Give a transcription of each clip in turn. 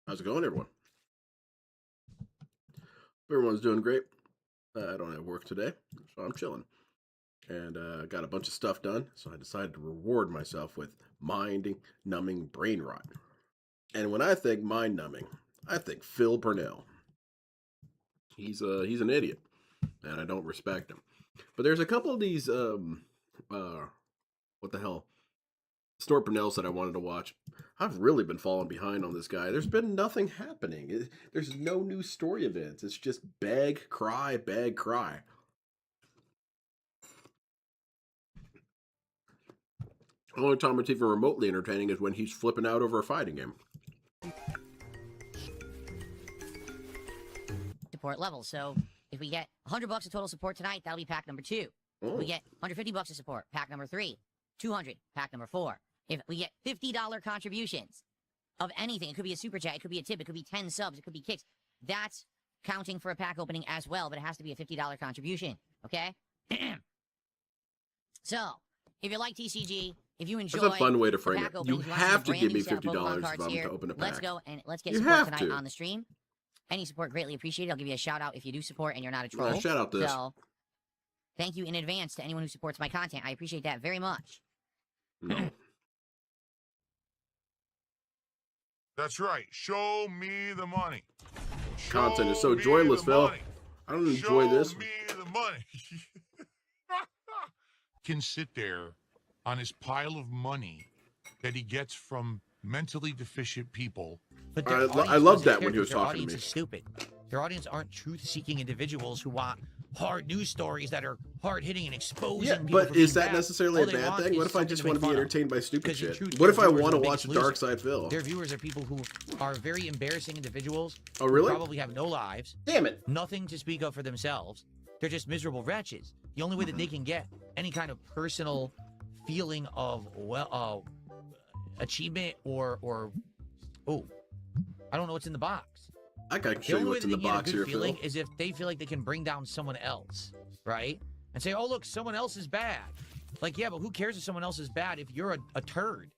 How's it going, everyone? Everyone's doing great. I don't have work today, so I'm chilling. And got a bunch of stuff done, so I decided to reward myself with mind-numbing brain rot. And when I think mind-numbing, I think Phil Burnell. He's an idiot, and I don't respect him. But there's a couple of these, what the hell, Snort Burnells that I wanted to watch. I've really been falling behind on this guy. There's been nothing happening. There's no new story events. It's just beg, cry, beg, cry. The only time it's even remotely entertaining is when he's flipping out over a fighting game. Support level. So if we get $100 of total support tonight, that'll be pack number 2. If we get $150 of support, pack number 3. 200, pack number 4. If we get $50 contributions of anything, it could be a super chat, it could be a tip, it could be 10 subs, it could be kicks. That's counting for a pack opening as well, but it has to be a $50 contribution, okay? So, if you like TCG, if you enjoy... That's a fun way to frame it. Openings, You have to give me $50 here, to open a pack. Let's go and let's get support tonight on the stream. Any support greatly appreciated. I'll give you a shout out if you do support and you're not a troll. Shout out this. So, thank you in advance to anyone who supports my content. I appreciate that very much. No. That's right. Show me the money. Content is so joyless, Phil. I don't enjoy this. Show me the money. Can sit there on his pile of money that he gets from mentally deficient people. But I love that when he was talking to me. Is stupid. Their audience aren't truth-seeking individuals who want hard news stories that are hard-hitting and exposing people. But is that necessarily a bad thing? What if I just want to be entertained by stupid shit? What if I want to watch a Dark Side Phil? Their viewers are people who are very embarrassing individuals. Oh, really? Who probably have no lives. Damn it. Nothing to speak of for themselves. They're just miserable wretches. The only way that they can get any kind of personal feeling of, well, achievement or oh, I don't know what's in the box. I can show you what's in the box here, Phil. Is if they feel like they can bring down someone else, right? And say, oh, look, someone else is bad. Like, yeah, but who cares if someone else is bad if you're a turd,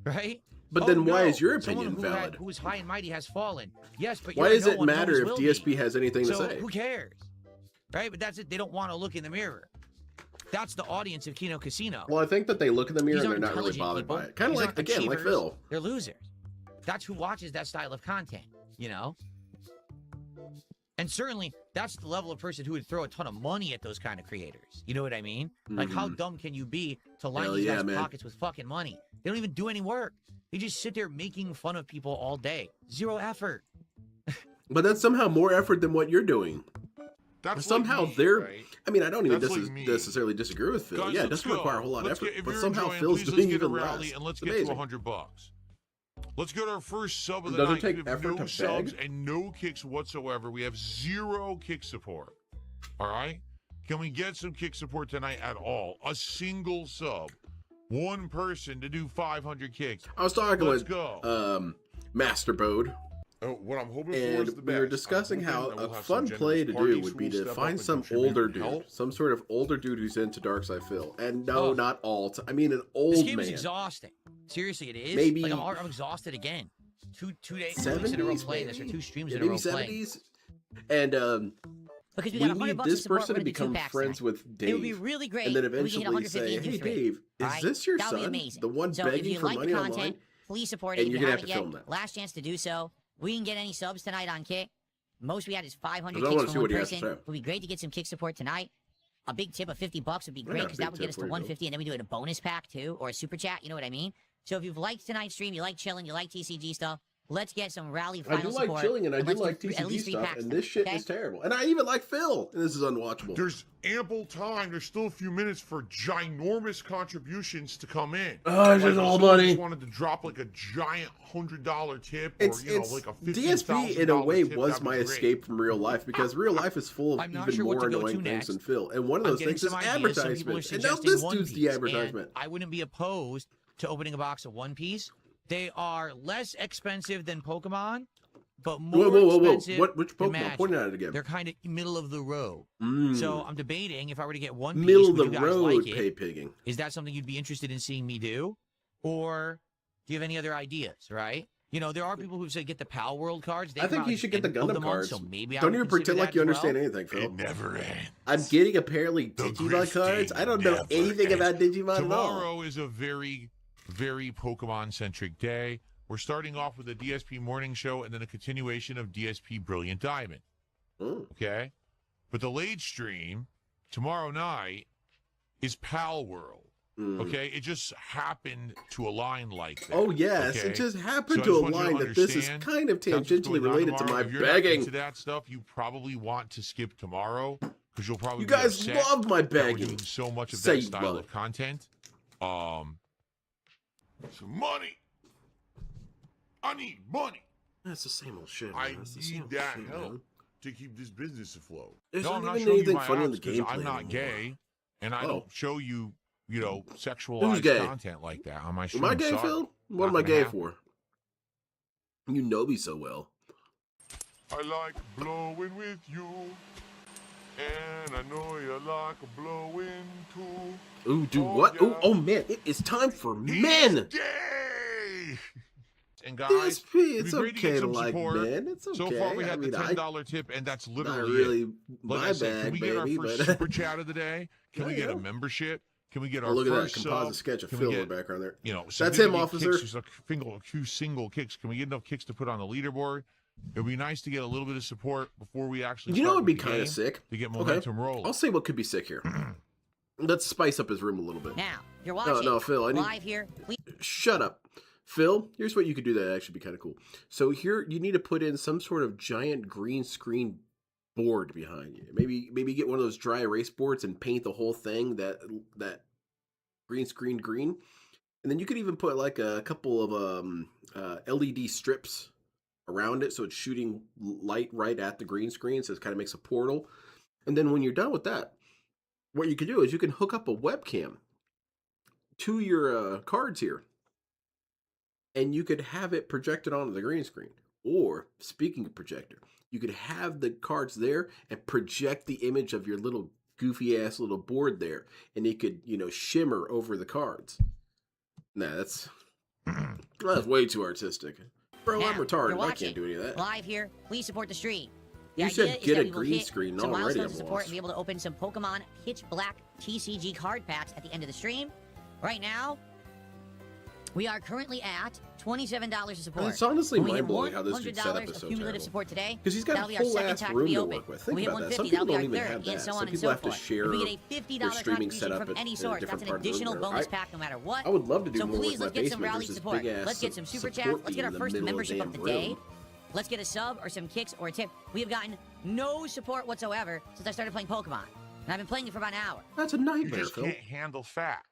right? But then why is your opinion valid? Who is high and mighty has fallen. Yes, but why does it matter if DSP has anything to say? Who cares, right? But that's it. They don't want to look in the mirror. That's the audience of Kino Casino. Well, I think that they look in the mirror and they're not really bothered by it. Kind of like, again, like Phil. They're losers. That's who watches that style of content, you know? And certainly, that's the level of person who would throw a ton of money at those kind of creators. You know what I mean? Like, how dumb can you be to line these guys' pockets with fucking money? They don't even do any work. They just sit there making fun of people all day. Zero effort. But that's somehow more effort than what you're doing. That's somehow like me, they're... right? I mean, I don't even like necessarily disagree with Phil. Guys, yeah, it doesn't require a whole lot of effort. But somehow Phil's please, doing even less. And let's it's get amazing. to $100. Let's get our first sub of the Does night. it take we have effort no to subs beg? and no kicks whatsoever. We have 0 kick support. All right? Can we get some kick support tonight at all? A single sub. One person to do 500 kicks. I was talking Let's with go. Master Bode, What I'm hoping and for is the we were best. discussing I'm how hoping that a we'll have fun some play to generous do parties would who be will to step up find and some contribute older and dude, help. some sort of older dude who's into Dark Side Phil. And no, Oh. not alt. I mean, an old This game man. is exhausting. Seriously, it is. Maybe like I'm exhausted again. Two days 70s, in a row playing this, or 2 streams in a maybe row playing. 70s. And Because we we got 100 need bucks this of support, person we're to gonna do 2 become packs friends tonight. with Dave. It would be really great and then if we eventually can hit 150 say, and do hey, 3. Dave, is Alright? this your That would be son? amazing. The one So if begging you for like money the content, online? please support it. And If you're you going to haven't have to yet, film that. last chance to do so. We can get any subs tonight on Kick. Most we had is 500 I kicks wanna from see one what he has to person. say. It would be great to get some kick support tonight. A big tip of $50 would be I great got a because that big would get tip us to for you, 150, and then we do it a bonus pack too, or a super chat. You know what I mean? So if you've liked tonight's stream, you like chilling, you like TCG stuff, let's get some rally I final do like support. chilling and I do let's like at TCG least 3 stuff, packs and tonight, this shit okay? is terrible. And I even like Phil, and this is unwatchable. There's ample time. There's still a few minutes for ginormous contributions to come in. Oh, just if all someone money. just wanted to drop like a giant $100 tip, or It's like a DSP in a way tip, was that'd be my great. escape from real life, because real life is full of I'm not even sure what more to go annoying to things next. than Phil. And one of I'm those getting things is some ideas. Some people are advertisements. And now suggesting this One dude's Piece, the and advertisement. I wouldn't be opposed to opening a box of One Piece. They are less expensive than Pokemon, but more Whoa. expensive Which than Pokemon? Magic. Point at it again. They're kind of middle of the road. Mm. So I'm debating if I were to get One Piece, Middle of would the you guys road like pay it? pigging. Is that something you'd be interested in seeing me do? Or do you have any other ideas, right? You know, there are people who say get the Pal World cards. They I think come you out should get the end of Gundam month, cards. So maybe I Don't would even consider pretend like that you as well. understand anything, Phil. It never ends. I'm getting apparently The Digimon cards. I don't know grifting anything never about Digimon at all. Tomorrow is a very, very Pokemon-centric day. We're starting off with a DSP morning show and then a continuation of DSP Brilliant Diamond. Mm. Okay? But the late stream tomorrow night is Pal World. Mm. Okay? It just happened to align like that. Oh yes, okay? it just happened So I to just want you align to that this is understand kind of That's what's tangentially going on related to tomorrow. my If you're not begging. into that stuff, you probably want to skip tomorrow because you'll probably You be guys upset love my that we're begging. doing so much of Say that style what? of content. Some money. I need money. That's the same old shit. Man. I That's the same need old that shit, help man. to keep this business afloat. There's no, not I'm not even showing you anything my funny in abs the 'cause gameplay I'm not anymore. gay, and I Oh. don't show you, Who's sexualized gay? content like that on my stream. Am I gay, Sorry. Phil? What Not am I gonna gay happen. for? You know me so well. I like blowing with you, and I know you like blowing too. Ooh, dude, Oh, what? yeah. Ooh, oh man, it is time for men. Yay! And guys, DSP, it'd it's be great to get okay to some like support. men. It's okay. So far, we I had mean, the $10 tip, and that's not literally really it. Like my I said, can bag, we get our baby, first but super chat of the day? Can we get Yeah. a membership? Can we get oh, our look at that first composite sub? sketch of Can Phil we in get, the background there. some That's him, significant officer. Kicks, just a few single kicks. Can we get enough kicks to put on the leaderboard? It would be nice to get a little bit of support before we actually You know, start it'd be with the kind of game sick. to get Okay, momentum rolling. I'll say what could be sick here. Let's spice up his room a little bit. Now, you're watching No, Phil, I need. live here. Shut up. Phil, here's what you could do that actually be kind of cool. So here you need to put in some sort of giant green screen board behind you. Maybe get one of those dry erase boards and paint the whole thing that green screen green. And then you could even put like a couple of LED strips around it so it's shooting light right at the green screen, so it kind of makes a portal. And then when you're done with that, what you can do is you can hook up a webcam to your cards here. And you could have it projected onto the green screen. Or, speaking of projector, you could have the cards there and project the image of your little goofy ass little board there. And it could, shimmer over the cards. Nah, that's way too artistic. Bro, I'm Now, retarded. you're I watching can't do any of that. live here. Please support the stream. The You idea said is get that a we will green hit screen, some already milestones I'm of support lost. and be able to open some Pokemon Pitch Black TCG card packs at the end of the stream. Right now, we are currently at $27 of support. It's honestly When we hit mind-blowing how this dude's setup $100 is so cumulative terrible. support today. Because he's got that'll a be our whole second ass pack to room be to open. work with. When Think we hit about that. Some 150, people that'll don't be even our have third, that. and so Some on and people so have to forth. share If we get a their $50 streaming contribution setup from any in a source, that's different an part of the additional room. bonus pack no matter what. I would love to do So more please, with my let's get some basement. rally There's this support. big ass Let's get some super support chats. Let's get in our the first middle membership of the damn day. room. Let's get a sub or some kicks or a tip. We have gotten no support whatsoever since I started playing Pokemon. And I've been playing it for about an hour. That's a You nightmare, just Phil. can't handle facts.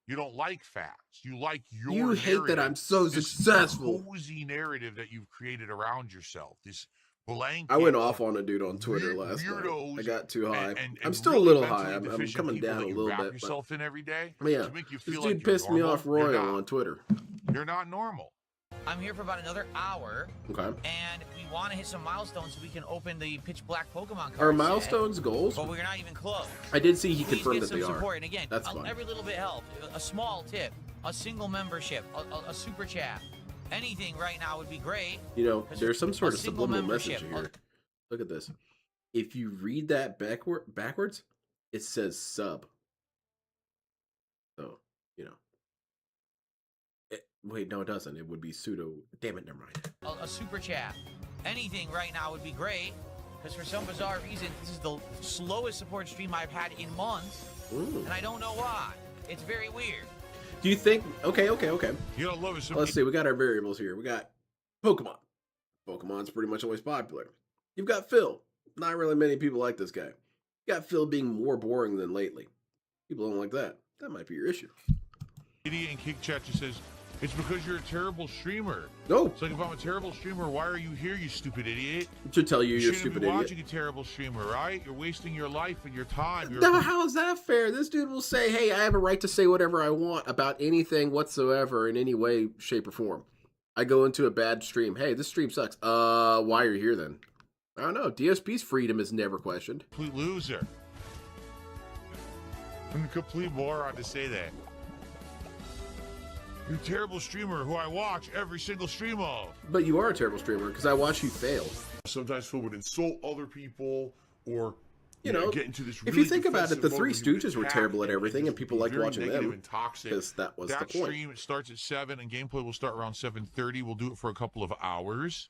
You don't like facts. You like your You hate that narrative, I'm so this successful. cozy narrative that you've created around yourself. This blanket. I went off on a dude on Twitter weird last night. weirdos I got too high. and I'm still a really little mentally high. I'm deficient coming people down that a you little wrap bit. But yourself in every day yeah, to make you this feel dude like you're pissed me normal. off royal You're not. on Twitter. You're not normal. I'm here for about another hour, Okay. and we want to hit some milestones so we can open the Pitch Black Pokemon cards. Are set, milestones goals? But we're not even close. I did see he Please confirmed get that they some are. support. And again, That's fine. every little bit helps. A small tip, a single membership, a super chat, anything right now would be great. You know, there's some sort a of single subliminal message membership, here. Look at this. If you read that backwards, it says sub. So, you know. Wait, no, it doesn't. It would be pseudo. Damn it, never mind. a super chat, anything right now would be great. Because for some bizarre reason, this is the slowest support stream I've had in months. Ooh. And I don't know why. It's very weird. Do you think? Okay. You gotta love it. Let's see. We got our variables here. We got Pokemon. Pokemon's pretty much always popular. You've got Phil. Not really many people like this guy. You got Phil being more boring than lately. People don't like that. That might be your issue. Idiot in Kick Chat just says, it's because you're a terrible streamer. No. It's like, if I'm a terrible streamer, why are you here, you stupid idiot? To tell you you're a shouldn't stupid be idiot. watching a terrible streamer, right? You're wasting your life and your time. No, how is that fair? This dude will say, hey, I have a right to say whatever I want about anything whatsoever in any way, shape, or form. I go into a bad stream. Hey, this stream sucks. Why are you here then? I don't know. DSP's freedom is never questioned. Complete loser. I'm a complete moron to say that. You're a terrible streamer who I watch every single stream of. But you are a terrible streamer because I watch you fail. Sometimes Phil would insult other people or You know, get into this if really you think about it, the defensive Three mode where you Stooges were attack terrible at and everything, just and people be liked very watching negative them and toxic. because that was the point. Stream, it starts at 7 and gameplay will start around 7:30. We'll do it for a couple of hours.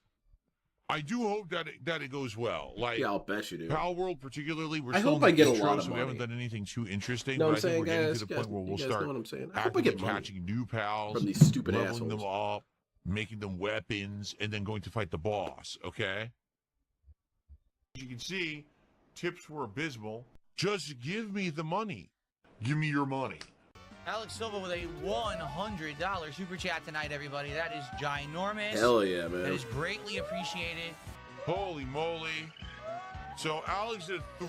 I do hope that it goes well. Like, Yeah, I'll bet you do. Pal World particularly, we're I still hope in I the get a intro, lot of so we haven't money. done anything too interesting. Know But what I I'm think saying, we're getting guys? to the point where we'll You guys start know what I'm saying? I hope I actively get money catching new pals from these stupid leveling assholes. them up, making them weapons, and then going to fight the boss. Okay. As you can see, tips were abysmal. Just give me the money. Give me your money. Alex Silva with a $100 super chat tonight, everybody. That is ginormous. Hell yeah, That man. is greatly appreciated. Holy moly. So Alex did a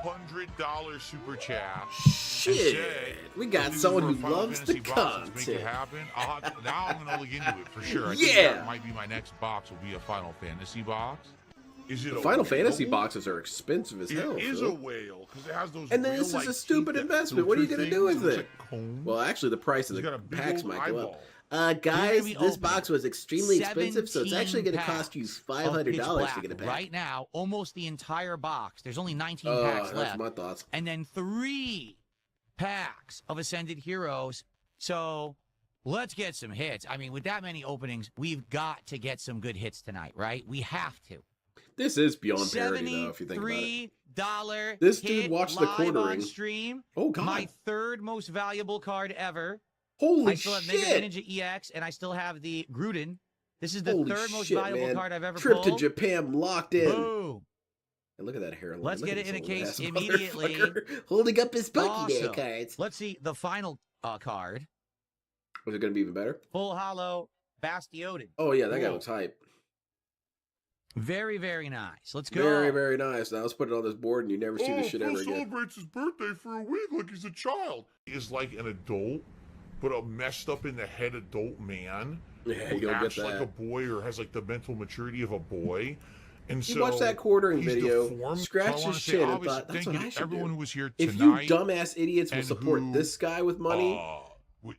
$300 super chat. Shit. We got This is someone for a who Final loves the Fantasy box. Let's make it content. happen. Now I'm going to look into it for sure. I think Yeah. that might be my next box will be a Final Fantasy box. Is it The a Final whale? Fantasy boxes are expensive as hell. It is Phil. a whale because it has those. And then this is a whale-like stupid teeth that investment. What are you filter gonna do things. with It looks it? like cones. Well, actually, the price of He's the got a big packs old might go up. eyeball. Guys, be this opening box was extremely expensive, so it's actually going to 17 cost you packs of $500 Pitch to Black get a pack. right now. Almost the entire box. There's only 19 packs That's left. my thoughts. And then 3 packs of Ascended Heroes. So let's get some hits. I mean, with that many openings, we've got to get some good hits tonight, right? We have to. This is beyond parody, though, if you think about it. $73 This dude hit watched the live quartering. on stream. Oh, God. My third most valuable card ever. Holy I still have shit. Mega Ninja EX, and I still have the Gruden. This is the Holy third most shit, valuable man. card I've ever Trip pulled. to Japan locked in. Boom. And look at that hairline. Let's Look get at it in a this case old ass immediately. motherfucker holding up his Pokemon Awesome. cards. Let's see the final card. Was it going to be even better? Full Hollow Bastioned. Oh, yeah, that guy Cool. looks hype. Very, very nice. Let's go. Very, very nice. Now let's put it on this board and you never see this shit Phil ever again. celebrates his birthday for a week like he's a child. He is like an adult, but a messed up in the head adult man. Yeah, who you don't get acts like a that. boy or has like the mental maturity of a boy. And You so watched that quartering he's video, deformed. scratched So I his wanna say, chin and obviously, thought, that's thank what you I to should everyone do. who was here If you tonight. dumbass idiots will and support who, this guy with money,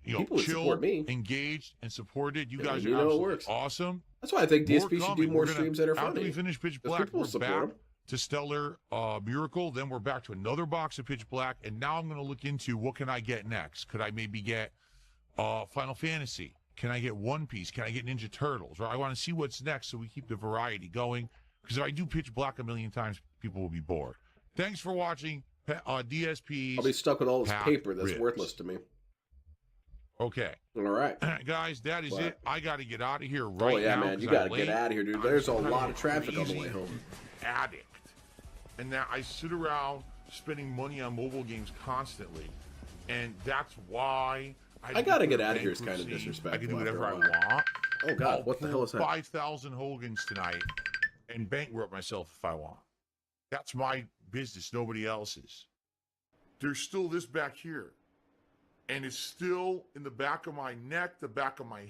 you know, people would chilled, support me. engaged, and supported. You Yeah, guys you are know it absolutely works. awesome. that's why I think DSP should do coming. more We're gonna- streams that are After funny. we finish Pitch 'Cause Black, people we're support back him. to Stellar Miracle. Then we're back to another box of Pitch Black. And now I'm going to look into what can I get next. Could I maybe get Final Fantasy? Can I get One Piece? Can I get Ninja Turtles? Right? I want to see what's next so we keep the variety going. Because if I do Pitch Black a million times, people will be bored. Thanks for watching DSP's. I'll be stuck with all this Pack paper that's ribs. worthless to me. Okay. All right. Guys, that is What? it. I got to get out of here right Oh, yeah, now. man. You 'cause got I'm to get late. out of here, dude. I'm There's a some kind lot of traffic on the crazy way home. Addict. And now I sit around spending money on mobile games constantly. And that's why I gotta get out of here is kind of bankruptcy. disrespectful I can do after whatever a I while. want. Oh, God. I'll What the hell is that? 5,000 Hogans tonight and bankrupt myself if I want. That's my business, nobody else's. There's still this back here. And it's still in the back of my neck, the back of my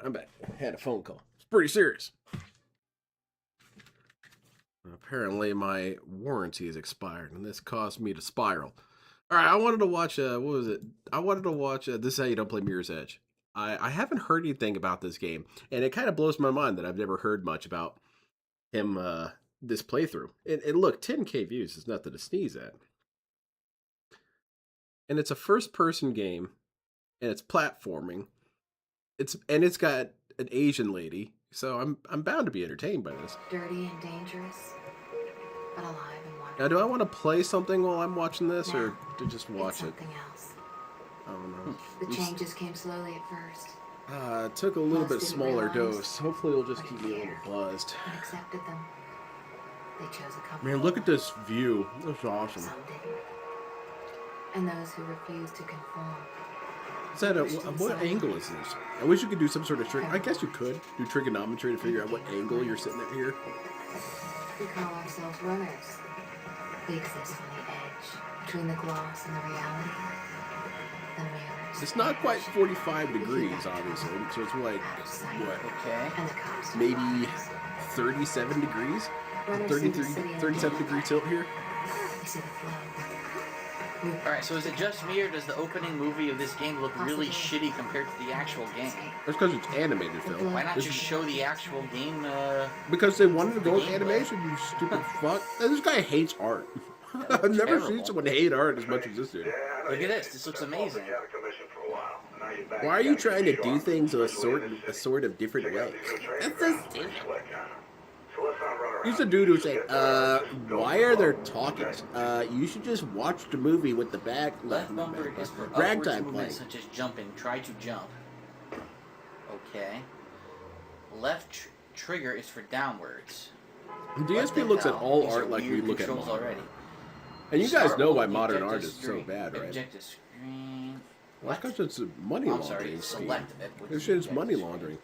I'm back. I had a phone call. It's pretty serious. Apparently, my warranty is expired, and this caused me to spiral. All right, I wanted to watch. What was it? I wanted to watch. This is how you don't play Mirror's Edge. I haven't heard anything about this game, and it kind of blows my mind that I've never heard much about him. This playthrough. And look, 10K views is nothing to sneeze at. And it's a first-person game, and it's platforming. It's got an Asian lady, so I'm bound to be entertained by this. Dirty and dangerous, but alive and wonderful. Now, do I want to play something while I'm watching this, or to just watch it's it? something else. I don't know. The changes came slowly at first, It took a little Most bit didn't smaller realize dose. Hopefully, it'll just what keep it me a little cared. buzzed. but accepted them. They chose a couple. Man, look at this view. That's awesome. Some didn't. And those who refused to conform. Is that what angle is this? I wish you could do some sort of trick. I guess you could do trigonometry to figure out what angle you're sitting at here. We call ourselves runners. We exist on the edge, between the gloss and the reality. The mirrors. It's not quite 45 degrees, obviously. So it's like, what, Okay. And the cops to maybe follow. 37 degrees? Runners see the 33, city in 37 the degree tilt here? We see the flow. Alright, so is it just me or does the opening movie of this game look really shitty compared to the actual game? That's because it's animated, Phil. Why not This just is- show the actual game, Because they wanted to go with Gameplay. animation, you stupid fuck. This guy hates art. I've never seen terrible. someone hate art as much as this dude. Look at this, this looks amazing. Why are you trying to do things a sort of different way? That's so stupid. He's the dude who said, why are there talking? You should just watch the movie with the Left bumper is for upwards ragtime playing. movements such as jumping. Try to jump. Okay. Left trigger is for downwards. What the DSP looks at hell? all These are art like we weird look at controls modern. already. And you guys Start know why with modern objective art is so screen- bad, right? Objective screen. Well, that's What? because it's money I'm laundering. sorry, scheme. select it. Which This is shit is objective money screen. laundering.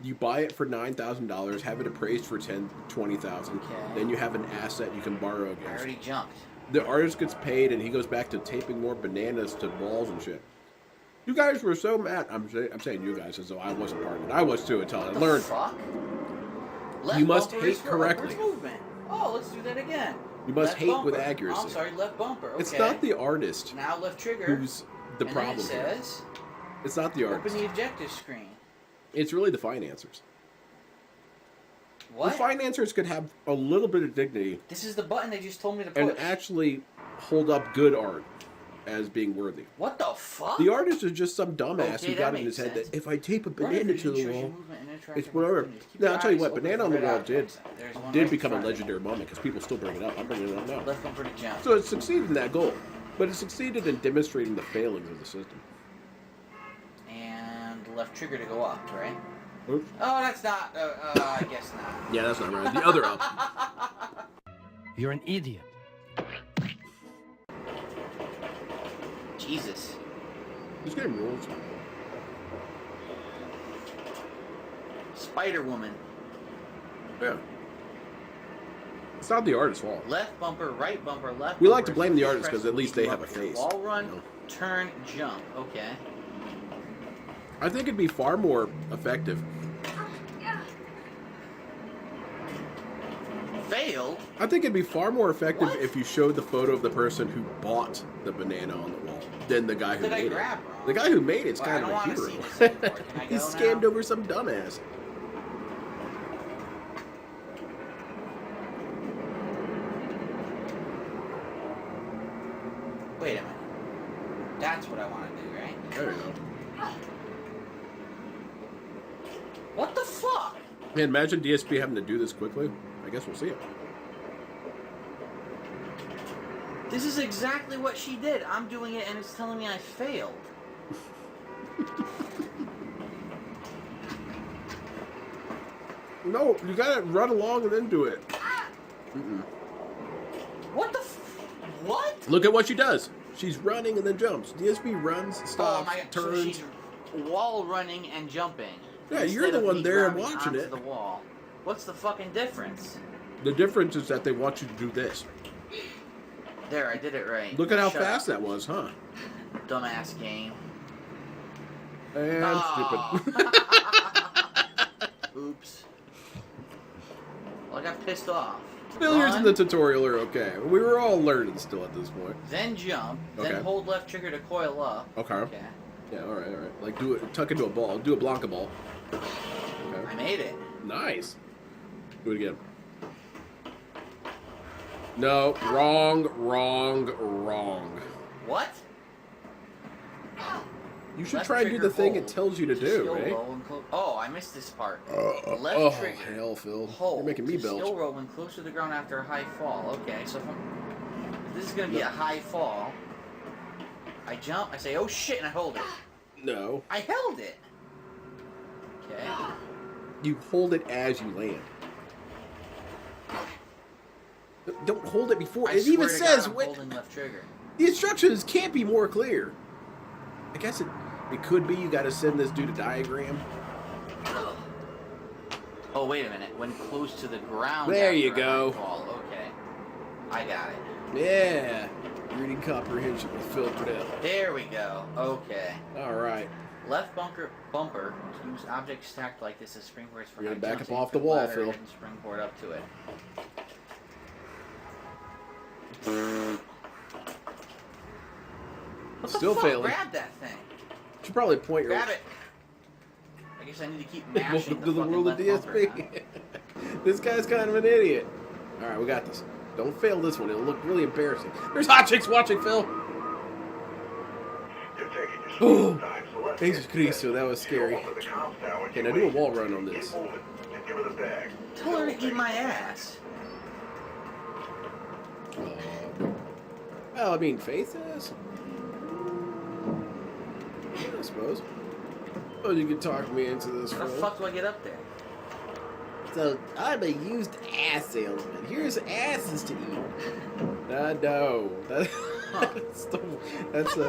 You buy it for $9,000, have it appraised for $20,000. Okay. Then you have an asset you can borrow I against. already jumped. The artist gets paid, and he goes back to taping more bananas to walls and shit. You guys were so mad. I'm saying you guys as though I wasn't part of it. I was too until I What the learned. fuck? Left You must bumper hate is for correctly. upwards movement. Oh, let's do that again. You must Left hate with bumper. accuracy. I'm sorry, left bumper. Okay. It's not the artist Now left trigger. who's the and problem then it here. says, It's not the open artist. the objective screen. It's really the financiers. What? The financiers could have a little bit of dignity This is the button they just told me to push. and actually hold up good art as being worthy. What the fuck? The artist is just some dumbass Okay, who that got it in makes his head sense. that if I tape a Running banana to vision the shows your wall, movement and it's interactive whatever. opportunities. Keep Now, your I'll tell you eyes what, open Banana on for the red Wall objects. There's one did right in become a front of it. legendary moment because people still bring it up. I'm bringing it up now. Left bumper to jump. So it succeeded in that goal, but it succeeded in demonstrating the failings of the system. And left trigger to go up, right? Oops. Oh, that's not. I guess not. Yeah, that's not right. The other up. You're an idiot. Jesus. This game rules. Spider Woman. Yeah. It's not the artist's fault. Left bumper, right bumper, left. We like bumper to blame the is artist because at least they have a press face. Wall run, you know? turn, jump. Okay. I think it'd be far more effective. Failed. I think it'd be far more effective What? if you showed the photo of the person who bought the banana on the wall than the guy who Did I made it. grab wrong? The guy who made it's Well, I kind of don't a wanna hero. see this anymore. Can I He go scammed now? over some dumbass. Wait a minute. That's what I want to do, right? There you go. What the fuck? Man, imagine DSP having to do this quickly. I guess we'll see it. This is exactly what she did. I'm doing it and it's telling me I failed. No, you gotta run along and then do it. What the what? Look at what she does. She's running and then jumps. DSP runs, Oh stops, my god, so turns. she's wall running and jumping. Yeah, you're instead the of one me there grabbing watching onto it. the wall. What's the fucking difference? The difference is that they want you to do this. There, I did it right. Look at how Shut fast up, that was, huh? dumbass game. And Oh. stupid. Oops. Well, I got pissed off. Failures in the Run, tutorial are okay. We were all learning still at this point. then jump, Okay. then hold left trigger to coil up. Okay. Okay. Yeah, alright, alright. Like, do it, tuck into a ball. Do a Blanca ball. Okay. I made it. Nice. Do it again. No, wrong. What? You should Left try and do trigger the thing hold it tells you to still do, right? roll and oh, I missed this part. Left Oh, trigger. hell, Phil. Hold. You're making me to belch. Still rolling close to the ground after a high fall. Okay, so if this is gonna be a high fall, I jump. I say, "Oh shit," and I hold it. No. I held it. Okay. You hold it as you land. Don't hold it before. I It even swear to says God, I'm when. holding left trigger. The instructions can't be more clear. I guess it could be you got to send this dude a diagram. Oh wait a minute. When close to the ground. There after you a go. high fall. Okay. I got it. Yeah. Reading comprehension with Phil Burdell. There we go. Okay. All right. Left bumper. Use objects stacked like this as springboards for You're high gonna back jumps, up aim off for the wall, ladder, Phil. and springboard up to it. What Still the fuck? failing. Grab that thing. Should probably point your. Grab it. I guess I need to keep Welcome mashing to the fucking world of left bumper, huh? DSP. This guy's kind of an idiot. All right, we got this. Don't fail this one. It'll look really embarrassing. There's hot chicks watching, Phil. Oh, Jesus Cristo, that was scary. Okay, now do a wall run on this. Tell her to eat my ass. Well, I mean, Faith is. Yeah, I suppose. Oh, you can talk me into this. How the Phil. fuck do I get up there? So, I'm a used ass salesman. Here's asses to eat. No. That's the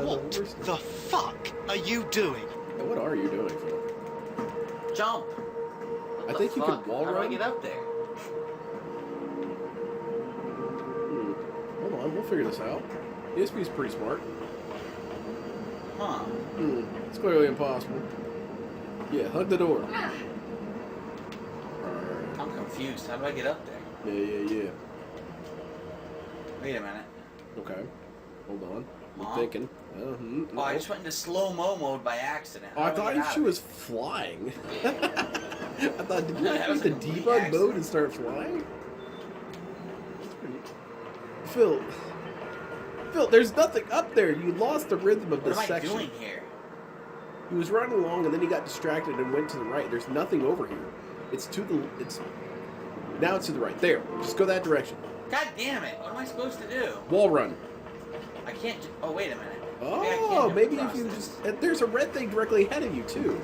What worst. the fuck are you doing? What are you doing, Phil? Jump. What I the think you could fuck? wall How do I run. get up there? Hold on, we'll figure this out. ESP's pretty smart. Huh. It's clearly impossible. Yeah, hug the door. I'm confused. How do I get up there? Yeah. Wait a minute. Okay. Hold on. I'm Huh? thinking. Oh, I just went into slow-mo mode by accident. Oh, How I do thought get out she of was it? flying. I thought, did you That use was the a complete debug mode accident. and start flying? That's pretty... Phil, there's nothing up there. You lost the rhythm of What this am I section. doing here? He was running along and then he got distracted and went to the right. There's nothing over here. Now it's to the right. There. Just go that direction. God damn it! What am I supposed to do? Wall run. I can't. Oh, wait a minute. Oh, maybe if across you this. just... There's a red thing directly ahead of you, too.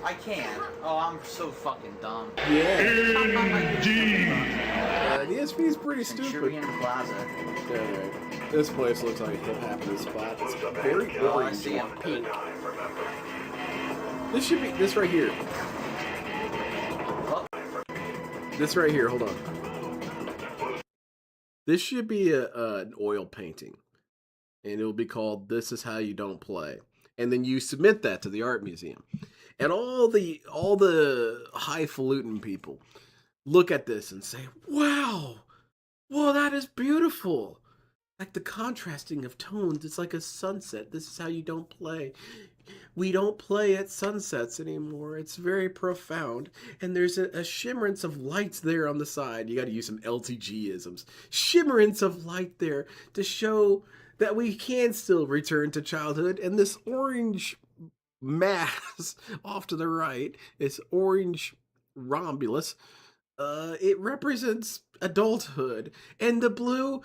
I can. Oh, I'm so fucking dumb. Yeah. Indeed. The ESP is pretty stupid. Centurion Plaza. Alright. This place looks like a hip happening spot. It's very Oh, I orange see and him. pink. This should be... This right here. This right here. Hold on. This should be an oil painting. And it'll be called This Is How You Don't Play. And then you submit that to the art museum. And all the highfalutin people look at this and say, wow, well, that is beautiful. Like the contrasting of tones, it's like a sunset. This is how you don't play. We don't play at sunsets anymore. It's very profound. And there's a shimmerance of lights there on the side. You got to use some LTG-isms. Shimmerance of light there to show that we can still return to childhood. And this orange mass off to the right, this orange rhombulus, it represents adulthood, and the blue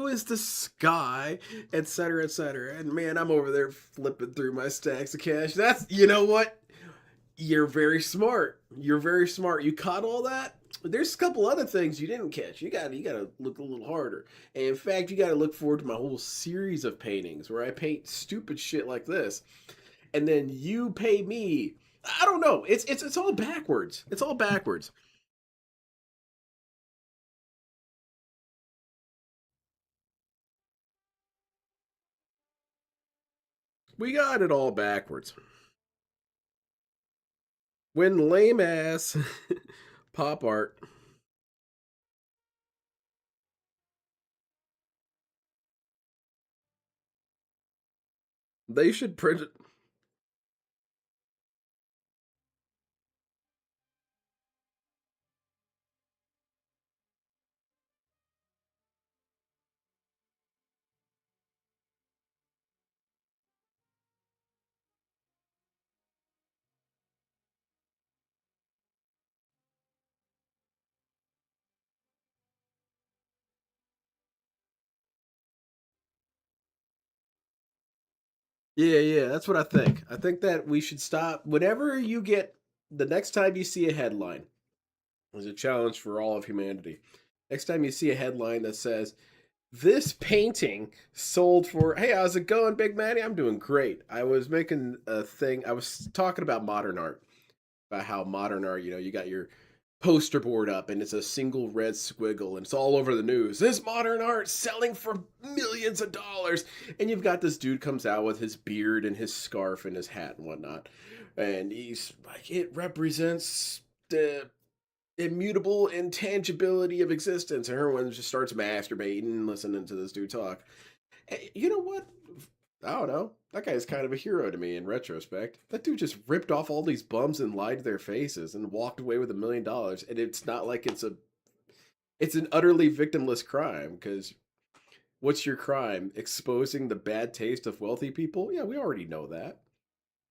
is the sky, etc., etc. And man, I'm over there flipping through my stacks of cash. That's, you know what? You're very smart. You caught all that. There's a couple other things you didn't catch. You gotta look a little harder. And in fact, you gotta look forward to my whole series of paintings where I paint stupid shit like this, and then you pay me. I don't know. It's all backwards. It's all backwards. We got it all backwards. When lame ass pop art. They should print it. Yeah, that's what I think. I think that we should stop. Whenever you get, the next time you see a headline, there's a challenge for all of humanity. Next time you see a headline that says, "This painting sold for," hey, how's it going, Big Manny? I'm doing great. I was making a thing, I was talking about modern art, about how modern art, you got your poster board up and it's a single red squiggle and it's all over the news. This modern art selling for millions of dollars. And you've got this dude comes out with his beard and his scarf and his hat and whatnot. And he's like, it represents the immutable intangibility of existence. And everyone just starts masturbating, listening to this dude talk. And you know what? I don't know. That guy's kind of a hero to me in retrospect. That dude just ripped off all these bums and lied to their faces and walked away with $1 million. And it's not like it's an utterly victimless crime, because what's your crime? Exposing the bad taste of wealthy people? Yeah, we already know that.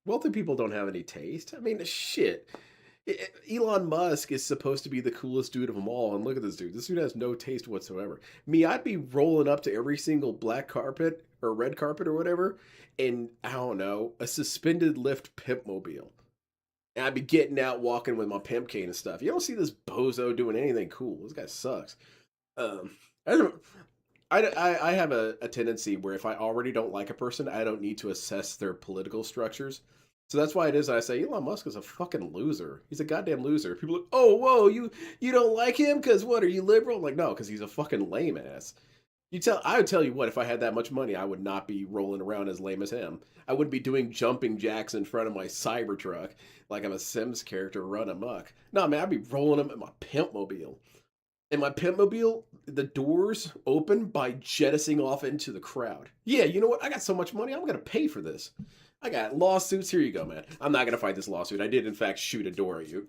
Wealthy people don't have any taste. I mean, shit. Elon Musk is supposed to be the coolest dude of them all, and look at this dude. This dude has no taste whatsoever. Me, I'd be rolling up to every single black carpet or red carpet or whatever, and I don't know, a suspended lift pimp mobile. And I'd be getting out, walking with my pimp cane and stuff. You don't see this bozo doing anything cool. This guy sucks. I don't. I have a tendency where if I already don't like a person, I don't need to assess their political structures. So that's why it is I say Elon Musk is a fucking loser. He's a goddamn loser. People are like, oh, whoa, you don't like him because what? Are you liberal? I'm like, no, because he's a fucking lame ass. I would tell you what, if I had that much money, I would not be rolling around as lame as him. I wouldn't be doing jumping jacks in front of my Cybertruck like I'm a Sims character run amok. No, man, I'd be rolling them in my pimp mobile. In my pimp mobile, the doors open by jettisoning off into the crowd. Yeah, you know what? I got so much money, I'm going to pay for this. I got lawsuits. Here you go, man. I'm not going to fight this lawsuit. I did, in fact, shoot a door at you.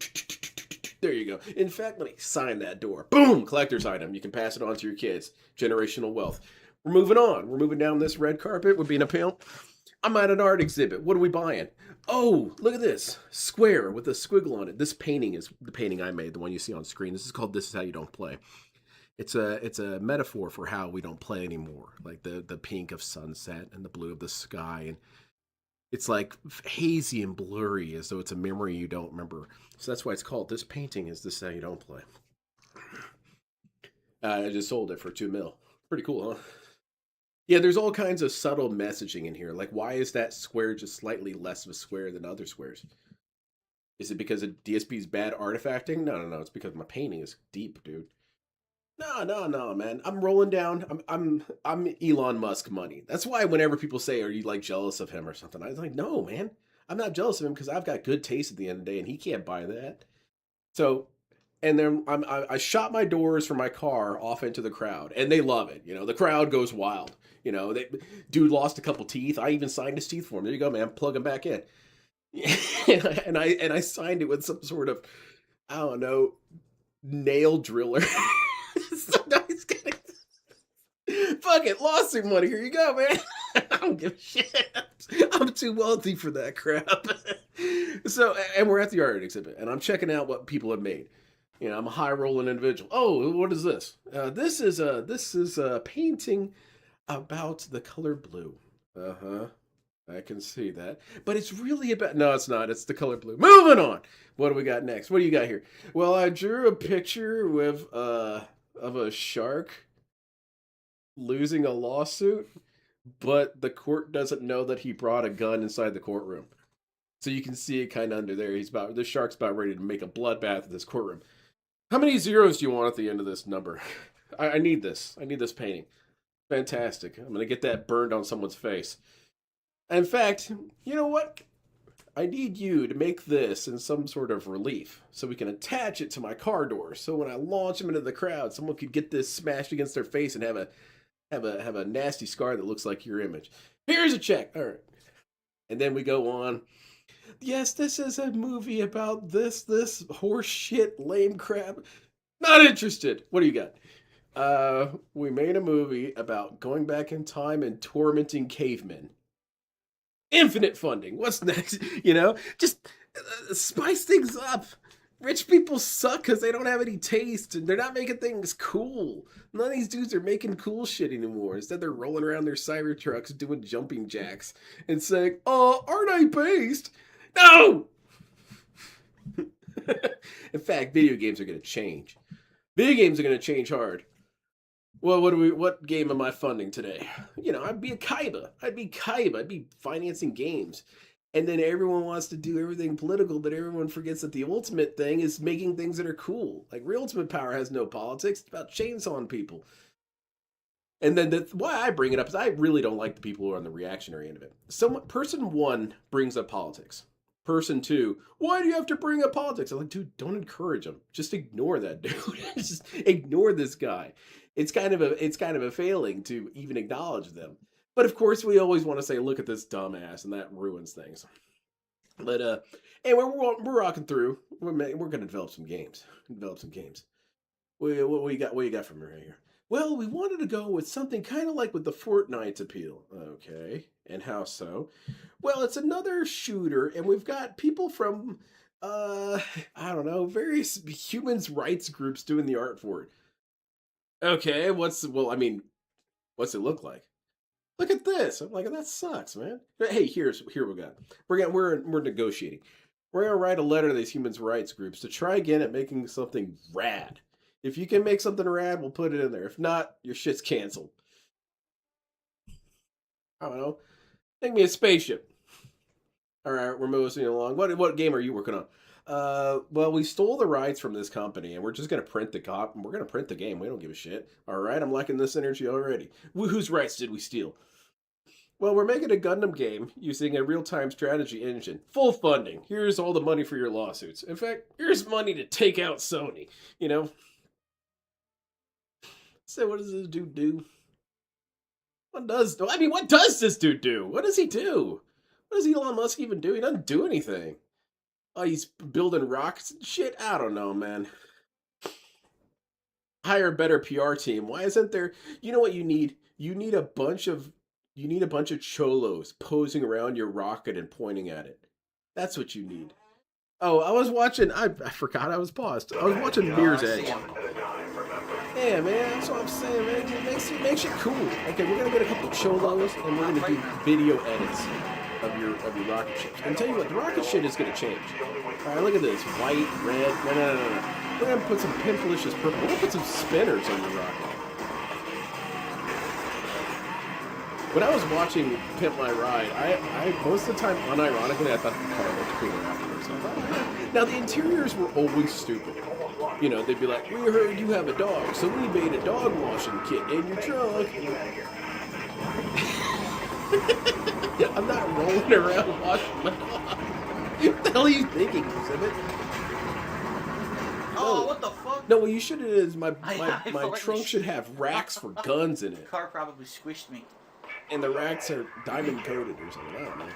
There you go. In fact, let me sign that door. Boom! Collector's item. You can pass it on to your kids. Generational wealth. We're moving on. We're moving down this red carpet. We're being a pimp. I'm at an art exhibit. What are we buying? Oh, look at this. Square with a squiggle on it. This painting is the painting I made, the one you see on screen. This is called This Is How You Don't Play. It's a metaphor for how we don't play anymore. Like the pink of sunset and the blue of the sky, and it's like hazy and blurry as though it's a memory you don't remember. So that's why it's called This Painting Is This How You Don't Play. I just sold it for $2 million. Pretty cool, huh? Yeah, there's all kinds of subtle messaging in here. Like, why is that square just slightly less of a square than other squares? Is it because of DSP's bad artifacting? No. It's because my painting is deep, dude. No, man. I'm rolling down. I'm Elon Musk money. That's why whenever people say, "Are you like jealous of him or something?" I was like, "No, man. I'm not jealous of him because I've got good taste at the end of the day, and he can't buy that." So, and then I shot my doors from my car off into the crowd, and they love it. The crowd goes wild. Dude lost a couple teeth. I even signed his teeth for him. There you go, man. Plug him back in. and I signed it with some sort of, I don't know, nail driller. So now he's getting fuck it, lawsuit money. Here you go, man. I don't give a shit. I'm too wealthy for that crap. So, and we're at the art exhibit, and I'm checking out what people have made. I'm a high rolling individual. Oh, what is this? This is a painting about the color blue. I can see that. But it's really about... No, it's not. It's the color blue. Moving on. What do we got next? What do you got here? Well, I drew a picture with of a shark losing a lawsuit, but the court doesn't know that he brought a gun inside the courtroom. So you can see it kind of under there. The shark's about ready to make a bloodbath in this courtroom. How many zeros do you want at the end of this number? I need this. I need this painting. Fantastic. I'm going to get that burned on someone's face. In fact, you know what? I need you to make this in some sort of relief so we can attach it to my car door. So when I launch them into the crowd, someone could get this smashed against their face and have a nasty scar that looks like your image. Here's a check. All right. And then we go on. Yes, this is a movie about this horse shit, lame crap. Not interested. What do you got? We made a movie about going back in time and tormenting cavemen. Infinite funding. What's next? You know, just spice things up. Rich people suck because they don't have any taste and they're not making things cool. None of these dudes are making cool shit anymore. Instead, they're rolling around their Cybertrucks doing jumping jacks and saying, "Oh, aren't I based?" No! In fact, video games are going to change. Video games are going to change hard. Well, what game am I funding today? You know, I'd be Kaiba. I'd be financing games. And then everyone wants to do everything political, but everyone forgets that the ultimate thing is making things that are cool. Like, real ultimate power has no politics. It's about chainsawing people. And then why I bring it up is I really don't like the people who are on the reactionary end of it. Person one brings up politics. Person two, why do you have to bring up politics? I'm like, dude, don't encourage him. Just ignore that dude. Just ignore this guy. It's kind of a failing to even acknowledge them. But of course, we always want to say, look at this dumbass, and that ruins things. But anyway, we're rocking through. We're going to develop some games. What you got from right here? Well, we wanted to go with something kind of like with the Fortnite appeal. Okay, and how so? Well, it's another shooter, and we've got people from I don't know, various human rights groups doing the art for it. Okay, what's it look like? Look at this. I'm like, that sucks, man. But hey, here we got. We're negotiating. We're gonna write a letter to these human rights groups to try again at making something rad. If you can make something rad, we'll put it in there. If not, your shit's canceled. I don't know. Make me a spaceship. All right, we're moving along. What game are you working on? Well, we stole the rights from this company, and we're just gonna print the We're gonna print the game. We don't give a shit. All right, I'm liking this energy already. Whose rights did we steal? Well, we're making a Gundam game using a real-time strategy engine. Full funding. Here's all the money for your lawsuits. In fact, here's money to take out Sony. You know. So what does this dude do? What does this dude do? What does he do? What does Elon Musk even do? He doesn't do anything. Oh, he's building rockets and shit? I don't know, man. Hire a better PR team. Why isn't there... You know what you need? You need a bunch of cholos posing around your rocket and pointing at it. That's what you need. Oh, I was watching... I forgot I was paused. I was watching Mirror's Edge. Yeah, man, that's what I'm saying, man. It makes it cool. Okay, we're gonna get a couple cholos and we're gonna do video edits of your rocket ships. And tell you what, the rocket shit is gonna change. Alright, look at this. White, red. No. We're gonna put some pimpalicious purple. We're gonna put some spinners on your rocket. When I was watching Pimp My Ride, I most of the time, unironically, I thought the car looked cooler afterwards. I thought, yeah. Now, the interiors were always stupid. You know, they'd be like, we heard you have a dog, so we made a dog washing kit in your trunk. I'm not rolling around washing my dog. What the hell are you thinking, Exhibit? Oh, what the fuck? No, what you should have is my trunk should have racks for guns in The it. car probably squished me. And the racks are diamond coated or something. I don't know.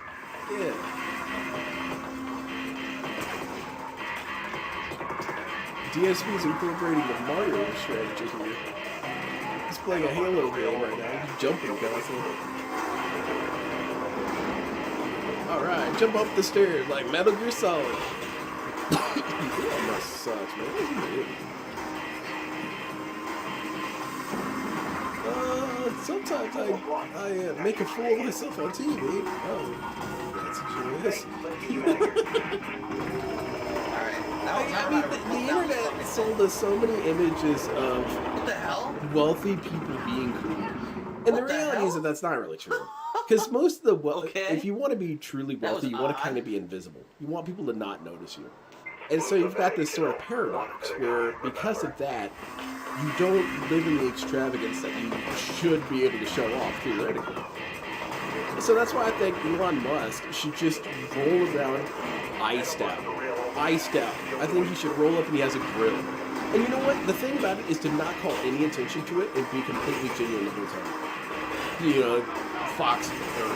Yeah. DSP is incorporating the Mario strategy here. He's playing a Halo game right now. He's jumping constantly. Alright, jump up the stairs like Metal Gear Solid. That must sucks, man. What is he doing? Sometimes I make a fool of myself on TV. Oh, that's joyous. I mean, the internet sold us so many images of What the hell? wealthy people being cool. And the reality is that that's not really true. Because most of the if you want to be truly wealthy, you want to kind of be invisible. You want people to not notice you. And so you've got this sort of paradox where, because of that, you don't live in the extravagance that you should be able to show off, theoretically. So that's why I think Elon Musk should just roll around iced out. Iced out. I think he should roll up and he has a grill. And you know what? The thing about it is to not call any attention to it and be completely genuine the whole time. You know, Fox or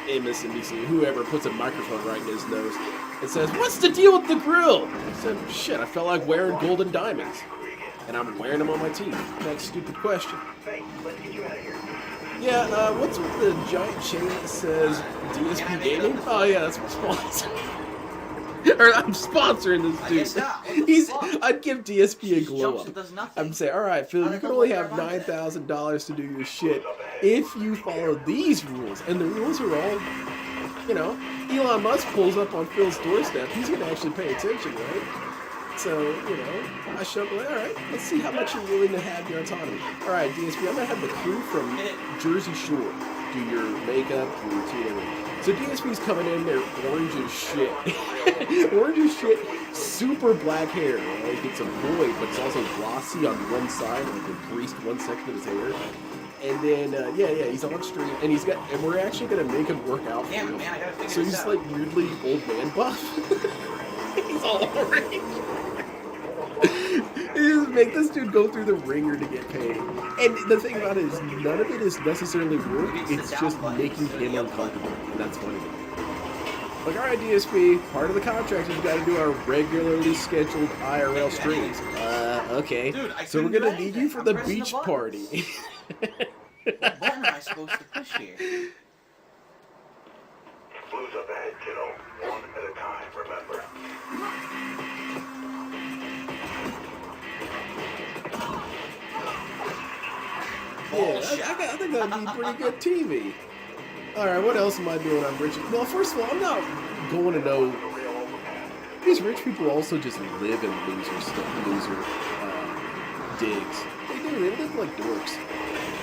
MSNBC, whoever puts a microphone right in his nose and says, "What's the deal with the grill?" I said, "Shit, I felt like wearing golden diamonds. And I'm wearing them on my teeth." Next stupid question. Yeah, what's with the giant chain that says DSP Gaming? Oh yeah, that's my sponsor. Or I'm sponsoring this dude. guess not. I'd give DSP a glow Jumps up. and does nothing. I'm saying, all right, Phil, you can only have $9,000 to do your shit if you follow these rules. And the rules are all, you know, Elon Musk pulls up on Phil's doorstep. He's gonna actually pay attention, right? So, you know, I show up like, all right, let's see how much you're willing to have your autonomy. All right, DSP, I'm gonna have the crew from Jersey Shore do your makeup, your routine, everything. So DSP's coming in there orange as shit. Orange as shit, super black hair. Like it's a void, but it's also glossy on one side, like a greased one section of his hair. And then, he's on stream, and and we're actually gonna make him work out for Damn it, him. man, I gotta figure So this he's out. like weirdly old man buff. He's all orange. You just make this dude go through the ringer to get paid. And the thing about it is, none of it is necessarily work. It's just making him uncomfortable, and that's funny. Like, all right, DSP, part of the contract is we got to do our regularly scheduled IRL streams. Okay. Dude, I So we're couldn't gonna do need you anything. for I'm the pressing the beach buttons. party. What button am I supposed to push here? Blues up ahead, kiddo. One at a time, remember. Yeah, I think that'd be pretty good TV. All right, what else am I doing? I'm rich. Well, first of all, I'm not going to know. These rich people also just live in loser stuff, loser digs. They do. They live like dorks.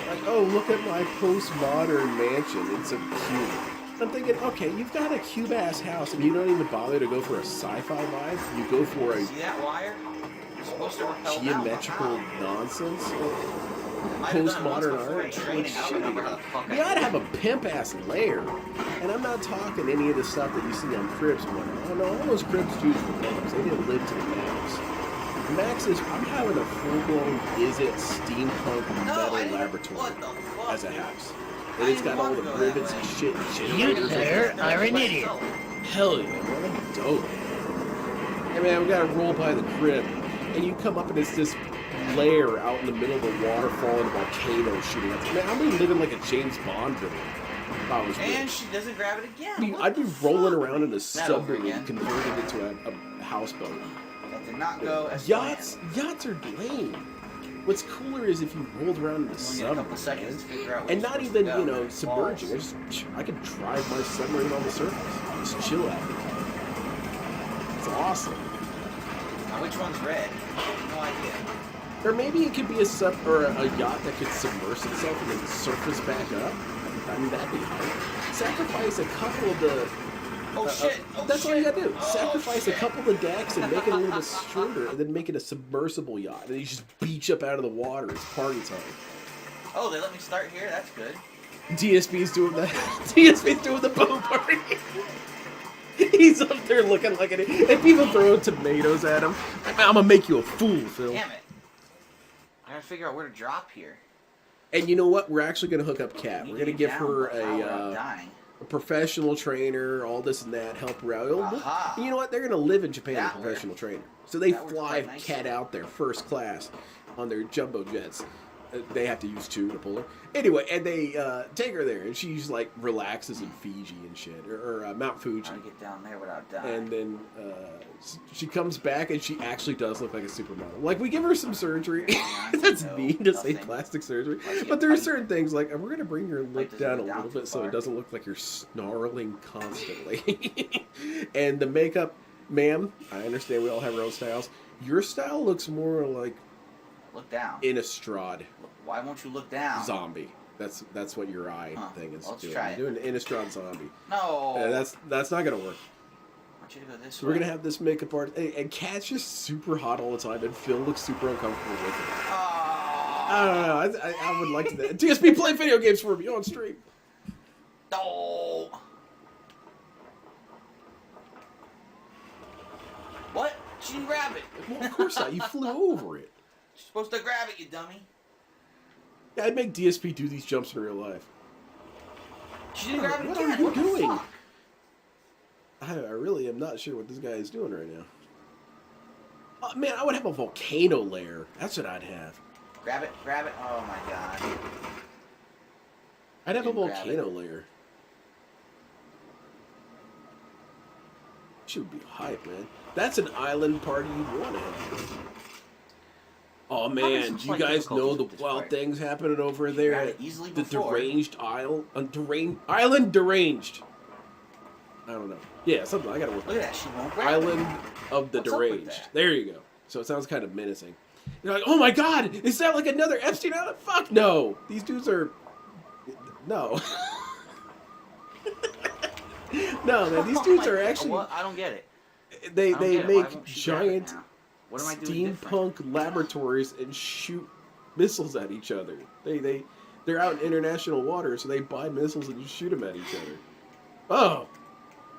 Like, oh, look at my postmodern mansion. It's a cube. I'm thinking, okay, you've got a cube-ass house, and you don't even bother to go for a sci-fi vibe. You go for a See that wire? You're supposed to repel down. geometrical nonsense. Might have done it once Postmodern before in art. training. Like, I don't shit. remember how the fuck I You gotta did have a pimp ass lair. And I'm not talking any of the stuff that you see on Cribs and whatnot. Oh no, all those Cribs dudes were pimps. They didn't live to the max. Max is, I'm having a full blown Is It steampunk metal I didn't- laboratory what the fuck? as a house. I And it's didn't got all wanna the go that rivets way. and shit and shit. You there are an idiot. Hell yeah, man, that's dope. Hey man, we gotta roll by the crib. And you come up and it's this lair out in the middle of a waterfall and a volcano shooting up. Man, I'm living like a James Bond villain. If I was And rich. she doesn't grab it again. I mean, What I'd be the rolling fuck? around in a Not over submarine again. converted into a houseboat. That did not go as Yachts are lame. What's cooler is if you rolled around in the planned. Only a couple summer. seconds to figure out where And you're not supposed even, to you go. know, It submerging. falls. I could drive my submarine on the surface. Just chill out. It's awesome. Now, which one's red? No idea. Or maybe it could be a yacht that could submerge itself and then surface back up. I mean, that'd be hype. Sacrifice a couple of the. Oh shit! Oh, That's all you shit. gotta do. Oh, Sacrifice a shit. couple of decks and make it a little bit shorter, and then make it a submersible yacht. And then you just beach up out of the water. It's party time. Oh, they let me start here. That's good. DSP's doing the DSP's doing the boat party. He's up there looking like an idiot. And people throwing tomatoes at him. I'm gonna make you a fool, Phil. Damn it! I gotta figure out where to drop here. And you know what? We're actually gonna hook up Kat. You We're gonna need give down her the power, I'm a dying. professional trainer, all this and that, help her out. Aha. You know what? They're gonna live in Japan, That a professional trainer. So they That works fly quite nicely. Kat out there first class on their jumbo jets. They have to use two to pull her. Anyway, and they take her there, and she's like relaxes in Fiji and shit, or Mount Fuji. Trying to get down there without dying. And then she comes back, and she actually does look like a supermodel. Like, we give her some surgery. That's No, mean to say nothing. plastic surgery. Like, But there are like- certain things, like, we're going to bring your lip does it down go a down little too bit so far? it doesn't look like you're snarling constantly. And the makeup, ma'am, I understand we all have our own styles. Your style looks more like Look down. Innistrad Why won't you look down? zombie. That's what your eye thing is Let's doing. try You're it. doing an Innistrad zombie. No. That's not going to work. I want you to go this So way. we're gonna have this makeup art, and Kat's just super hot all the time, and Phil looks super uncomfortable with it. Oh. I don't know. I would like to. DSP play video games for me on stream. Oh. What? She didn't grab it. Well, of course not. You flew over it. You're supposed to grab it, you dummy. Yeah, I'd make DSP do these jumps in real life. She didn't grab it What again. are you What the doing? fuck? I really am not sure what this guy is doing right now. Oh, man, I would have a volcano lair. That's what I'd have. Grab it, grab it. Oh my god. I'd have a Didn't grab volcano lair. Should be hype, man. That's an island party you'd want to have. Oh man, some do you slight guys know difficulties the with this wild part. things happening over there Grab at it easily the before. deranged isle? Island deranged. I don't know. Yeah, something. I gotta work on Look that. at that. She won't grab Island it. of the What's up with deranged. that? There you go. So it sounds kind of menacing. You're like, oh my god, is that like another Epstein Island? Fuck no. These dudes are. No. No, man. These Oh dudes my are God. actually. What? I don't get it. They I don't get it. Why make won't she grab it giant now? What am I doing different? steampunk laboratories and shoot missiles at each other. They're out in international waters, so they buy missiles and shoot them at each other. Oh,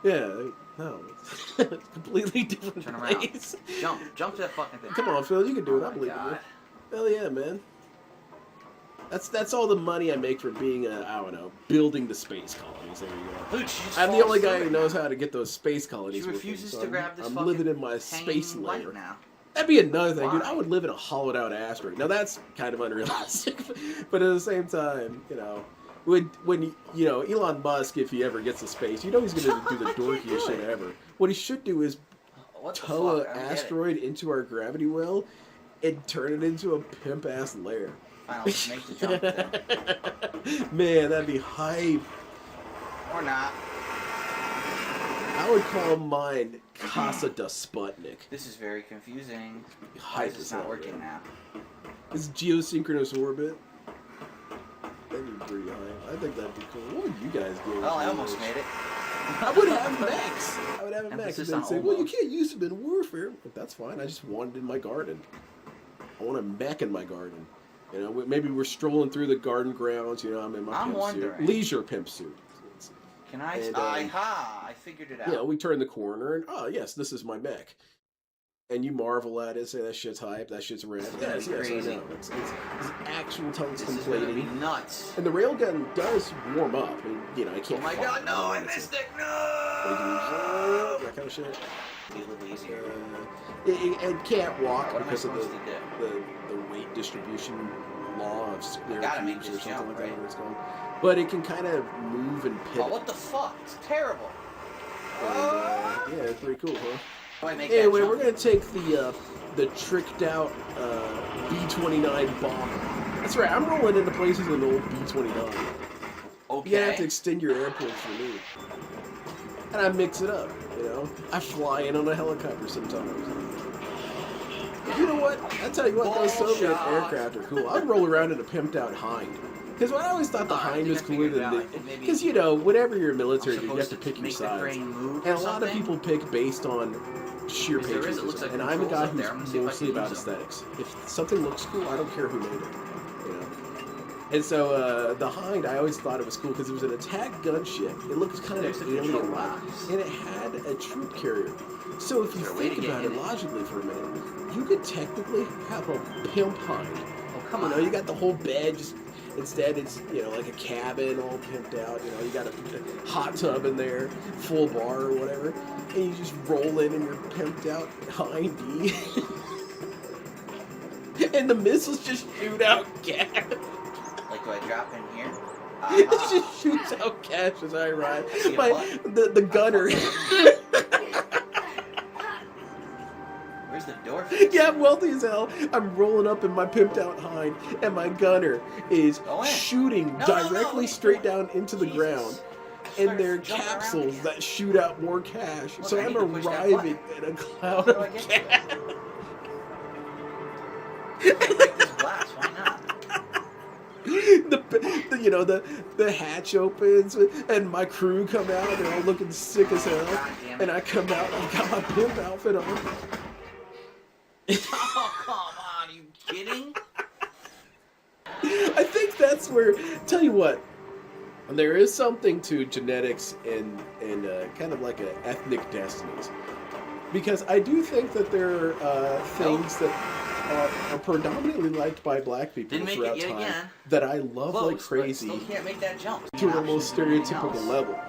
yeah, no, it's a completely different Turn around. place. Jump to that fucking thing. Come on, Phil, you can do it. I Oh my believe in you. God. Hell yeah, man. That's all the money I make for being I don't know, building the space colonies. There you go. Dude, she just I'm the falls only through guy it who knows now. how to get those space colonies. She working, refuses so to grab this I'm fucking living in my space hanging lair. light now. That'd be another thing, dude. Why? I would live in a hollowed out asteroid. Now that's kind of unrealistic, but at the same time, you know, when you know Elon Musk, if he ever gets to space, you know he's gonna do the I can't do dorkiest shit it. ever. What he should do is What the tow an fuck? I don't get it. asteroid into our gravity well and turn it into a pimp ass lair. Fine, let's make the jump then. Man, that'd be hype. Or not. I would call mine Casa de Sputnik. This is very confusing. Why Hype is as this not hell, working man. now? It's geosynchronous orbit. That'd be pretty hype. I think that'd be cool. What would you guys get? Well, I almost made it. I would have mechs. I would have a mech. And Emphasis they'd on say, well, you almost. can't use them in warfare. But that's fine. I just want it in my garden. I want a mech in my garden. You know, maybe we're strolling through the garden grounds. You know, I'm in my I'm pimp wondering. suit. Leisure pimp suit. Can I? And, Aha! I figured it out. You know, we turn the corner and, oh, yes, this is my mech. And you marvel at it, say that shit's hype, that shit's rad. gonna Yes, be yes, I crazy. know. It's actual tungsten This is gonna be plating. nuts. And the railgun does warm up. And, you know, I Oh can't. my fly. god, no! I It's a- missed it! But you can No! use that kind of shit. Be a little easier. It can't walk What am I because of supposed to do? the weight distribution law of square gotta make cubes this or something jump, like that. right? Whatever it's called. But it can kind of move and pivot. Oh, what the fuck? It's terrible. And, yeah, it's pretty cool, huh? How do I make Anyway, that we're jump? gonna take the tricked out B-29 bomber. That's right. I'm rolling into places in an old B-29. You're gonna have to Okay. extend your airport for me. And I mix it up, you know? I fly in on a helicopter sometimes. You know what? I tell you what, those Ball Soviet shot. aircraft are cool. I'd roll around in a pimped out Hind. Because I always thought the I Hind think was I cooler figured it than out. the... I think maybe Because, you know, whenever you're I'm military, you have supposed to pick your make the sides. crane move And or a lot of something? people pick based on sheer Because there is, it patriotism. looks like And I'm a controls guy up there. I'm gonna who's see if I mostly can about use them. aesthetics. If something looks cool, I don't care who made it. You know? And so the Hind, I always thought it was cool because it was an attack gunship. It looked kind There's of the control alien-like, box. and it had a troop carrier. So if you Is there a way think to get about in it it? logically for a minute, you could technically have a pimp Hind. Oh, come You on. know, you got the whole bed, just instead it's, you know, like a cabin all pimped out. You know, you got a hot tub in there, full bar or whatever, and you just roll in your pimped out Hind D. And the missiles just shoot out gas. Like, do I drop in here? It Aha. just shoots out cash as I ride. See a The gunner. Where's the door? Yeah, I'm wealthy as hell. I'm rolling up in my pimped out Hind, and my gunner is Go in. shooting No, directly no. straight down into the Jesus. ground. Start And they're jumping around capsules again. that shoot out more cash. Look, So I I'm need to push that arriving in a cloud How do I of get to cash. Break this glass. Why not? You know, the hatch opens and my crew come out. They're all looking sick as hell. God damn it. And I come out. I've got my pimp outfit on. Oh, come on. Are you kidding? I think that's where. Tell you what. There is something to genetics and kind of like ethnic destinies, because I do think that there are things that are predominantly liked by black people Didn't make throughout it yet time again. that I love Close, like crazy but still can't make that jump. to an Yeah, almost options and everything stereotypical else. level.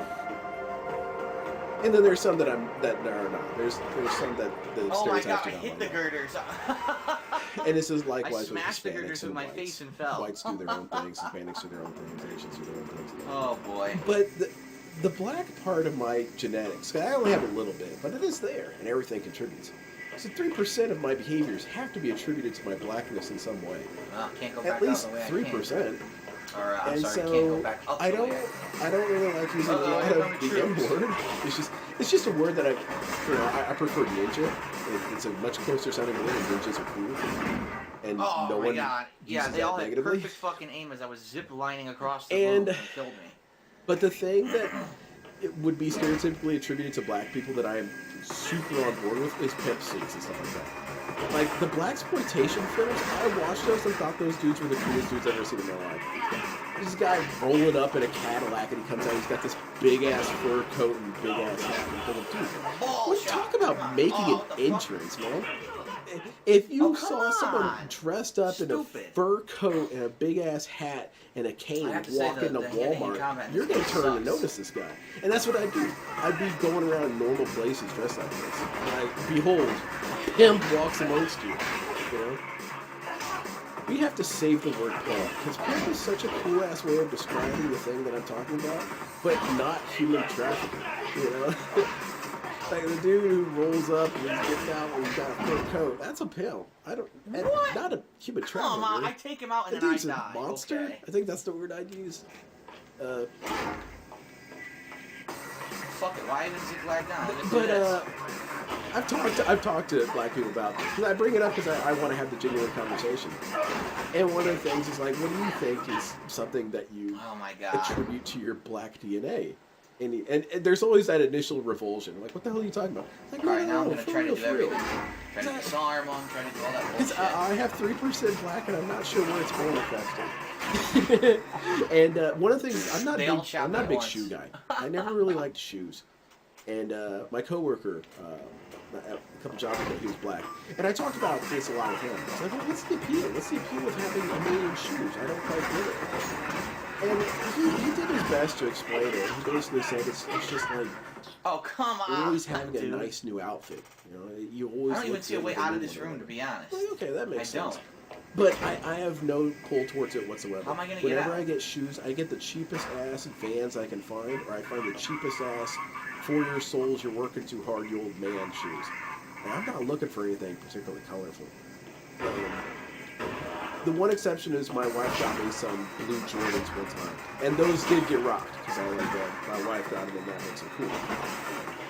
And then there's some that are not. There's some that the Oh my stereotypes god, I do not hit the like. girders. And this is I likewise with smashed the Hispanics girders with and my whites. face and fell. Whites do their own things, Hispanics do their own things, Asians do their own things. Oh boy. But the black part of my genetics, I only have a little bit, but it is there, and everything contributes. So 3% of my behaviors have to be attributed to my blackness in some way. Well, can't go back At least out the way 3%. Or, I'm And sorry, so can't go back up I the don't, way I don't really like using a Uh-oh, lot here of come the the N troops. word. It's just a word that I prefer ninja. It's a much closer sounding word, and ninjas are cool. And Oh no my one god. Yeah, uses they all that had negatively. perfect fucking aim as I was zip lining across the And- room and killed me. But the thing that it would be stereotypically attributed to black people that I am super on board with is pimp suits and stuff like that. Like the blaxploitation films, I watched those and thought those dudes were the coolest dudes I've ever seen in my life. This guy rolling up in a Cadillac and he comes out, he's got this big ass fur coat and big ass hat. And you're thinking, dude, Ball let's shot. talk about making Oh, an what the fuck? entrance, man. If you Oh, come saw someone on. dressed up in a Stupid. fur coat and a big ass hat and a cane I have to say walk the- into the hand-to-hand Walmart, combat in you're this gonna game turn and sucks. notice this guy. And that's what I do. I'd be going around normal places dressed like this. And behold, a pimp walks amongst you. You know? We have to save the word pimp, because pimp is such a cool ass way of describing the thing that I'm talking about, but not human trafficking. You know? Like the dude who rolls up and he's getting out and he's got a fur coat, that's a pimp. I don't, and What? not a human Come trafficker. on, I take him out The and then I dude's a die. monster. Okay. I think that's the word I'd use. Fuck it, why even zigzag down? Just do But this. I've talked to black people about this because I bring it up because I want to have the genuine conversation. And one of the things is like, what do you think is something that you Oh my god. attribute to your black DNA? And there's always that initial revulsion. Like, what the hell are you talking about? Like, Alright, now I'm no, gonna for try to real, do for real. everything. Trying to disarm him, trying to do all that Because bullshit. I have 3% black and I'm not sure where it's manifesting. And one of the things, I'm not They all shout I'm not a at big once. shoe guy. I never really liked shoes. And my coworker, a couple jobs ago, he was black. And I talked about this a lot with him. I was like, well, what's the appeal? What's the appeal of having a million shoes? I don't quite get it. And he did his best to explain it. He basically said it's just like Oh, come on. always having a dude. nice new outfit. You know, you always I don't even look see a good way with a out new of this one. room, to be honest. Well, okay, that makes I sense. don't. But I have no pull towards it whatsoever. How am I gonna get Whenever out? I get shoes, I get the cheapest ass Vans I can find, or I find the cheapest ass for your souls, you're working too hard, you old man shoes. And I'm not looking for anything particularly colorful. The one exception is my wife got me some blue Jordans one time, and those did get rocked because my wife got them, and that makes them cool.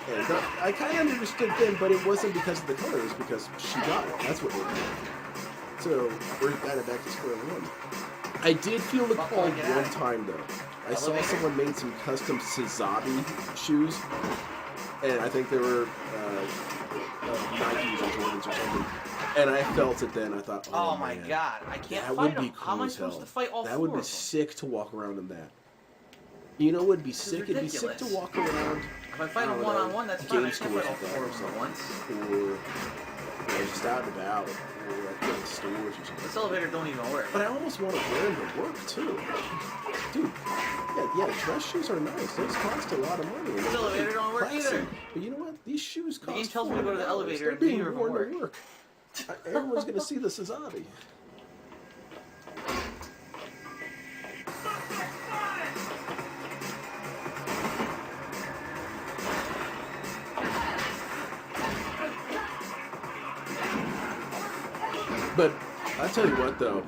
And I kind of understood then, but it wasn't because of the color; it was because she got it. That's what made me like it. So we're kind of back to square one. I did feel the call one time though. I saw Elevator. someone made some custom Sazabi shoes, and I think they were Nikes or Jordans or something. And I felt it then. I thought, Oh my man, god, I can't that fight would be him. cool How am I as supposed hell. to fight all That four would of be them? sick to walk around in that. You know what would be This is sick? It'd be sick to ridiculous. walk around. If I fight I him don't one-on-one, know, that's fine. I game can't fight all stores four like of that them at once. Or just out and about, or like in stores or something. This elevator don't even work. But I almost want to wear them to work too. Dude, yeah, dress shoes are nice. Those cost a lot of money. This elevator don't work Classy. either. But you know what? These shoes cost game tells me to go to the $400. elevator They're and being neither of them worn to work. work. Everyone's going to see the Sazabi. But I tell you what, though,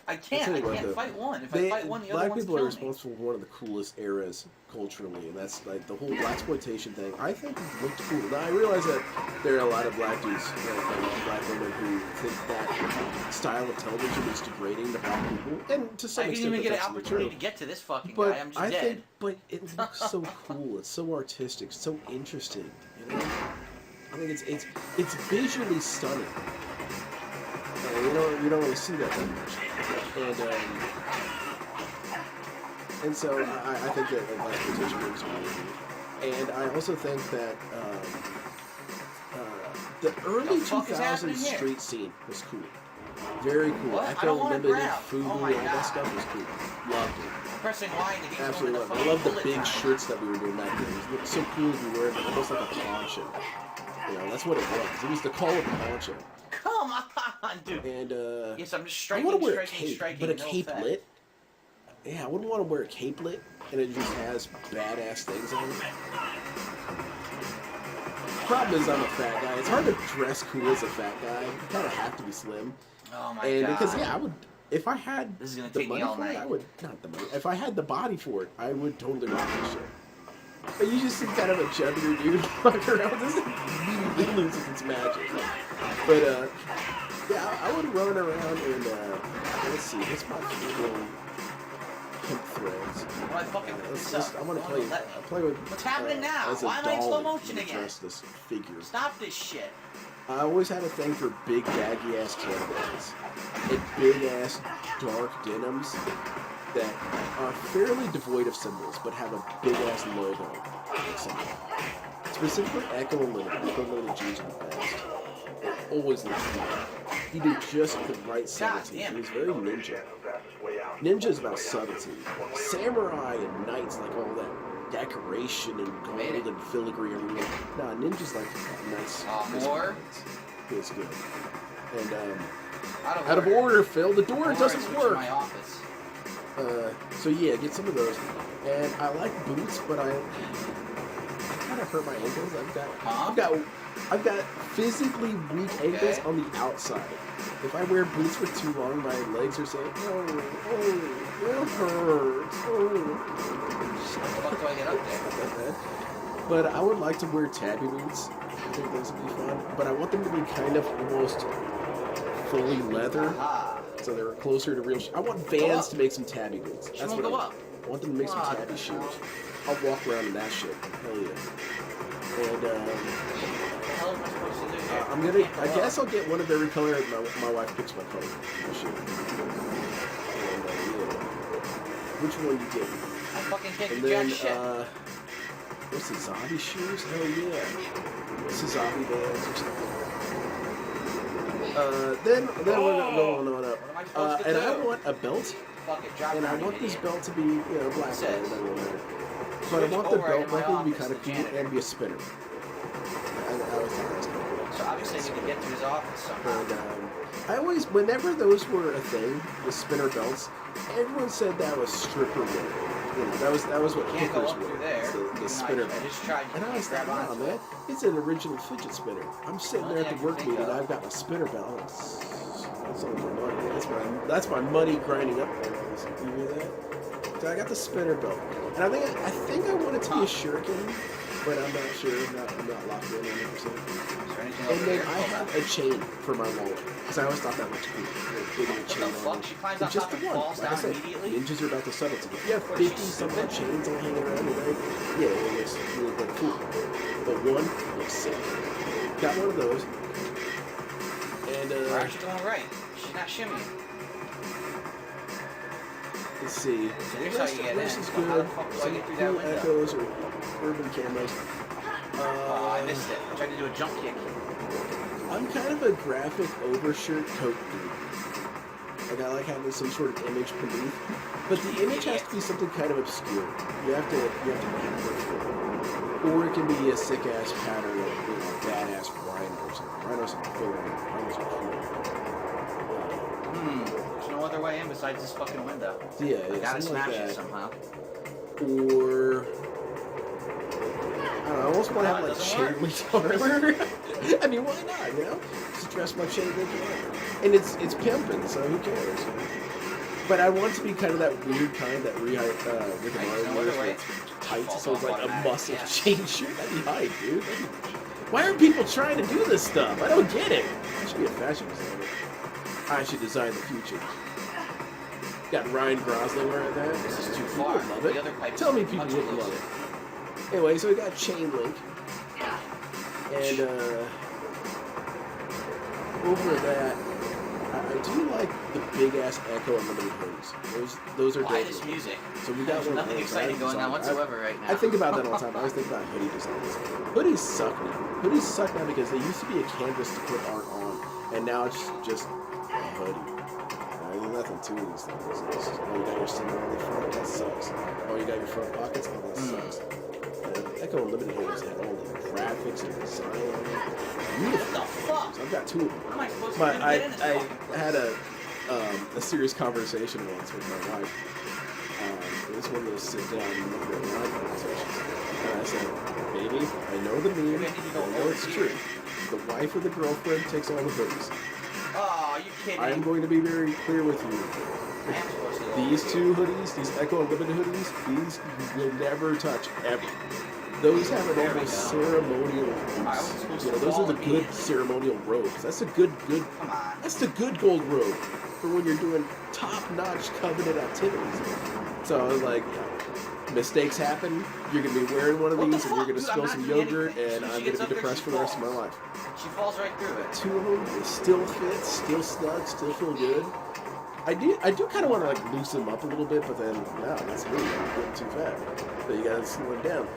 I can't. tell I you what, can't though. fight one. If I fight one, the other black one's people are kill me. responsible for one of the coolest eras culturally, and that's like the whole blaxploitation thing. I think it looked cool. Now I realize that there are a lot of black dudes and black women who think that style of television is degrading to black people, and to some I didn't extent even get an that's absolutely opportunity true. to get to this fucking But guy. I'm just I dead. think, but it looks so cool. It's so artistic, so interesting. You know, I think it's visually stunning. You don't really see that much. And And so I think that exploitation movies are really neat. And I also think that the early fuck is 2000s happening here? street scene was cool. Very cool. What? I Echo don't wanna Limited, grab. Fubu, Oh all my that God. stuff was cool. Loved it. I'm pressing Y and the game's Absolutely going loved it. I to love the bullet big time. shirts that we were doing back then. It was so cool to be wearing almost like a poncho. You know, that's what it was. It was the call of the poncho. Come on, dude. And Yes, I'm just I striking, want to wear a striking, cape, striking. but a no cape effect. lit. Yeah, I wouldn't want to wear a cape lit, and it just has badass things on it. Problem is, I'm a fat guy. It's hard to dress cool as a fat guy. You kind of have to be slim. Oh my And god. because I would, if I had This is gonna the take me money all for it, night. I would not the money. If I had the body for it, I would totally rock this shit. But you just see kind of a chubbier dude walking around. This immediately loses its magic. But yeah, I would run around and let's see, what's my favorite hemp threads? Why fucking I want to play with. What's happening now? As a Why am I in doll slow and motion again? dress this figure. Stop this shit. I always had a thing for big baggy ass cannibals and big ass dark denims that are fairly devoid of symbols but have a big ass logo. Like something. Specifically Echo and Limited. Echo and Limited jeans are the best. They always look cool. He did just the right subtlety. damn He it. was very ninja. Ninja is about subtlety. Samurai and knights like all that decoration and Made it. gold and filigree everywhere. Nah, ninja's like nice. crisp more? lines. It's good. And Out of order, Phil. The door Or doesn't switch work. My office. So yeah, get some of those. And I like boots, but I kind of hurt my ankles. I've got physically weak ankles on the outside. If I wear boots for too long, my legs are saying, "Oh, it hurts." How the fuck do I get up there? Not that bad. But I would like to wear tabby boots. I think those would be fun. But I want them to be kind of almost fully leather. Ah. So they're closer to real. I want Vans to make some tabby boots. That's won't what go I up. want. I want them to make some Ah, tabby shoes. I'll walk around in that shit. Hell yeah. And What the hell am I supposed to do here? I'm gonna. I guess I'll get one of every color. My wife picks my color. My shoe. And yeah. Which one you get? I fucking can't And do then jack shit. what's the zombie shoes? Hell yeah. What's the zombie Vans or something? Then we're gonna go on up. What am I supposed to And do? I want a belt. Fuck it, drop And I down, want you this idiot. belt to be, you know, black. It says, But I want the switch belt over in my buckle to be office, kind of the cool janitor. and be a spinner. I always thought that was kind of cool. So obviously I need to get to his office somehow. And I always, whenever those were a thing, the spinner belts, everyone said that was stripper wear. You know, that was what Can't go hookers up through wore. there. The spinner I belt. just tried to And I always thought, grab wow, onto man, it. it's an original fidget spinner. I'm sitting there at the work meeting, I've got my spinner belt. That's all my money. That's my money grinding up there. You hear that? So I got the spinner belt, and I think I want it to be a shuriken, but I'm not sure. I'm not locked in 100%. Is there anything And over then here? I have a chain for my wallet because I always thought that looked cool. Big old What chain the on fuck? it. She climbs And on just top the and one. falls Like I down said, immediately? ninjas are about the subtlety. If you have What, 50 she's something stupid? chains all hanging around your leg, yeah, it looks really like cool. But one looks sick. Got one of those. And We're actually going right. She's not shimmying. let's see. So here's how you get in. Rest is So how the good. fuck do I Some get through cool that window? echoes or urban cameras. Oh, I missed it. I tried to do a jump kick. I'm kind of a graphic overshirt coat dude. Like I like having some sort of image beneath, but the image has to be something kind of obscure. You have to make it work for it. Or it can be a sick ass pattern of badass rhino or something. Rhinos are cool. Rhinos are cool. There's no other way in besides this fucking window. Yeah, I gotta something like smash it that. somehow. Or I don't know, I almost want to have it like doesn't chain link armor. I mean, why not? You know, just dress my chain link armor, and it's pimping, so who cares? But I want to be kind of that weird kind that Rick and Morty no wears, other where way. it's tight, Falls so it's off like a automatic, muscle yeah. chain shirt. That'd be hype, dude. Why are people trying to do this stuff? I don't get it. I should be a fashion designer. I should design the future. Got Ryan Gosling wearing that. This is too People far. would love it. The other pipe Tell me is people much wouldn't love closer. it. Anyway, so we got chain link. And over that, I do like the big ass Echo Unlimited hoodies. those are Why dope. this music? So we got There's one. nothing exciting going on whatsoever right now. I think about that all the time. I always think about hoodie designs. Hoodies suck now. Hoodies suck now because they used to be a canvas to put art on, and now it's just a hoodie. There's nothing to these things. It's just, oh, you got your symbol on the front. That sucks. Oh, you got your front pockets. Oh, that sucks. Echo Unlimited hoodies had all the graphics and design on it. Beautiful. What the fuck? I've got 2 of them. How am I supposed to But even get in this I fucking had a serious conversation once with my wife. It was one of those sit down and look at line conversations. And I said, baby, I know the meme, I know it's true. The wife or the girlfriend takes all the hoodies. Oh, you kidding? I am going to be very clear with you. I am supposed to go. These 2 hoodies, these Echo Unlimited hoodies, these you will never touch, ever. Those have an There we almost go. ceremonial I was supposed use. You know, to those are the follow good me. ceremonial robes. That's a good, Come on. that's the good gold robe for when you're doing top-notch covenant activities. So I was like, mistakes happen. You're gonna be wearing one of What the these, and you're gonna fuck? Dude, I'm spill not some doing yogurt, anything. and She I'm gets gonna up be there, depressed she for the rest of my falls. life. She falls right through it. 2 of them, they still fit, still snug, still feel good. I do kind of want to like loosen them up a little bit, but then no, that's me. I'm getting too fat. So you gotta slow them down.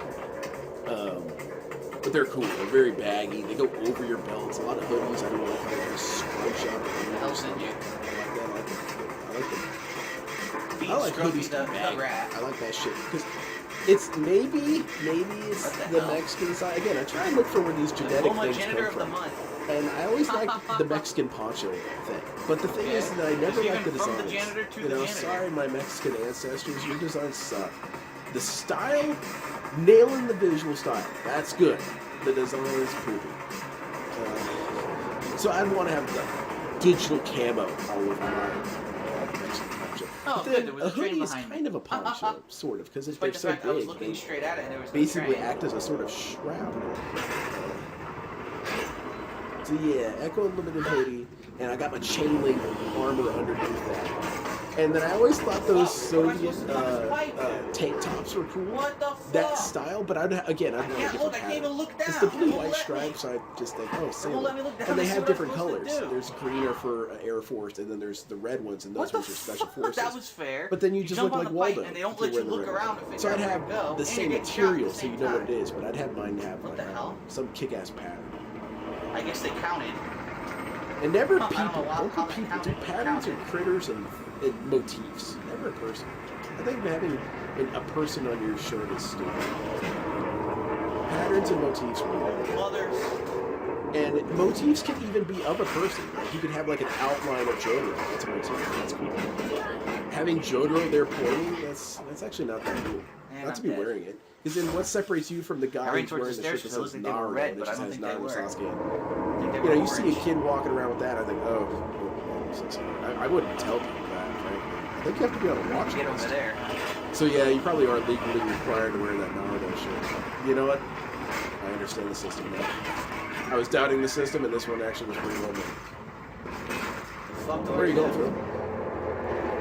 But they're cool. They're very baggy. They go over your belts. A lot of hoodies, I don't know how they just scrunch up. Helps in you. I like that. I like them. Feet I like stroking hoodies the to bag. rat. I like that shit because it's maybe it's What the the hell? Mexican side. Again, I try and look for where these genetic Homa things janitor come of the from. month. And I always liked the Mexican poncho thing. But the thing is that I never Just liked the even from designs. the janitor to You the know, janitor. sorry, my Mexican ancestors, your designs suck. The style, nailing the visual style, that's good. The design is poopy. So I'd want to have the digital camo all over my Mexican poncho. Oh, But good, then there was a a train hoodie is behind me. kind of a poncho, sort of, because they're Despite the so fact I was big. looking They straight at it and there was no basically train. act as a sort of shroud. So yeah, Echo Unlimited hoodie, and I got my chain link armor underneath that. And then I always thought those Soviet tank tops were cool. What the fuck? That style, but I'd want a can't different look, I can't even pattern. look It's down. the It won't blue-white let me. stripes, I just think, oh, won't sailor. let me look down And they to see have what I'm different supposed to colors. do. There's green are for Air Force, and then there's the red ones, and What those the ones are Special fuck? Forces. That was fair. But then you just jump look on like the pipe Waldo. and they don't if you're let you wearing the look red around one. and figure So I'd out where have to go, the and same you're getting shot at the material, so same you know what time. it is, but I'd have mine have What like the hell? some kick-ass pattern. I guess they counted. And never Huh, I don't know people. why- Don't how put they people. Do counted. patterns and critters and motifs. Never a person. I think having a person on your shirt is stupid. Patterns and motifs are really Mothers. And motifs can even be of a person. Like you could have like an outline of Jotaro. That's a motif. That's cool. Having Jotaro there pointing, that's actually not that cool. Man, Not to I'm be dead. wearing it. Because then what separates you from the guy I ran who's towards wearing the the stairs shirt that because it says looked like they were Naruto red, and it but I just don't has think they Naruto were. Sasuke? I think they You know, were you see a orange. kid walking around with that, I think, oh, I wouldn't tell people that, frankly. I think you have to be on a watch Get over list. there. So yeah, you probably are legally required to wear that Naruto shirt. You know what? I understand the system now. I was doubting the system, and this one actually was pretty well made. Fuck Where are you going, to. Phil?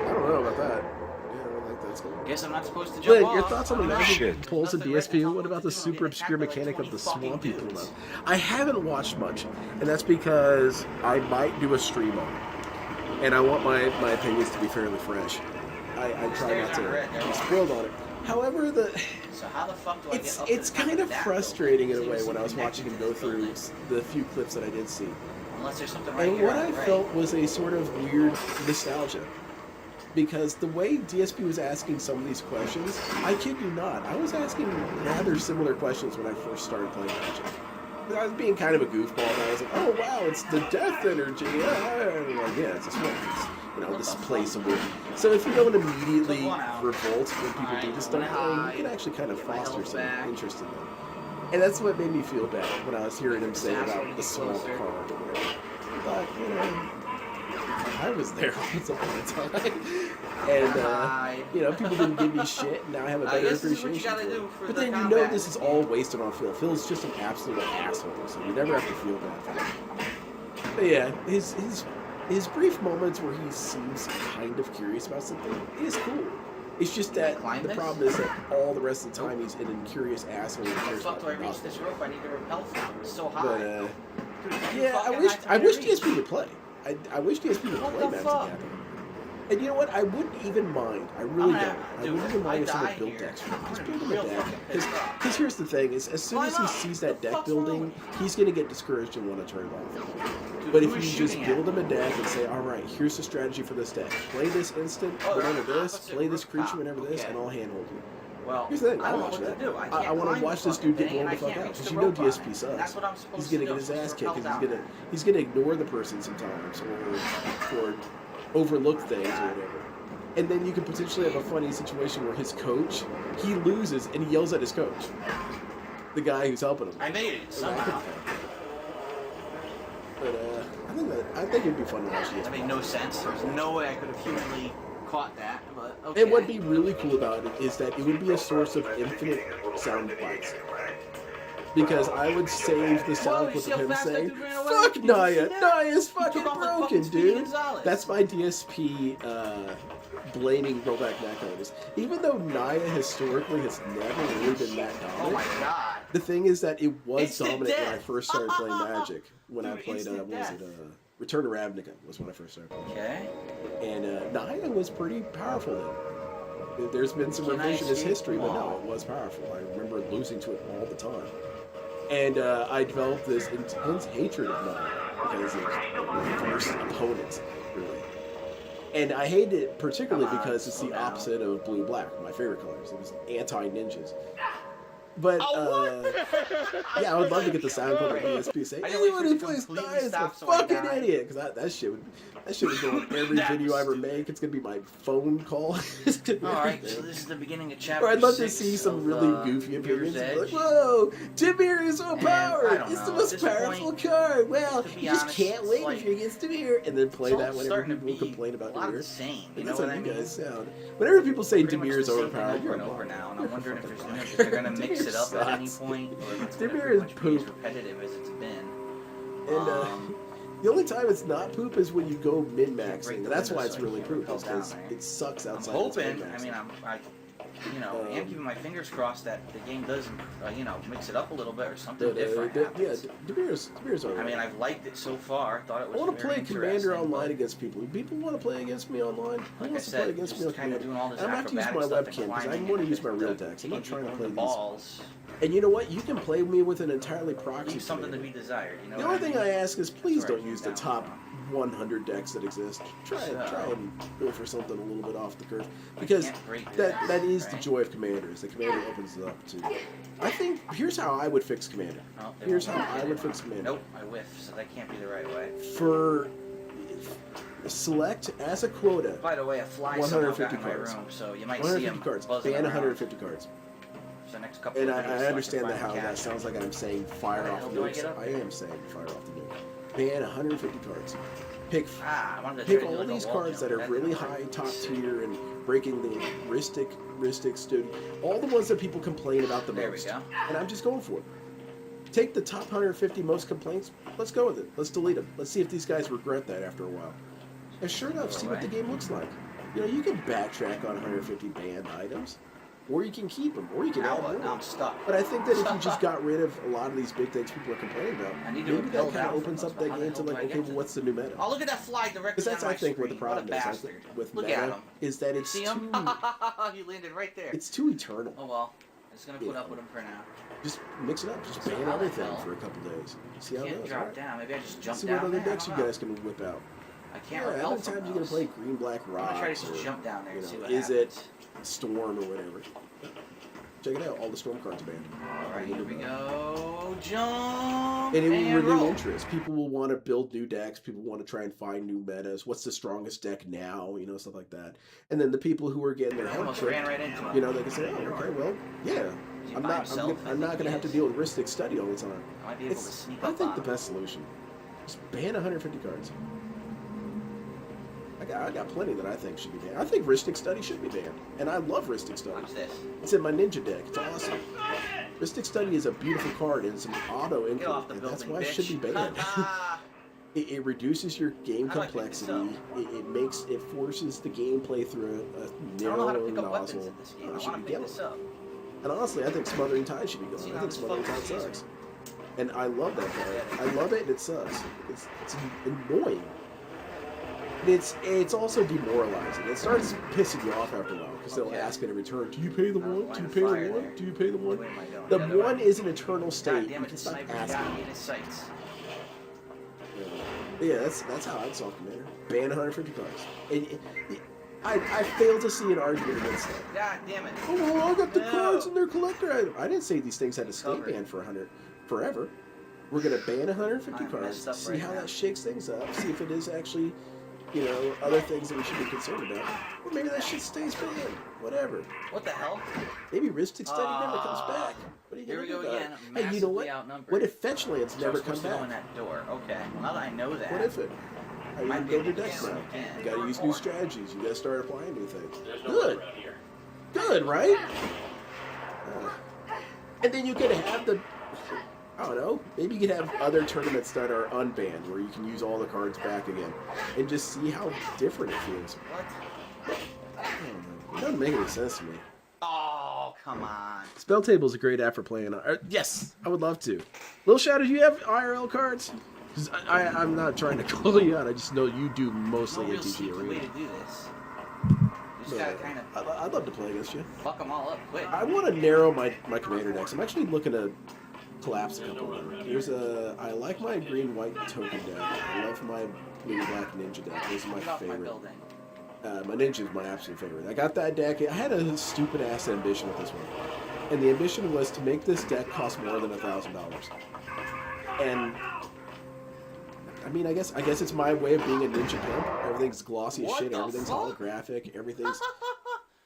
I don't know about that. Yeah, I don't think that's going. Guess I'm not supposed to jump Lynn, off. your thoughts on the I don't know. magic Shit. pulls in Nothing right DSP? now. What about the I'm super getting obscure attacked by, like, mechanic of the 20 fucking swampy pull dudes. up? I haven't watched much, and that's because I might do a stream on it, and I want my opinions to be fairly fresh. I try not to be spoiled on it. However, So how the fuck do I it's get up to it's the top kind of of that frustrating in a building? way Seems when I was connected watching him to go this through building. the few clips that I did see. Unless there's something right And here what on I the right. felt was a sort of weird nostalgia. Because the way DSP was asking some of these questions, I kid you not, I was asking rather similar questions when I first started playing Magic. I was being kind of a goofball, and I was like, oh wow, it's the death energy. Yeah. And I'm like, yeah, it's a swamp. It's, you know, this place of weird. So if you don't immediately Took one out. revolt when people do this stuff, Alright, you can actually kind of my foster health some back. interest in them. And that's what made me feel bad when I was hearing him say Assassin about the gets swamp closer. card or whatever. But, you know, I was there once upon a time. And, Hide. you know, people didn't give me shit, and now I have a I better guess this is what you appreciation gotta for it. do for But the then you know combat. this is all wasted on Phil. Phil's just an absolute asshole, so you never have to feel bad for him. But yeah, his brief moments where he seems kind of curious about something is cool. It's just that Climb the this? problem is that all the rest of the time he's an incurious asshole who How the cares fuck about do I reach nothing. this rope? I need to repel from. It's so high. But Dude, it's too yeah, fucking I wish high for me to DSP reach. would play. I wish DSP would What play the Magic fuck? Gathering. And you know what? I wouldn't even mind. I really I'm don't. gonna- I dude, wouldn't even if I mind if someone die built here, decks for him. I'm Just gonna build him be a real deck. fucking pissed off. Because here's the thing: is as soon Why as he not? sees The that deck fuck's wrong building, with you? he's gonna get discouraged and want to turn it off. Dude, But who if is you just shooting build at him a me? deck and say, all right, here's the strategy for this deck. Play this instant, Oh, whenever they're on this, opposite play this rooftop. creature whenever this, Okay. and I'll handhold you. Well, Here's the thing, I I'll don't know watch what that. to do. I I can't want to climb watch the this dude get fucking blown the thing, fuck and I out. can't Because reach you the know rope on DSP it. sucks. That's what I'm supposed He's to gonna do. get his I'm ass supposed to kicked, and rappel down. he's gonna ignore the person sometimes, or overlook things or whatever. And then you could potentially have a funny situation where his coach, he loses and he yells at his coach, the guy who's helping him. I made it somehow. But I think it'd be fun to watch this. That made no sense. There's no way I could have humanly caught that, but okay. And what'd be really cool about it is that it would be a source of infinite sound bites. Because I would save the sound you clip see of how him fast that saying, dude ran away? "Fuck Did you see Naya! that? Naya's He fucking took off like broken, fucking Speedy dude." Gonzalez. That's my DSP blaming rollback neck artist. Even though Naya historically has never really been that Oh dominant. my god. The thing is that it was Instant dominant when I death. first started playing Magic. When I Dude, played, instant what was death. it? Return to Ravnica was when I first started playing. Okay. And Naya was pretty powerful then. There's been some Can I revisionist escape history, but no, tomorrow? it was powerful. I remember losing to it all the time. And I developed this intense hatred of Naya because of my first opponents, really. And I hated it particularly Come on, because it's slow the down. opposite of blue-black, my favorite colors. It was anti-ninjas. But, yeah, I would love to get the sound clip of DSP say, I know we anyone who should plays completely Naya is a stop so I fucking die. idiot. Because that shit would go on every That video was I ever stupid. make. It's going to be my phone call. It's gonna be Alright, everything. so this is the beginning of chapter Or I'd love to 6 see some of, really goofy Mirror's opinions. Like, Edge. whoa, Dimir is so And, I powered. don't It's the know, most at this powerful point, card. Well, to be you just honest, can't it's wait like- if you're against Dimir. And then play It's all that whenever starting to people be complain about a lot of the Dimir. same. You And know that's what how I you mean? guys sound. Whenever people say Pretty much Dimir the is same thing overpowered, over you're and a over liar. now, and You're I'm a wondering if fucking there's liar. if they're gonna mix Dimir it up at any sucks. point, or if it's Dimir gonna is pretty much be as poop. repetitive as it's been. And the only time it's not poop is when you go break min-maxing. the That's window why it's so I really can't poop, rappel is because down, right? it sucks I'm outside. hoping. It's I mean, min-maxing. I am keeping my fingers crossed that the game does, mix it up a little bit or something different Yeah, happens. Dimir's alright. I mean, I've liked it so far. Thought it I was. want to very play Commander interesting, online but against people. Do people want to play against me online? Who Like I wants to said, play against me on just kind of Commander? doing all this I'm not to use acrobatic my stuff webcam and because I climbing want to and use my real to decks. I'm not hit trying to people play with these. the balls. And you know what? You can play me with an entirely proxy. Leave something to commander. be desired. You know. The what only thing I ask is please where I don't came use the down top from. 100 decks that exist. Try So- and go for something a little bit off the curve because can't break that this, is the right? joy of Commander. Is the Commander opens it up to. I think here's how I would fix Commander. Oh, they Here's won't how let I me would get it fix wrong. Commander. Nope, I whiff, so that can't be the right way. For select as a quota By the way, a fly 150 somehow got in my cards. room, so you might see 150 him cards. buzzing Ban around 150 cards. for the next couple And of I videos, so can understand that finally how that catch sounds him. like I'm saying fire How the off hell the do I nukes. get up I there? am saying fire off the nuke. Ban 150 cards. Pick I wanted to pick try to do all like a these wall cards jump, that are but really didn't high work. top tier and breaking the Ristic studio. All the ones that people complain about the There we most. go. And I'm just going for it. Take the top 150 most complaints. Let's go with it. Let's delete them. Let's see if these guys regret that after a while. And sure enough, see what the game looks like. You know, you can backtrack on 150 banned items, or you can keep them, or you can Now add what? more. Now I'm stuck. But I think that if you just got rid of a lot of these big things people are complaining about, I need to maybe repel that kind down of from opens those, up but that how the game to hell do like, I okay, get well, to what's the new meta? Oh, look at that fly directly Because that's, on I my think, what the screen. What a problem is. I bastard. think with Look meta at him. is that it's See too, him? You landed right there. it's too eternal. Oh well. I'm just gonna put Yeah. up with him for now. Just mix it up. Just So ban how the everything hell- for a couple days. See I how it can't goes. drop Alright. down. Maybe I just jump See down what other there? decks you I don't guys know. can whip out. I can't Yeah, how repel many from times you gonna those. play Green Black I'm Rocks? gonna try to just or, jump down there you and see know, what is happens. it Storm or whatever? Check it out. All the Storm cards are banned. Alright, here we go. Jump! And it will renew roll. interest. People will want to build new decks. People want to try and find new metas. What's the strongest deck now? You know, stuff like that. And then the people who are getting their I head almost ran tricked, right into him. you know, they can say, "Oh, okay, well, yeah, Is he I'm by not. himself? I I'm not think going to he have to is. deal with Ristic Study all the time." I might be able to It's, sneak I up think, on the him. best solution. Just ban 150 cards. I got plenty that I think should be banned. I think Ristic Study should be banned, and I love Ristic Study. Watch this. It's in my ninja deck. It's awesome. Ristic Study is a beautiful card and it's an auto Get off increment, the and that's building, why it should be bitch. banned. It reduces your game How do I pick this complexity. It forces the gameplay through a I don't know narrow how to pick up weapons nozzle. in this game. It I should want be to pick this yellow. up. And honestly, I think Smothering Tide should be See, gone. I now think this Smothering focus Tide is sucks. And I love that card. I love it and it sucks. It's annoying. it's also demoralizing. It starts pissing you off after a while because they'll Okay. ask it in return, do you pay the one? Do you pay the Fire one? there. Do you pay the one? What am I doing? The other one way. is an eternal God state. damn You it, can the stop sniper's got me asking. in his sights. Yeah, that's how I'd solve Commander. Ban 150 cards. I fail to see an argument against that. God damn it. Oh, well, I got the No. cards and they're collector item. I didn't say these things had to stay Covered. banned for forever. We're gonna ban 150 I'm cards, messed up see right how now. that shakes things up, see if it is actually, other things that we should be concerned about. Or maybe that shit stays banned. Whatever. What the hell? Maybe Risk Study never comes back. What are you Here gonna we go do about again. it? Hey, you know what? Massively outnumbered. What if Fetchlands So never I'm come supposed to go in back? that door. Okay. Well, now that I know that. What if it? How you Might gonna be build your able to decks get now? some again. You gotta use new strategies. You gotta start applying new things. There's no Good. one around here. Good, right? And then you could have I don't know, maybe you could have other tournaments that are unbanned where you can use all the cards back again and just see how different it feels. What? I don't know. It doesn't make any sense to me. Oh, come on. Spell Table is a great app for playing. Yes, I would love to. Little Shadow, do you have IRL cards? 'Cause I'm not trying to call you out. I just know you do No mostly real in TG sneaky way Arena. to do this. You just gotta kind of I'd love to play against you. fuck them all up quick. I want to narrow my commander decks. I'm actually looking to collapse a couple of them. I like my green-white token deck. I love my blue-black ninja deck. Those are my Get off my favorite. building. My ninja is my absolute favorite. I got that deck. I had a stupid-ass ambition with this one. And the ambition was to make this deck cost more than $1,000. And I mean, I guess it's my way of being a ninja pimp. Everything's glossy as What shit. the Everything's fuck? holographic. Everything's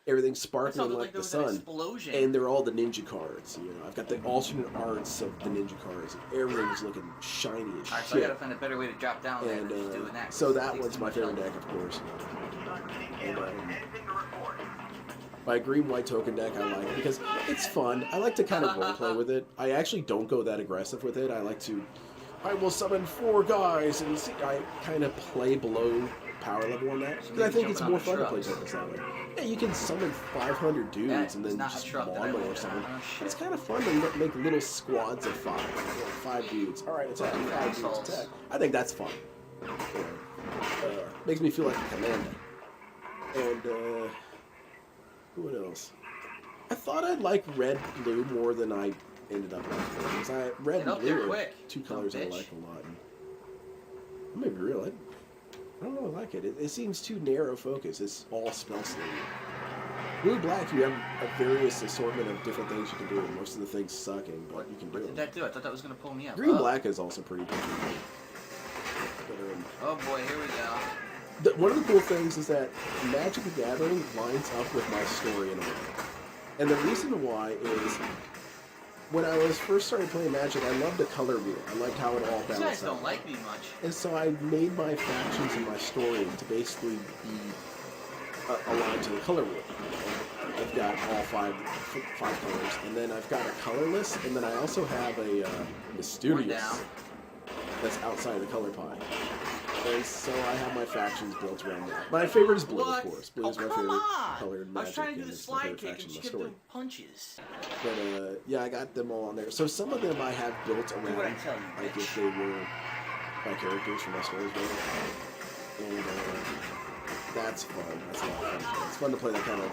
That sparkling sounded like there the was an sun. explosion. And they're all the ninja cards. I've got the alternate arts of the ninja cards. And everything's looking shiny as Alright, so I shit. gotta find a better way to drop down there And than just doing that. so It that takes one's too my much favorite help. deck, of course. And my green-white token deck I like because it's fun. I like to kind of roleplay with it. I actually don't go that aggressive with it. I will summon 4 guys and see. I kind of play below power level on that because I think it's more fun to play tokens that way. Yeah, you can summon 500 dudes That and is then not a just truck that I lawnmower want. someone. Oh, shit. It's kind of fun to make little squads of 5. 5 dudes. All right, attack. 5 dudes Assholes. attack. I think that's fun. Makes me feel like a commander. And what else? I thought I'd like red blue more than I ended up liking. Because red Get and up there blue are quick, two dumb colors I bitch. like a lot. And I may be real. I don't know. I like it. It seems too narrow focus. It's all spell sleeve. Blue black, you have a various assortment of different things you can do. And most of the things sucking, but you can do What did them. that do? I thought that was gonna pull me up. Green Oh. black is also pretty good. But, Oh boy, here we go. one of the cool things is that Magic the Gathering lines up with my story in a way. And the reason why is when I was first started playing Magic, I loved the color wheel. I liked how it all These guys balanced don't out. like me much. And so I made my factions and my story to basically be aligned to the color wheel. I've got all five colors, and then I've got a colorless, and then I also have a mysterious down. that's outside the color pie. And so I have my factions built around that. My favorite is blue, What? of course. Blue Oh, is my come favorite on! color in I was Magic, trying to do and the it's my slide favorite kick faction and in she my kept story. doing punches. But yeah, I got them all on there. So some of them I have built Do what I around, tell you, like bitch. if they were my characters from my stories, really. And that's fun. That's a lot of fun. It's fun to play that kind of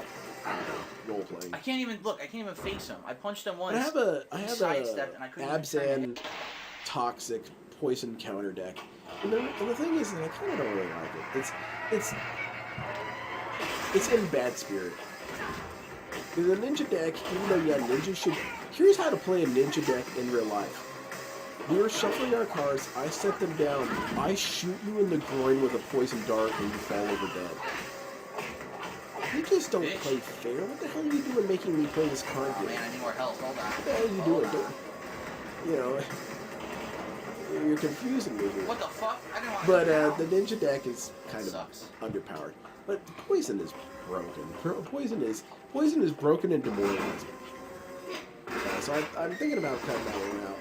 role playing. I can't even look. I can't even face him. I punched him once. I have a he sidestepped and I couldn't even turn Abzan it. toxic poison counter deck. And the thing is that I kind of don't really like it. It's in bad spirit. The ninja deck, even though yeah, ninja should. Here's how to play a ninja deck in real life. We are shuffling our cards. I set them down. I shoot you in the groin with a poison dart, and you fall over dead. You just don't Bitch. play fair. What the hell are you doing making me play this card Oh game? man, I need more health. Hold on. What the hell are you Hold doing? on. You know, you're confusing me here. What the fuck? I didn't want But to the ninja deck is kind of Sucks. underpowered. But poison is broken. Poison is broken and demoralizing. So I'm thinking about cutting that one out.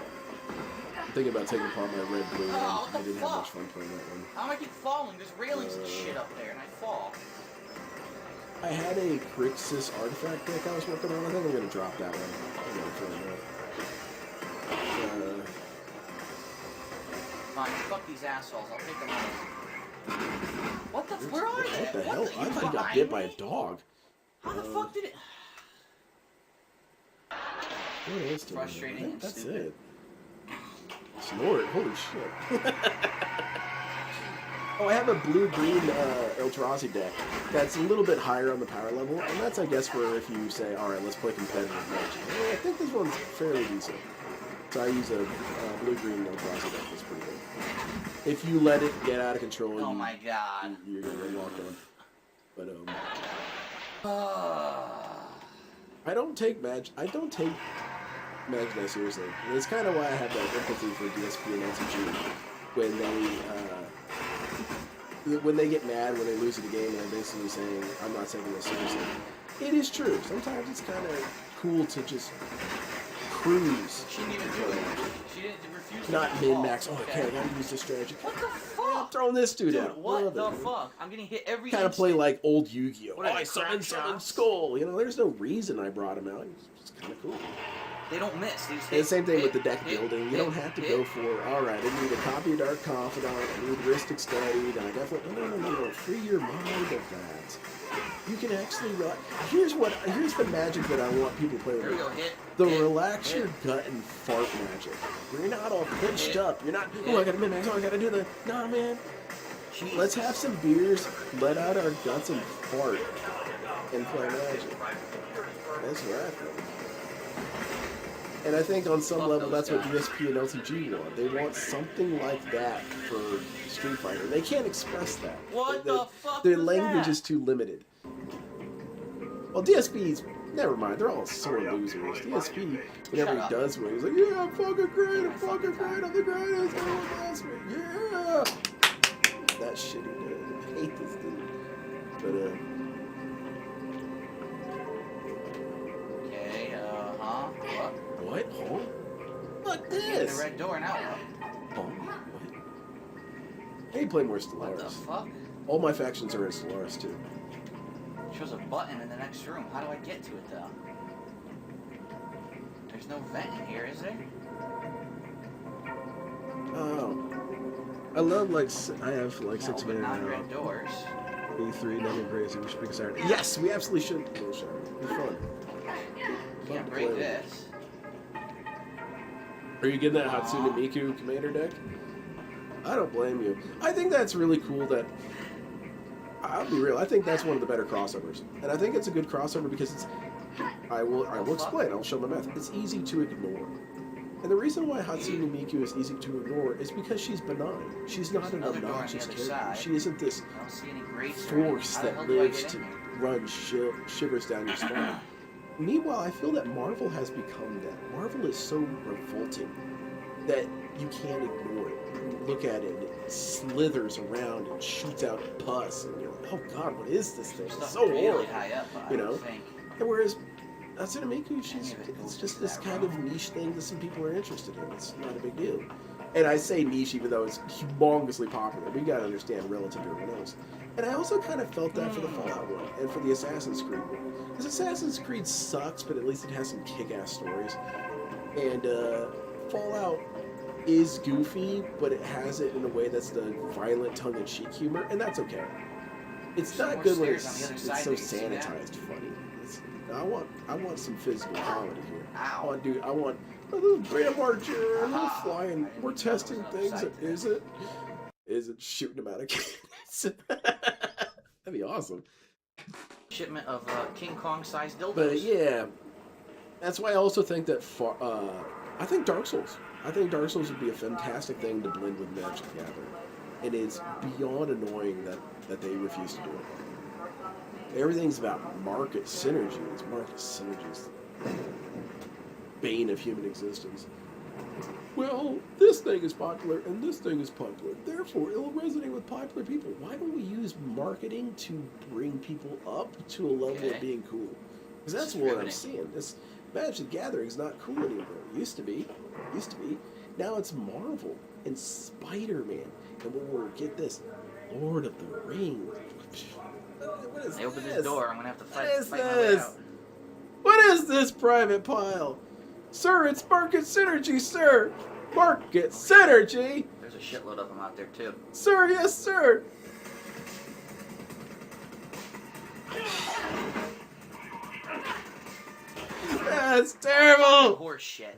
I'm thinking about taking apart my red blue one. Oh, what I the didn't have fuck? much fun playing that one. How am I keep falling? There's railings and shit up there, and I fall. I had a Grixis artifact deck I was working on. I think I'm gonna drop that one. I'm gonna throw it out. Fine, fuck these assholes. I'll take them out. What the? Where are they? What the hell? You I thought he got behind bit by me? a dog. How the fuck did it? What else do I know? Frustrating I think and that's stupid. it. Snort. Holy shit. Oh, I have a blue-green Eldrazi deck that's a little bit higher on the power level, and that's, I guess, for if you say, alright, let's play competitive match. Well, I think this one's fairly decent. So I use a blue-green Eldrazi deck that's pretty good. If you let it get out of control, Oh my god. you're going to get locked on. But, I don't take Magic that seriously. And it's kind of why I have that empathy for DSP and LCG when they get mad when they lose at a game and they're basically saying, I'm not taking this seriously. It is true. Sometimes it's kind of cool to just cruise. She didn't even do it. She didn't refuse to Not use the ball. min-max. Oh, okay, I gotta use this strategy. What the Yeah, I'm fuck? throwing this dude out. What Love the it. fuck? I'm getting hit every Kind of play instant. like old Yu-Gi-Oh! What are Oh, they, I summon crack shots? Skull. You know, there's no reason I brought him out. It's kind of cool. They don't miss. They just And the same thing hit, with the deck hit, building. You hit, don't have to hit. go for, alright, I need a copy of Dark Confidant, I need Ristic Studied, and I definitely, no, free your mind of that. You can actually, here's the magic that I want people to play There we with. go. Hit. The hit, relax hit. your gut and fart magic. Where you're not all pitched Hit. up. You're not, Hit. oh, I gotta min-max, oh, I gotta do the, nah, man. Jesus. Let's have some beers, let out our guts and fart, and play magic. That's what I feel. And I think on some Fuck level those that's what guys. DSP and LTG want. They want something like that for Street Fighter. They can't express that. What They- the fuck Their was language that? is too limited. Well, DSP's, never mind, they're all sore losers. DSP, whenever Shut he up. does win, he's like, yeah, I'm fucking great, I'm fucking great, I'm the greatest, everyone loves me, yeah! That shit he did. I hate this dude. But, Okay, what? what? Oh? Look Yeah, the this! red door now. Oh, what? Hey, play more What the Stellaris. fuck? All my factions are in Stellaris too. Shows a button in the next room. How do I get to it though? There's no vent in here, is there? Oh. I love, I have, No, 6 but minutes not now. red doors. E3, nothing crazy. We should pick a Saturday. Yes, we absolutely should pick a Saturday. It's fun. Can't to break play with. this. Are you getting that Hatsune Miku commander deck? I don't blame you. I think that's really cool that... I'll be real. I think that's one of the better crossovers. And I think it's a good crossover because it's... I will explain. I'll show my math. It's easy to ignore. And the reason why Hatsune Miku is easy to ignore is because she's benign. She's not an another door on the obnoxious other character. side. She isn't this I don't see any grates or anything. force How the that hell do I lives get to in here? run shivers down your spine. Meanwhile, I feel that Marvel has become that. Marvel is so revolting that you can't ignore it. You look at it and it slithers around and shoots out pus, and you're like, oh god, what is this thing? It's Stuff so really horrible. high up, I You would know? think. And whereas Hatsune Miku, Any of it it's goes just into this that kind room. of niche thing that some people are interested in. It's not a big deal. And I say niche even though it's humongously popular. We gotta understand relative to everyone else. And I also kind of felt that for the Fallout one and for the Assassin's Creed one. Because Assassin's Creed sucks, but at least it has some kick-ass stories. And Fallout is goofy, but it has it in a way that's the violent tongue-in-cheek humor, and that's okay. It's Some not more good when stairs it's, on the other it's side, so did you see that? sanitized funny. I want some physical comedy here. I Ow. want a little bam marcher, a little Aha. flying. I didn't We're think that was testing on the things. side there. Is it shooting them out of cannons? That'd be awesome. Shipment of King Kong-sized dildos. But yeah, that's why I also think that I think Dark Souls. I think Dark Souls would be a fantastic thing to blend with Magic the Gathering. And it's beyond annoying that they refuse to do it. Everything's about market synergy. It's market synergies. Bane of human existence. Well, this thing is popular and this thing is popular. Therefore, it'll resonate with popular people. Why don't we use marketing to bring people up to a level Okay. of being cool? Because that's It's what I'm riveting. seeing. This Magic the Gathering's not cool anymore. Used to be. Now it's Marvel and Spider-Man. And we'll get this. Lord of the Rings. What is They open this? this door, I'm gonna have to fight, What is fight my way this? out. What is this private pile? Sir, it's market synergy, sir! Market synergy! There's a shitload of them out there too. Sir, yes, sir! That's terrible. Horse shit.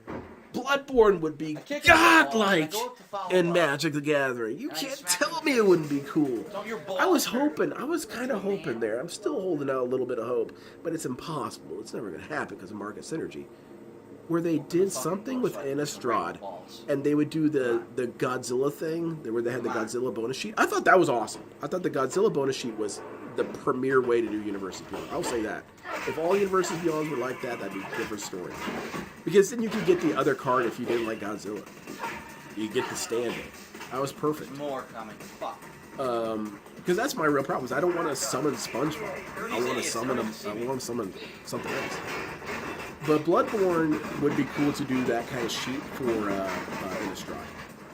Bloodborne would be I kick it in the ball, godlike and I go up to follow in up. Magic the Gathering. You And I can't smack tell him me in it the wouldn't be cool. Don't your balls I was hurt? hoping, I was kind of hoping there. I'm still holding out a little bit of hope, but it's impossible. It's never going to happen because of market synergy. Where they did something with Innistrad, and they would do the Godzilla thing, where they had the Godzilla bonus sheet. I thought that was awesome. I thought the Godzilla bonus sheet was the premier way to do Universes Beyond. I'll say that. If all Universes Beyond were like that, that'd be a different story. Because then you could get the other card if you didn't like Godzilla. You get the stand-in. That was perfect. More coming. Fuck. Because that's my real problem. Is I don't want to summon SpongeBob. I want to summon him. I want to summon something else. But Bloodborne would be cool to do that kind of sheet for Innistrad.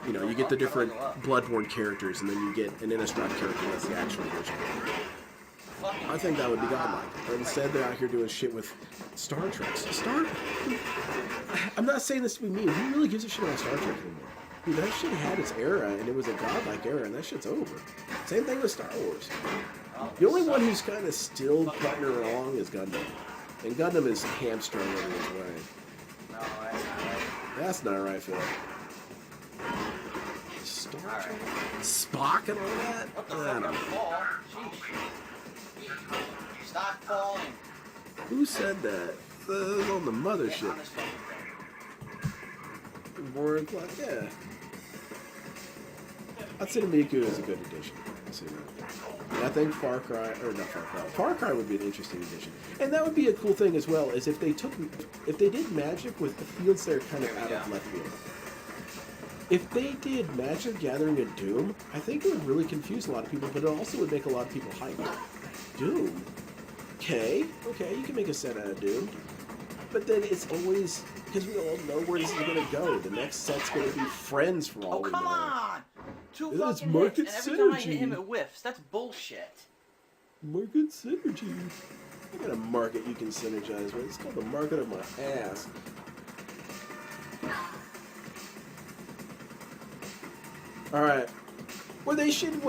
You know, you get the different Bloodborne characters, and then you get an Innistrad character that's the actual version. I think that would be godlike. But instead, they're out here doing shit with Star Trek. I'm not saying this to be mean. Who really gives a shit about Star Trek anymore? Dude, that shit had its era, and it was a godlike era, and that shit's over. Same thing with Star Wars. The only one who's kind of still putting along is Gundam. And Gundam is hamstrung in his way. No, that's That's not right. not right, Phil. Star Trek? Spock and all that? What the I fuck? don't know. Fall? Sheesh. Stop falling. Who said that? It was on the Get mothership. on this fucking thing. 4 o'clock, yeah. Hatsune Miku is a good addition. I'll say that. And I think Far Cry would be an interesting addition. And that would be a cool thing as well, is if they did Magic with the fields that are kind of out of left field. If they did Magic Gathering a Doom, I think it would really confuse a lot of people, but it also would make a lot of people hyped. Doom? Okay, you can make a set out of Doom. But then it's always, because we all know where this is going to go. The next set's going to be Friends for all Oh, we come know. on! Two That's fucking market hits, and every time I hit synergy. him, it whiffs. That's bullshit. Market synergy. I got a market you can synergize with. It's called the market of my ass. Alright. What they should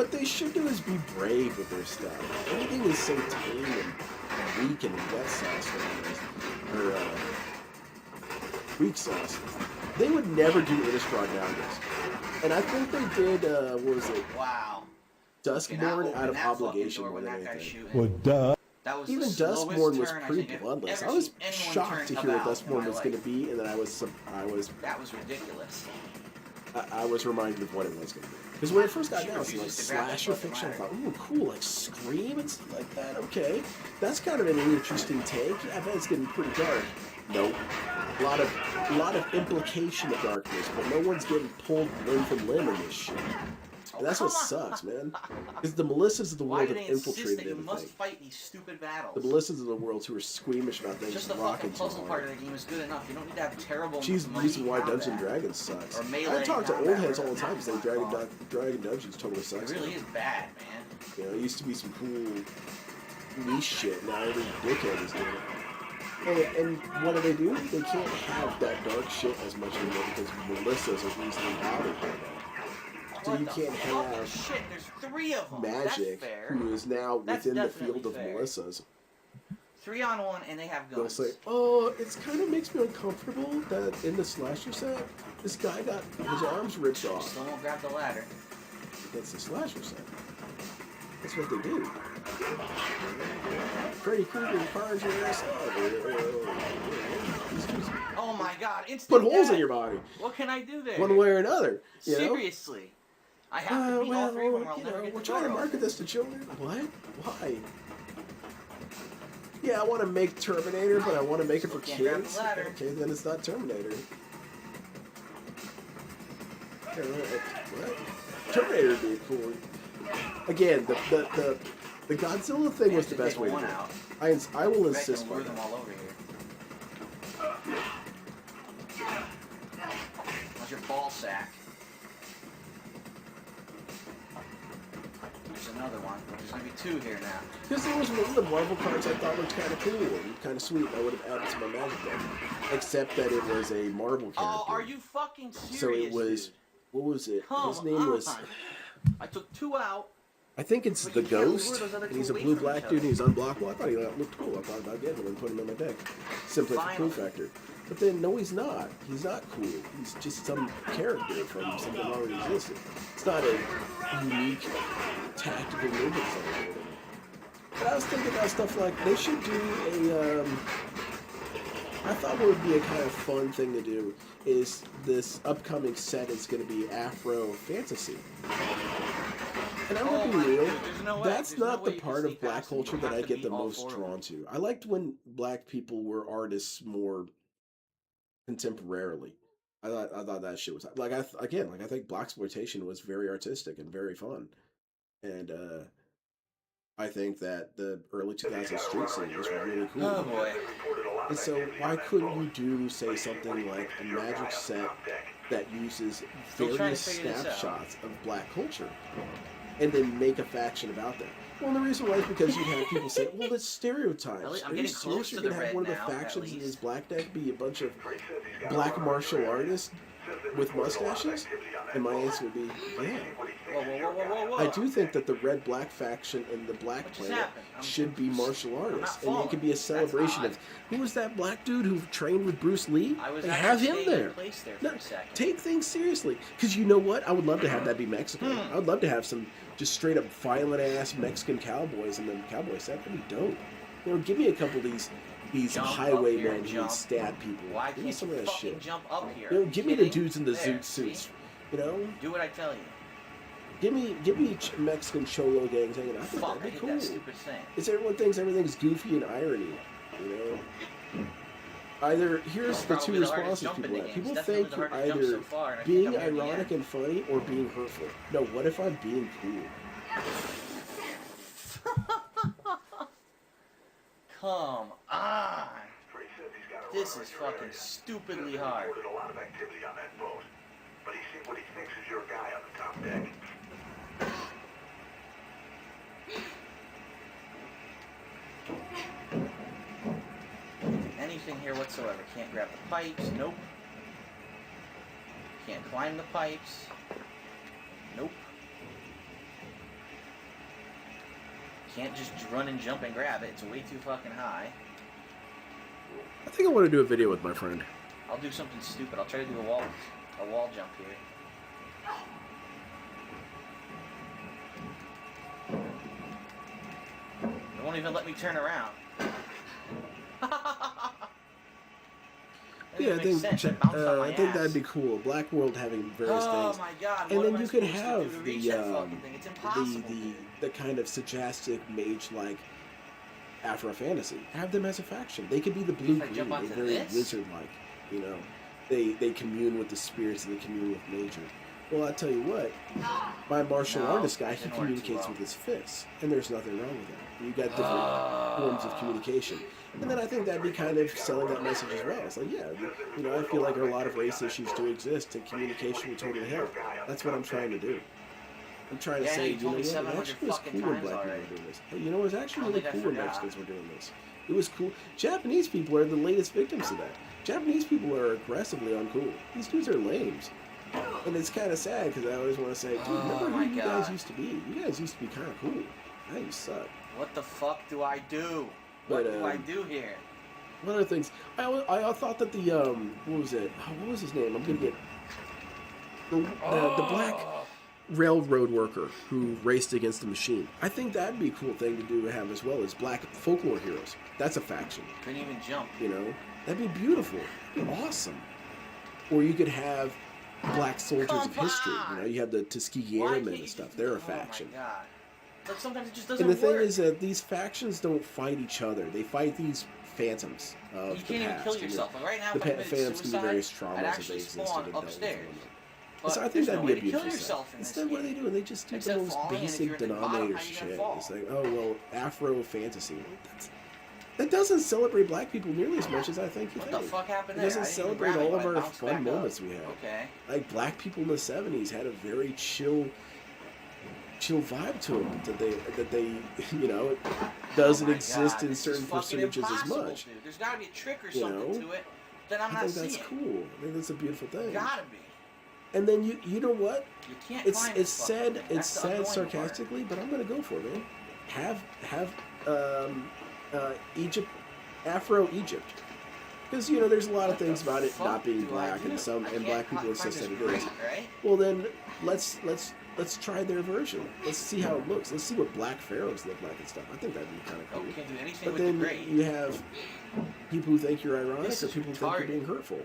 do is be brave with their stuff. Everything is so tame and weak and wet sauce nowadays. Or weak sauce. They would never do Innistrad nowadays. And I think they did what was it? Wow. Duskborn out of obligation more than anything. Well, duh. That was Even the slowest Duskborn was turn I pretty think I've bloodless. ever I was seen anyone shocked to turn hear what about in Duskborn my was going to life. be, and then I was That was ridiculous. reminded of what it was going to be. Because when it first got She announced, like refuses to grab that slasher fucking fiction, I ladder. thought, ooh, cool, like Scream and stuff like that. Okay, that's kind of an interesting take. I bet it's getting pretty dark. Nope. A lot of implication of darkness, but no one's getting pulled limb from limb in this shit. And that's what sucks, man. Because the Melissas of the Why world do have they insist infiltrated that you must everything. fight these stupid battles? The Melissas of the world who are squeamish about things Just the rocking fucking too puzzle part hard. of the game is good enough. You don't need to have terrible. She's the reason why combat. Dungeons & Dragons sucks. Or melee I talk to old combat, heads all the whatever time saying you wanna call Dragon Dungeons totally sucks. It really now. is bad, man. You know, it used to be some cool niche shit. Now every dickhead is doing it. And what do? They can't have that dark shit as much anymore because Melissas are easily bothered by that. So What you the can't fucking have shit. There's 3 of them. Magic, That's fair. who is now That's within the definitely field of fair. Melissas. 3 on 1, and they have They'll guns. say, oh, it kind of makes me uncomfortable that in the slasher set, this guy got his arms ripped off. Still won't grab the ladder. That's the slasher set. That's what they do. Freddy Krueger carves your ass up. Oh my god, instant Put holes in death. your body, What can I do there? one way or another. You know? Seriously. I have to beat all 3 of them or I'll you never know, get we're the trying to door market open. this to children. What? Why? Yeah, I want to make Terminator, but I want to make it for Can't grab the kids. ladder. Okay, then it's not Terminator. Yeah, what? Terminator would be cool. Again, the Godzilla thing was the best way to do one it. out. I will I insist can on lure them that. all over here. How's your ball sack? There's another one. There's gonna be 2 here now. Because there was one of the Marvel cards I thought looked kind of cool and kind of sweet. I would have added to my Magic deck, except that it was a Marvel character. Oh, are you fucking serious? So it was. Dude? What was it? Come His name was. on. I took 2 out. I think it's But the you can't lure Ghost. those other And two he's a away blue from black each dude and other. he's unblockable. I thought he looked cool. I thought about getting him and putting him in my deck. Simply for cool Finally. factor. But then, no, he's not. He's not cool. He's just some character from something that already existed. It's not a unique tactical movement zone. But I was thinking about stuff like they should do a. I thought what would be a kind of fun thing to do is this upcoming set is going to be Afro fantasy. And I'm gonna be real. That's not the part of black culture that I get the most drawn to. I liked when black people were artists more contemporarily. I thought that shit was like I think blaxploitation was very artistic and very fun, and I think that the early 2000s street scene was really cool. Oh boy. And so why couldn't you do say something like a magic set that uses Still trying to various figure this out. snapshots of black culture, and then make a faction about that? Well, the reason why is because you'd have people say, well, it's stereotypes. I'm Are you getting close serious? to You're the going to have red one of the now, at factions in this least. black deck be a bunch of black martial artists with mustaches? And my answer would be, yeah. Whoa. I do think that the red-black faction and the black What just planet happened? should be martial artists. And falling. it could be a That's celebration odd. of, who was that black dude who trained with Bruce Lee? I was Like, actually have him staying in there. place there for No, a second. take things seriously. Because you know what? I would love to have that be Mexico. Hmm. I would love to have some just straight up violent-ass Mexican cowboys in the cowboy set. That'd be dope. You know, give me a couple of these Jump up highwaymen here, who jump. stab people. Why Give me can't some you of that fucking shit. jump up here? You know, give me the Kidding? dudes in the There, zoot suits. see? You know, Do what I tell you. give me Mexican cholo gangs hanging out. I think Fuck, I that'd be hate cool. that stupid thing. It's everyone thinks everything's goofy and irony. You know, either here's the two Probably the hardest responses jump in people the have. game. People It's definitely think the you're hardest jump so either far, and I think being I'm near the ironic end. and funny or being hurtful. No, what if I'm being cool? Come on. This is fucking stupidly hard. Reported a lot of activity on that boat, but he's seen what he thinks is your guy on the top deck. Anything here whatsoever. Can't grab the pipes. Nope. Can't climb the pipes. Nope. Can't just run and jump and grab it. It's way too fucking high. I think I want to do a video with my friend. I'll do something stupid. I'll try to do a wall jump here. It won't even let me turn around. Yeah, I think I think that'd be cool. Black World having various Oh things. my god! And what then am you I could supposed to have do to the reach that fucking thing? It's impossible. the kind of suggestive mage-like Afro fantasy. Have them as a faction. They could be the blue If I jump green. They're onto very this? wizard-like. You know, they commune with the spirits and they commune with nature. Well, I tell you what, my martial No, artist guy, that he didn't work too communicates well. with his fists, and there's nothing wrong with that. You got different forms of communication. And then I think that'd be kind of selling that message as well. It's like, yeah, you know, I feel like a lot of race issues do exist, and communication would totally help. That's what I'm trying to do. I'm trying to Yeah, I know, say, you you know told me what, it 700 actually was fucking cool when times black people already. were doing this. Hey, you know, it was actually I really think I cool when forgot. Mexicans were doing this. It was cool. Japanese people are the latest victims of that. Japanese people are aggressively uncool. These dudes are lames. And it's kind of sad because I always want to say, dude, remember my who you guys God. used to be? You guys used to be kind of cool. Now you suck. What the fuck do I do? But, What do I do here? One of the things, I thought that the, what was it? Oh, what was his name? I'm going to get... The black railroad worker who raced against the machine. I think that'd be a cool thing to do to have as well as black folklore heroes. That's a faction, Couldn't even jump. you know? That'd be beautiful. That'd be awesome. Or you could have black soldiers of Come history. You on! know, you have the Tuskegee Why Airmen can't and you stuff. just- They're a Oh faction. my god. Like sometimes it just doesn't And the thing work. is that these factions don't fight each other. They fight these phantoms of you the can't even past. kill you know. yourself. Like right now, The if I committed phantoms can be suicide, various traumas I'd that they actually existed spawn and dealt with. upstairs. So I But think there's that'd no be way a to kill beautiful yourself set. in this Instead, what do they game. do? They just do the Except most falling, and if basic you're in the bottom, denominator how you gonna shit. fall? It's like, oh well, Afro fantasy. That doesn't celebrate black people nearly as much as I think you What think. the fuck happened It there? doesn't I didn't even celebrate grab it, all of but I our bounced fun back up. moments we have. Okay. Like black people in the '70s had a very chill vibe to them that they you know it doesn't Oh my exist God, in this is certain fucking percentages as impossible, much. Dude. There's gotta be a trick or You something know? to it that I'm I not think seeing. that's cool. I think that's a beautiful thing. Gotta be. And then you know what? You can't It's climb it's this fucking said thing. it's That's the said annoying part. sarcastically, but I'm gonna go for it, man. Have Egypt, Afro Egypt, because you know there's a lot of What the things about it fuck not being do I black, do? and some I and can't black people climb insist that this it is. grate, right? Well then let's try their version. Let's see how it looks. Let's see what black pharaohs look like and stuff. I think that'd be kind of Oh, cool. can't do anything But with the then grate. you have people who think you're ironic, This or is people who think retarded. you're being hurtful.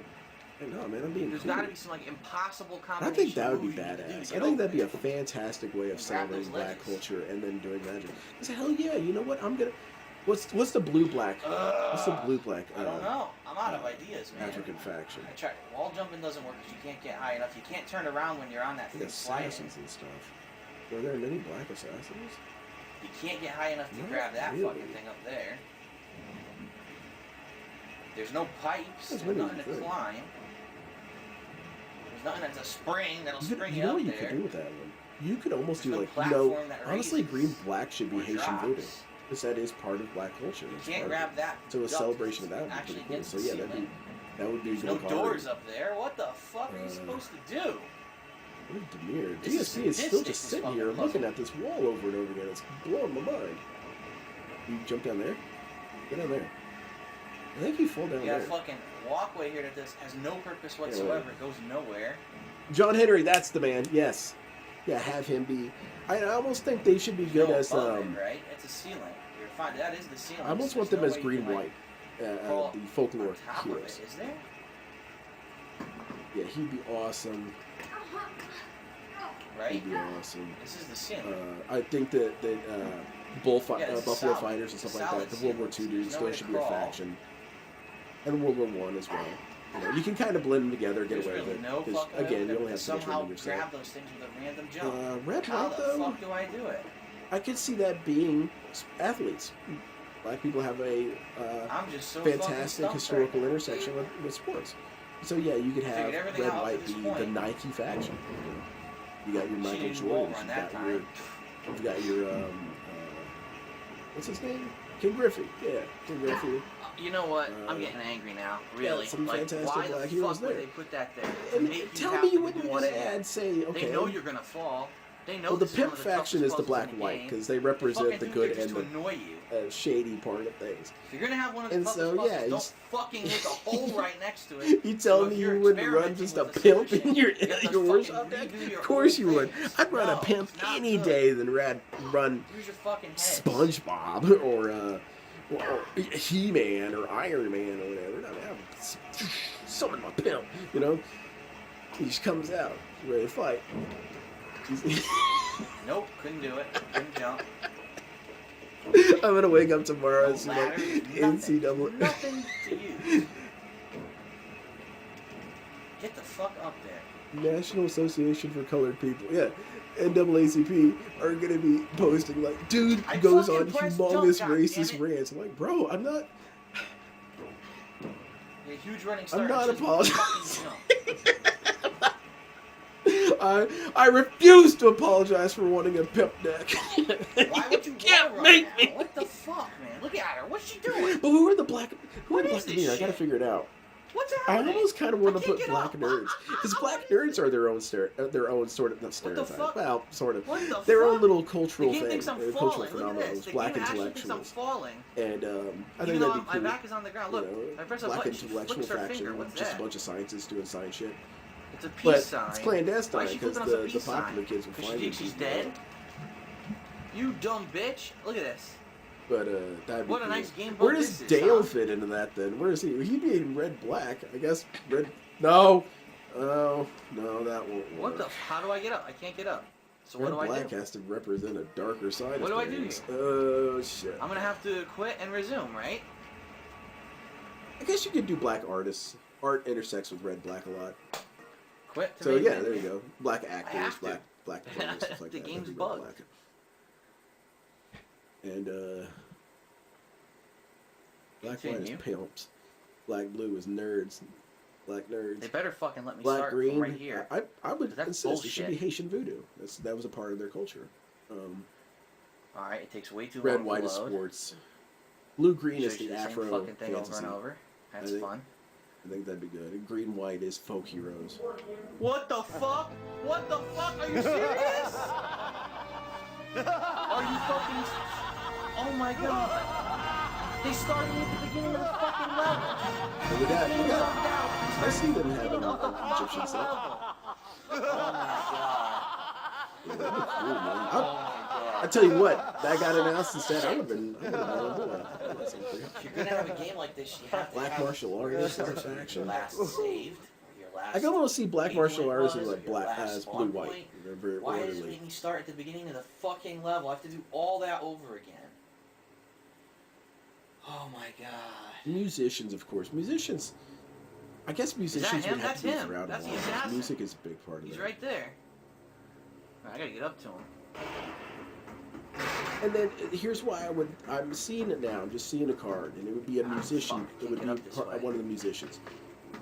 And no, man, I'm being There's cool. got to be some like impossible I combination. think that would be moves you need to do to badass. get I think over that'd be a it. fantastic way of Grab celebrating those black ledges. culture and then doing magic. Because hell yeah, you know what? I'm gonna. What's the blue black? What's the blue black? I don't know. I'm out of ideas, man. African faction. I tried. Wall jumping doesn't work because you can't get high enough. You can't turn around when you're on that The thing sliding. assassins and stuff. Were there many black assassins? You can't get high enough to Not grab that really. fucking thing up there. There's no pipes. That's There's really nothing to good. climb. There's nothing that's a spring that'll spring You you know up what you there. could do with that one? You could almost There's do no like, you know, platform that honestly, raises green black should be or Haitian drops. voodoo. Because that is part of black culture. You It's can't part grab of it. that. So a duct celebration of that's that would be actually pretty cool. against So the yeah, ceiling. that would be There's no good doors up there. What the fuck are you supposed to do? What a demure. This is DSP is still sadistic, just this sitting fucking here puzzle. looking at this wall over and over again. It's blowing my mind. You jump down there? Get down there. I think you fall down You got a there. fucking walkway here that this has no purpose whatsoever. It goes nowhere. John Henry, that's the man. Yes. Yeah, have him be. I almost think they should be There's good no as above it, right? It's a ceiling. You're fine. That is the ceiling. I almost There's want them no as way you green can, white. crawl The folklore on top of heroes. it. Is there? Yeah, he'd be awesome. Right? He'd be awesome. This is the ceiling. I think that Yeah, it's Buffalo solid. Fighters and It's stuff like solid that, the World War II ceiling. dudes There's still nowhere to should be a crawl. faction. And World War I as well. You know, you can kind of blend them together, get There's away really with it. no Because fucking way again, to you only have so much somehow room in yourself. grab those things with a random jump. Red How White the though, fuck do I do it? I could see that being athletes. Black people have a I'm just so fucking fantastic stumped historical right now. intersection with sports. So yeah, you could have Figured everything Red out to White this be the point. Nike faction. You got your She Michael didn't wall Jordans. run You that got your time. you've got your what's his name? King Griffey. Yeah, King Griffey. You know what? Uh, I'm getting angry now. Really. some Like, fantastic why black the heroes fuck would there. they put that there? To And make you tell have me you to wouldn't do want this to again. add, say, okay. They know you're gonna fall. They know Well, the this is one pimp of the faction toughest is the puzzles black in and the white game. because they They represent fucking the do good it just and to the annoy you. shady part of things. If you're gonna have one of the And toughest so, puzzles, yeah, don't fucking make a hole right next to it. You So tell if me you're you wouldn't run experimenting just a with pimp solution, in your you have to your workshop fucking deck? redo your Of course whole you would. thing. I'd run a No, pimp it's not any good. day than run Use your fucking head. SpongeBob or He-Man or Iron Man or whatever. I mean, I'm summon my pimp, you know? He just comes out, ready to fight. Nope, couldn't do it. Couldn't jump. I'm gonna wake up tomorrow No and see like ladder, nothing. NCAA. Nothing to use. Get the fuck up there. National Association for Colored People. Yeah. NAACP are gonna be posting like, dude I goes fucking on pressed humongous jump, racist goddammit. rants. I'm like, bro, I'm not. A huge running start. not and just apologizing. fucking jump. I refuse to apologize for wanting a pimp deck. Why would you can't wall run make now? me. What the fuck, man? Look at her. What's she doing? But who are the black? Who What are the is black this I gotta shit? figure it out. What's I happening? almost kind of want I to can't put get black up. nerds because What black is nerds this? are their own their own sort of not What the stereotype. fuck? Well, sort of. What the Their own fuck? little The cultural game thing, thinks I'm their cultural falling. Look at phenomenon. this. The Black game actually thinks I'm intellectuals, falling. and I Even think though that'd be my cool. back is on the ground. Look, You know, if I press a black button, she intellectual flicks her faction, finger. What's just that? a bunch of scientists doing science shit. It's a peace But sign. it's clandestine Why is she because flipping us a the peace popular sign? kids will 'Cause she find thinks she's people. dead? You dumb bitch. Look at this. But that'd be What a cool. nice game Where board does this is, Dale huh? fit into that then? Where is he? He'd be in red black, I guess. Red. No. Oh no, that won't work. What the? How do I get up? I can't get up. So Red what do I black do? has to represent a darker side What of do I do things. Oh shit. I'm gonna have to quit and resume, right? I guess you could do black artists. Art intersects with red black a lot. Quit. To So make yeah, it. there you go. Black actors, have to. black performers, stuff like The that. game's That'd be red bugged. black. And black white is Continue. pimps. Black blue is nerds. Black nerds. They better fucking let me Black start green. from right here. I would That's insist it should be bullshit. Haitian voodoo. That was a part of their culture. All right, it takes way too Red long white to is load. sports. Blue green is Shows you the the same Afro fucking thing over fantasy. and over. That's think. fun. I think that'd be good. And green white is folk heroes. What the fuck? What the fuck? Are you serious? Are you fucking... Oh my god. They started at the beginning of the fucking level. And we got. I see them having an Egyptian set. Oh my god. Yeah, that'd be cool, man. Oh my I god. tell you what, that got announced instead. I would have been on board. If you're gonna have a game like this, you have to Black have martial artist faction. your last saved, or your last... I can almost see black martial point artists was, as or like your black last as spawn blue white. point. They're very Why does it orderly. make me start at the beginning of the fucking level? I have to do all that over again. Oh my god. Musicians, of course. Musicians. I guess musicians him? would have That's to be him. throughout That's a the lot. assassin. Music is a big part of He's it. right there. Alright, I gotta get up to him. And then here's why I'm seeing it now. I'm just seeing a card, and it would be a musician. fuck, It would can't be get up this way. one of the musicians,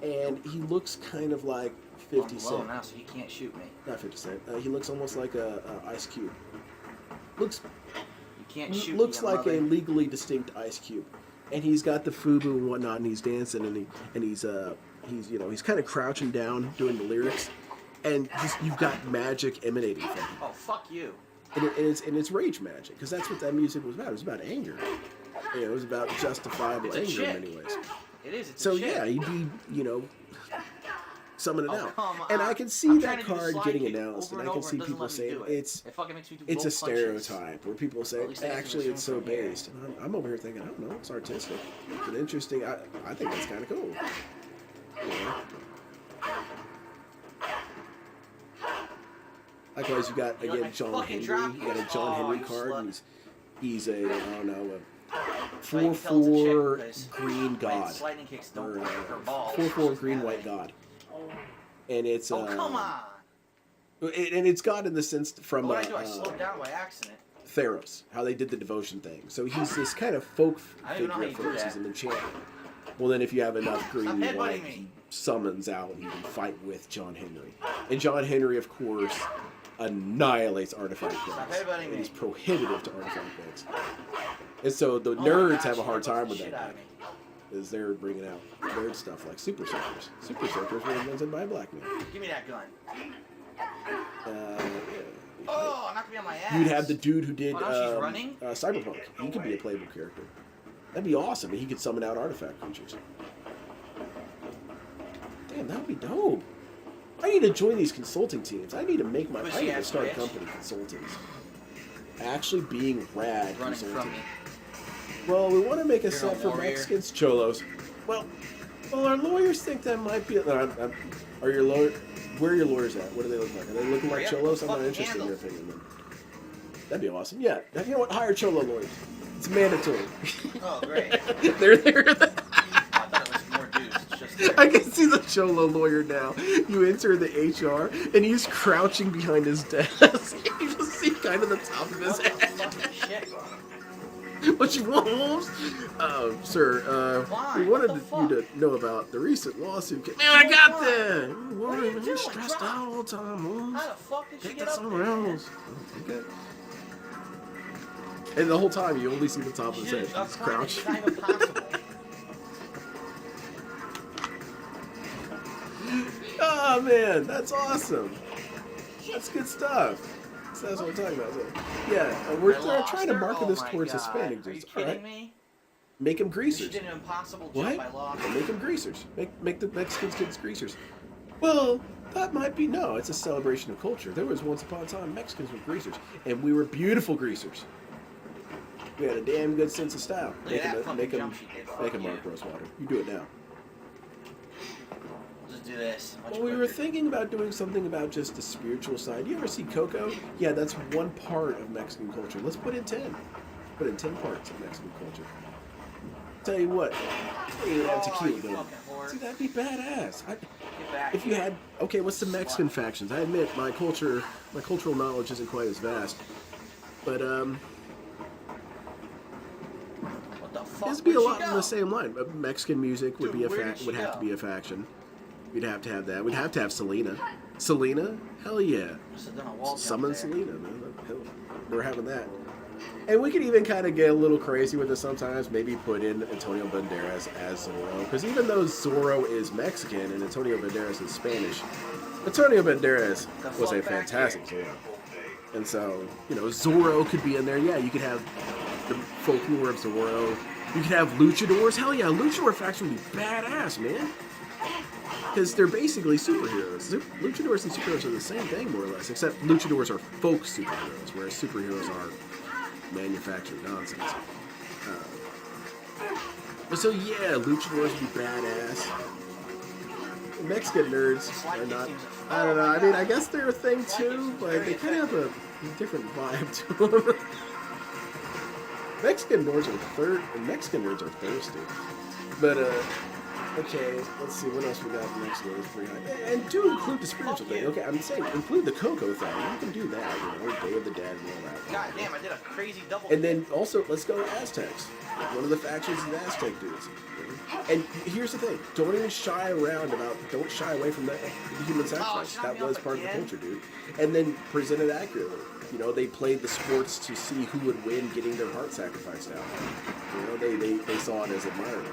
and he looks kind of like I'm 50 below Cent. now, so he can't shoot me. Not 50 Cent. He looks almost like a Ice Cube. Looks You can't shoot looks me, like a mother. legally distinct Ice Cube, and he's got the FUBU and whatnot, and he's dancing, and he's he's kind of crouching down doing the lyrics, and you've got magic emanating from him. Oh, fuck you. And it's rage magic, because that's what that music was about. It was about anger. It was about justifiable It's a anger chick. in many ways. It is, it's So a chick. yeah, he'd be summon it Oh, out, come and I on. can see I'm trying that to do the card slide getting kick announced, over and I and can over, see it doesn't people let me saying do it. It fucking makes me do it's a both punches. stereotype, where people say Or at least I can actually zoom it's so from here. based. And I'm over here thinking, I don't know, it's artistic, it's an interesting. I think that's kind of cool. You know? Likewise, you got You let again me John fucking Henry. drop You you. got a John Oh, Henry you card. slut. And he's a I don't know So you a can tell it's a chick 4/4 because green when god, lightning kicks don't or break her balls. 4/4 She's green that white way. god, and it's Oh, come on. and it's God in the sense from What did I do? I slowed down by accident. Theros, how they did the devotion thing. So he's this kind of folk I don't even know how figure you at do first. that. He's an enchanter. Well, then if you have enough green and headbutting white, me. he summons out and he can fight with John Henry. And John Henry, of course, annihilates artifact Stop decks. headbutting And me. he's prohibitive to artifact decks. And so the Oh my nerds gosh, have a you hard almost time with shit that out deck. of me. Is they're bringing out nerd stuff like Super Soakers. Super Soakers were invented by a black man. Give me that gun. Yeah. Oh, knocked me on my ass. You'd have the dude who did Oh, now she's running? Cyberpunk. He could be a playable character. That'd be awesome. He could summon out artifact creatures. Damn, that would be dope. I need to join these consulting teams. I need to make my. Was I he need to at start a Twitch? company consulting. Actually, being rad Running from consulting. me. Well, we want to make a You're set a for warrior. Mexicans, cholos. Well, our lawyers think that might be. Are your lawyer? Where are your lawyers at? What do they look like? Are they looking like Hurry up, cholos? I'm not fucking interested in your handle. opinion. Then. That'd be awesome. Yeah, you know what? Hire cholo lawyers. It's mandatory. Oh, great. They're there. I thought it was more dudes. It's just there. I can see the cholo lawyer now. You enter the HR, and he's crouching behind his desk. You just see kind of the top of his What the head. fucking shit? What you want, Holmes? Sir, Why? we What wanted the you fuck? to know about the recent lawsuit. Man, I got Why? that. What are you You're doing? stressed Drop. out all the time, Holmes. How the fuck did you Take get that up there? somewhere man? else. Okay. And the whole time, you only see the top of his head. Shit, He's climb, crouched. it's not even possible. Oh man, that's awesome. That's good stuff. So that's what I'm talking about. So, yeah, we're I lost trying to her? market Oh this my towards God. Hispanic Are you dudes. All kidding right, me? make them She greasers. did an impossible What? jump. I lost. Make them greasers. Make the Mexican kids greasers. Well, that might be no. It's a celebration of culture. There was once upon a time Mexicans were greasers, and we were beautiful greasers. We had a damn good sense of style. Look at that fucking Make them, jump she did. make them, Fuck Mark you. Rosewater. You do it now. We'll just do this. Much Well, we were quicker. thinking about doing something about just the spiritual side. You ever see Coco? Yeah, that's one part of Mexican culture. Let's put in 10. Put in 10 parts of Mexican culture. Tell you what, you have Oh, tequila you going. fucking whore. See, that'd be badass. Get back If you here. had, okay, what's the Mexican factions? I admit my cultural knowledge isn't quite as vast, but What the fuck? it'd be a Where'd lot she on go? the same line. Mexican music would Dude, be a where did she would have go? to be a faction. We'd have to have that. We'd have to have Selena. Selena? Hell yeah. Must have done a wall jump Summon there. Selena, man. Hell, we're having that. And we could even kind of get a little crazy with it sometimes. Maybe put in Antonio Banderas as Zorro. Because even though Zorro is Mexican and Antonio Banderas is Spanish, Antonio Banderas was a fantastic Zorro. And so, you know, Zorro could be in there. Yeah, you could have the folklore of Zorro. You could have luchadors. Hell yeah, luchador faction would be badass, man. Because they're basically superheroes. Luchadors and superheroes are the same thing, more or less, except luchadors are folk superheroes, whereas superheroes are manufactured nonsense. But so yeah, luchadors would be badass. Mexican nerds are not. I don't know. I mean, I guess they're a thing too, but they kind of have a different vibe to them. Mexican nerds are thirsty. But okay, let's see what else we got next year. And do include the spiritual thing. Okay, I'm saying include the Coco thing. You can do that. You know, Day of the Dead and all that. God damn, I did a crazy double. And then also, let's go Aztecs. One of the factions is Aztec dudes. And here's the thing: don't shy away from the human sacrifice. That was part of the culture, dude. And then present it accurately. You know, they played the sports to see who would win, getting their heart sacrificed out. You know, they saw it as admirable.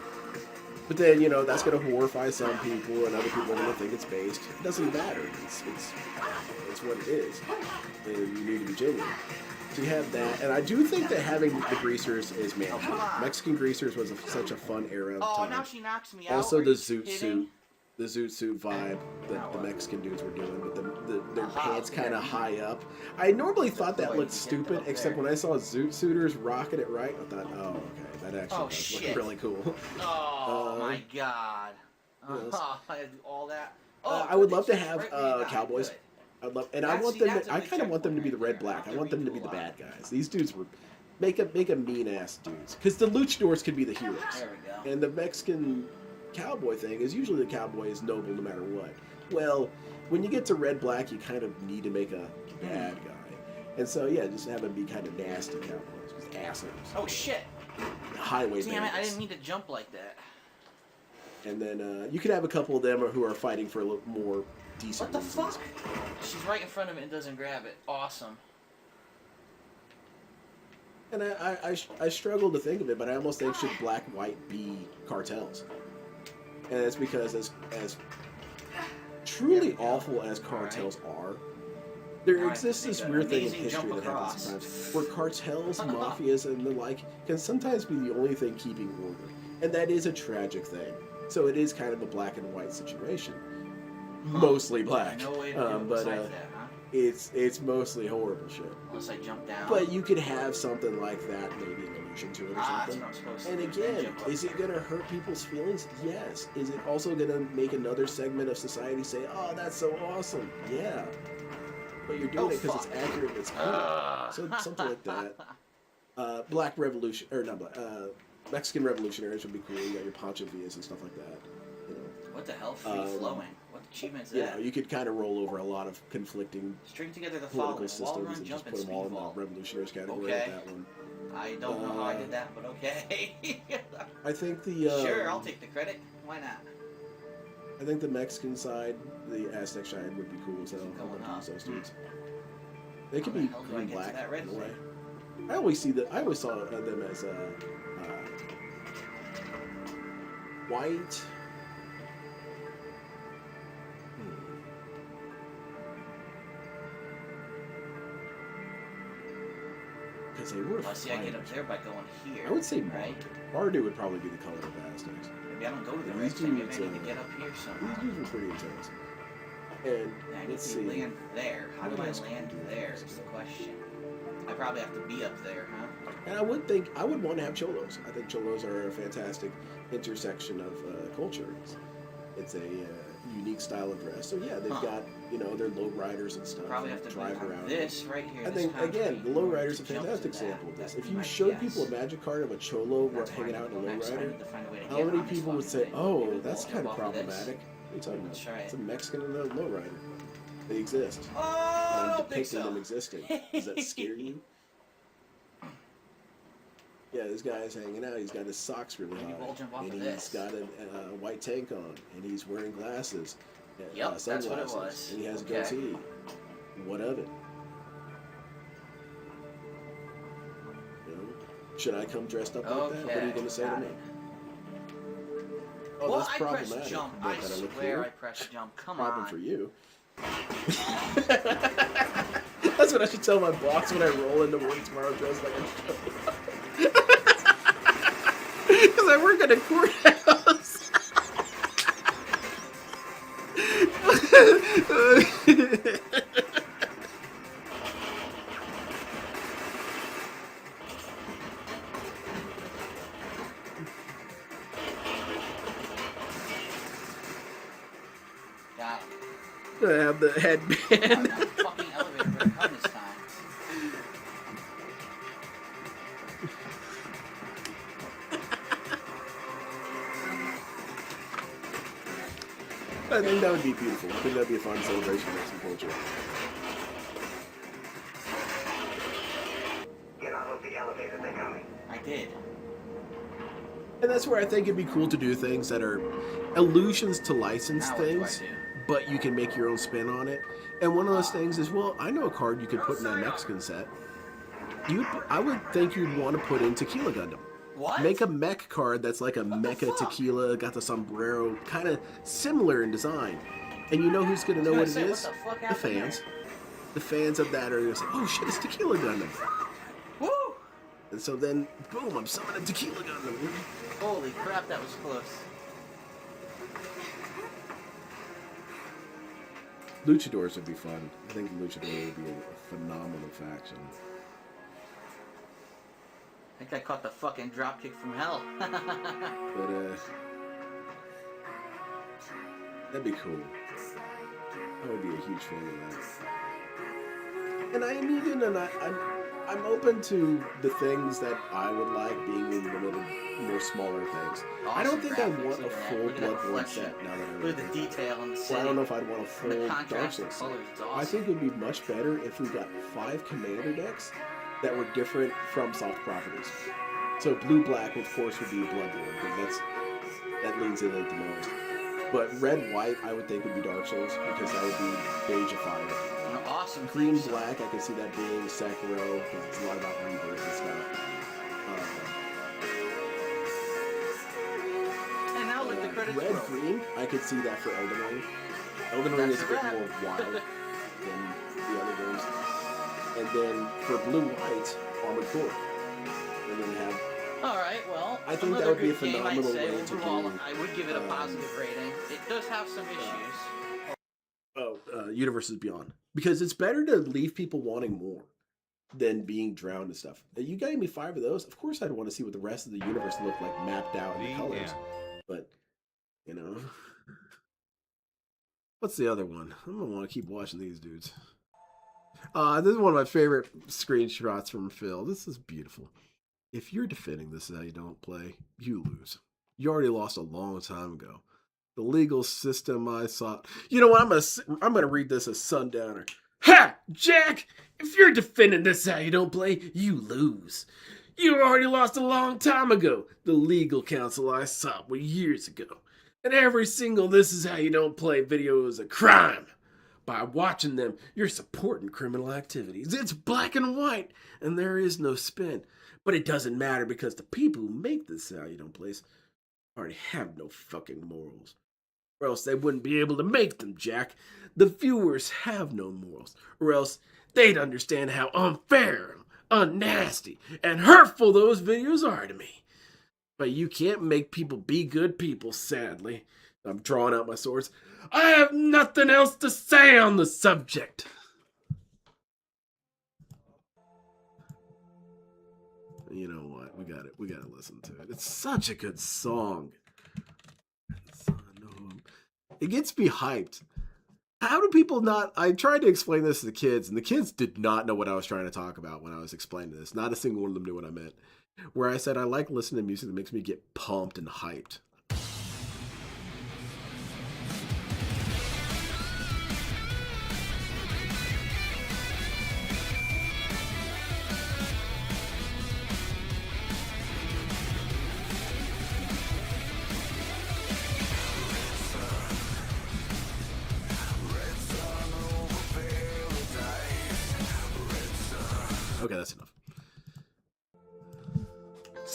But then, you know, that's going to horrify some people, and other people are going to think it's based. It doesn't matter. It's what it is. And you need to be genuine. So you have that, and I do think that having the greasers is mandatory. Mexican greasers was such a fun era of time. Now she knocks me out. Also, the zoot suit vibe that the Mexican dudes were doing, with their pants kind of high up. I normally thought that looked stupid, except when I saw zoot suiters rocking it right, I thought, oh, okay, that actually does look really cool. Oh my god. All that. I would love to have cowboys. I kind of want them to be the red black. I want them to be the bad guys. These dudes were make a mean ass dudes, because the luchadors could be the heroes. There we go. And the Mexican cowboy thing is usually the cowboy is noble no matter what. Well, when you get to red black, you kind of need to make a bad guy. And so yeah, just have them be kind of nasty cowboys, just assholes. Oh shit. Highway Damn it, bandits. I didn't mean to jump like that. And then you could have a couple of them who are fighting for a little more decent What the reasons. fuck? She's right in front of it and doesn't grab it. Awesome. And I struggle to think of it, but I almost think should black white be cartels? And it's because as truly awful as cartels are, there exists this weird thing in history that happens sometimes, where cartels, mafias, and the like can sometimes be the only thing keeping order, and that is a tragic thing. So it is kind of a black and white situation, mostly black, No way to do it but besides that, huh? it's mostly horrible shit. Unless I jump down. But you could have something like that, maybe an allusion to it or That's something. what I'm supposed to And do. Then again, jump up is it there. going to hurt people's feelings? Yes. Is it also going to make another segment of society say, "Oh, that's so awesome"? Yeah. But you're doing it because it's accurate. It's cool. So something like that. Black Revolution, or not black. Mexican revolutionaries would be cool. You got your Pancho Villas and stuff like that. You know. What the hell? Free flowing. What achievement is You that? know, you could kind of roll over a lot of conflicting String together the political following: wall systems run, and just jump, put and them all speed in the vault. revolutionaries category Okay. with that one. I don't know how I did that, but okay. I think the Sure, I'll take the credit. Why not? I think the Mexican side, the Aztec side, would be cool as hell. Keep going I up. love those dudes. They could How be the hell do I green get to black that red in a way. thing? I always saw them as white. Because they were. Well, see, I get fighters. up there by going here. I would say right? Mardu. Mardu would probably be the color of the Aztecs. Maybe I don't go to the And red these thing. Maybe dudes, I need to get up here somehow. These dudes were pretty intense. And Yeah, I need let's to see. land there. How do What I else can land we do? there is the question. I probably have to be up there, huh? And I would want to have cholos. I think cholos are a fantastic intersection of cultures. It's a unique style of dress. So yeah, they've got, you know, their low riders and stuff. Probably and have to drive be around. this right here. I this think again, concrete the low in order rider's a to jump fantastic to that. example of this. That If would you be showed my people a guess. magic card of a cholo That's where I hanging need out to in a go low next. I rider, need to find a way to how get many on this people would fucking say, thing. "Oh, Maybe that's we'll kind of jump off of this. problematic"? What are you talking Let's about? try it. It's a Mexican and a low rider. They exist. Oh, I I'm don't think depicting so. them existing. Does that scare you? Yeah, this guy's hanging out. He's got his socks really Maybe we'll high, jump off and of he's this. got a white tank on, and he's wearing glasses. Yep, that's what it sunglasses, was. And he has a Okay. goatee. What of it? should I come dressed up like that? What are you going to say to got me? it. Oh, Well, that's I pressed problematic. jump. But I that I look swear I cool? pressed jump. Come Problem on. for you. That's what I should tell my boss when I roll into work tomorrow dressed like a because I work at a courthouse. Got I have the it. headband. That fucking elevator better come this time. I think that would be beautiful. I think that'd be a fun celebration of Mexican culture. Get out of the elevator, they're coming. I did. And that's where I think it'd be cool to do things that are allusions to licensed Now what do I things, do? but you can make your own spin on it. And one of those things is, well, I know a card you could put in that Mexican set. I would think you'd want to put in Tequila Gundam. What? Make a mech card that's like a the mecha fuck? tequila, got the sombrero, kind of similar in design. And you know who's going to know what it is? What the fuck The happened fans. The fans of that are going to say, oh shit, it's Tequila Gundam. Woo! And so then, boom, I'm summoning Tequila Gundam. Holy crap, that was close. Luchadors would be fun. I think Luchador would be a phenomenal faction. I think I caught the fucking dropkick from hell. But, that'd be cool. I would be a huge fan of that. And I'm open to the things that I would like being in limited, more smaller things. I don't think I want a full Bloodborne set now that I Look at the detail on the city. Well, I don't know if I'd want a The full Dark contrast of Souls set. colors is awesome. I think it would be much better if we got 5 commander decks that were different from soft properties. So blue-black, of course, would be Bloodborne, because that leans in it the most. But red-white, I would think would be Dark Souls, because that would be Age of Fire. An awesome Green theme song. black, I can see that being Sekiro, because it's a lot about rebirth and stuff. And now let the credits Red roll. green, I could see that for Elden Ring. Elden Ring is That's a bit a wrap. more wild than the other games. And then for blue white, Armored Core. And then have Alright, well, I think that another would be a good game, I'd phenomenal say. way to Overall, do, I would give it a positive rating. It does have some issues. Universes Beyond. Because it's better to leave people wanting more than being drowned and stuff. You gave me 5 of those. Of course I'd want to see what the rest of the universe looked like mapped out in the colors. But, you know. What's the other one? I'm going to want to keep watching these dudes. This is one of my favorite screenshots from Phil. This is beautiful. If you're defending this is how you don't play, you lose. You already lost a long time ago. The legal system I saw. You know what? I'm gonna read this as Sundowner. Ha! Jack! If you're defending this is how you don't play, you lose. You already lost a long time ago. The legal counsel I sought was years ago. And every single this is how you don't play video is a crime. By watching them, you're supporting criminal activities. It's black and white, and there is no spin. But it doesn't matter because the people who make this how you don't place already have no fucking morals. Or else they wouldn't be able to make them, Jack. The viewers have no morals. Or else they'd understand how unfair, unnasty, and hurtful those videos are to me. But you can't make people be good people, sadly. I'm drawing out my swords. I have nothing else to say on the subject. You know what? We gotta listen to it. It's such a good song. It gets me hyped. How do people not? I tried to explain this to the kids, and the kids did not know what I was trying to talk about when I was explaining this. Not a single one of them knew what I meant. Where I said I like listening to music that makes me get pumped and hyped. Okay, that's enough.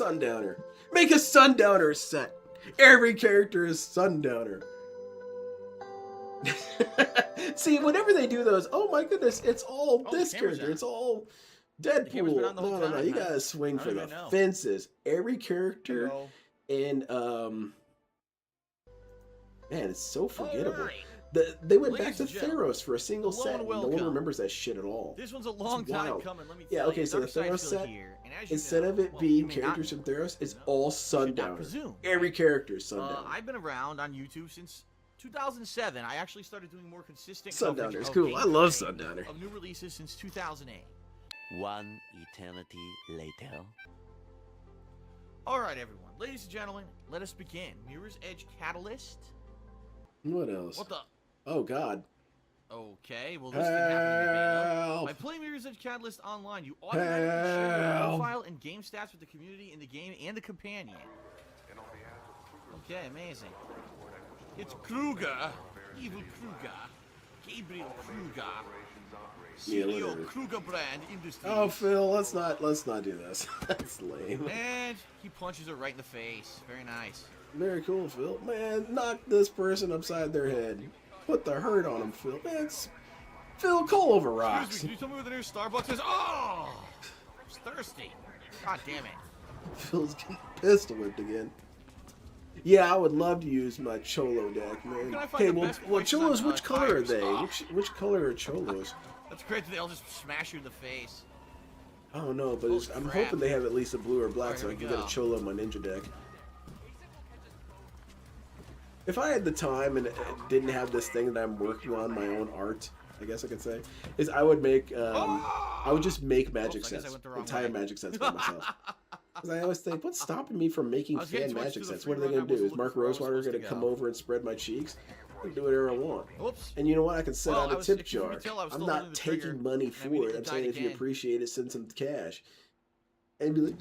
Sundowner. Make a Sundowner set. Every character is Sundowner. See, whenever they do those, oh my goodness, it's all this character. out. It's all camera's been Deadpool. on the whole No, time, you huh? gotta swing I for don't the even know. fences. Every character Hello. in man, it's so forgettable. Alright. They went Ladies back to and gentlemen, Theros for a single hello set. and And no one welcome. remembers that shit at all. This one's a long time wild. coming, let me Yeah, tell okay, you. so the Dark Theros Side's still set, here, and as you instead know, of it well, being you may not- characters from Theros, it's you know, all should not Sundowner. presume. Every character is Sundowner. I've been around on YouTube since 2007. I actually started doing more consistent Sundowner coverage is of cool. I love gameplay Sundowner. of new releases since 2008. One eternity later. All right, everyone. Ladies and gentlemen, let us begin. Mirror's Edge Catalyst. What else? What the? Oh God. Okay, well, this didn't happen in the beta. Help. By playing Mirror's Edge Catalyst online, you automatically share your Help. profile and game stats with the community in the game and the companion. Okay, amazing. It's Kruger, evil Kruger, Gabriel Kruger, Yeah, CEO whatever. Kruger Brand Industries. Oh, Phil, let's not do this. That's lame. And he punches her right in the face. Very nice. Very cool, Phil. Man, knock this person upside their head. Put the hurt on him, Phil. Man, Phil, call over rocks. Excuse me, can you tell me where the nearest Starbucks is? Oh! I was thirsty. God damn it. Phil's getting pistol whipped again. Yeah, I would love to use my Cholo deck, man. Can I find Hey, the well, best well, places Cholos, on, which color are tires? they? Oh. Which color are Cholos? That's great that they'll just smash you in the face. I don't know, but Holy I'm crap. hoping they have at least a blue or black Alright, so I here can we get a go. Cholo on my ninja deck. If I had the time and didn't have this thing that I'm working on, my own art, I guess I could say, is I would make, I would just make magic Oops, I guess I sets, went the wrong entire way. magic sets by myself. Because I always think, what's stopping me from making I was getting fan too much magic to the sets? free What are they run, going I to do? Is wasn't Mark looking for where I was Rosewater supposed going to to come go. over and spread my cheeks? I can do whatever I want. Oops. And you know what? I can set Well, out I a was- tip if you can jar. tell, I was I'm still not holding the trigger, taking money and I for it. immediately I'm died saying if you again. appreciate it, send some cash. And be like,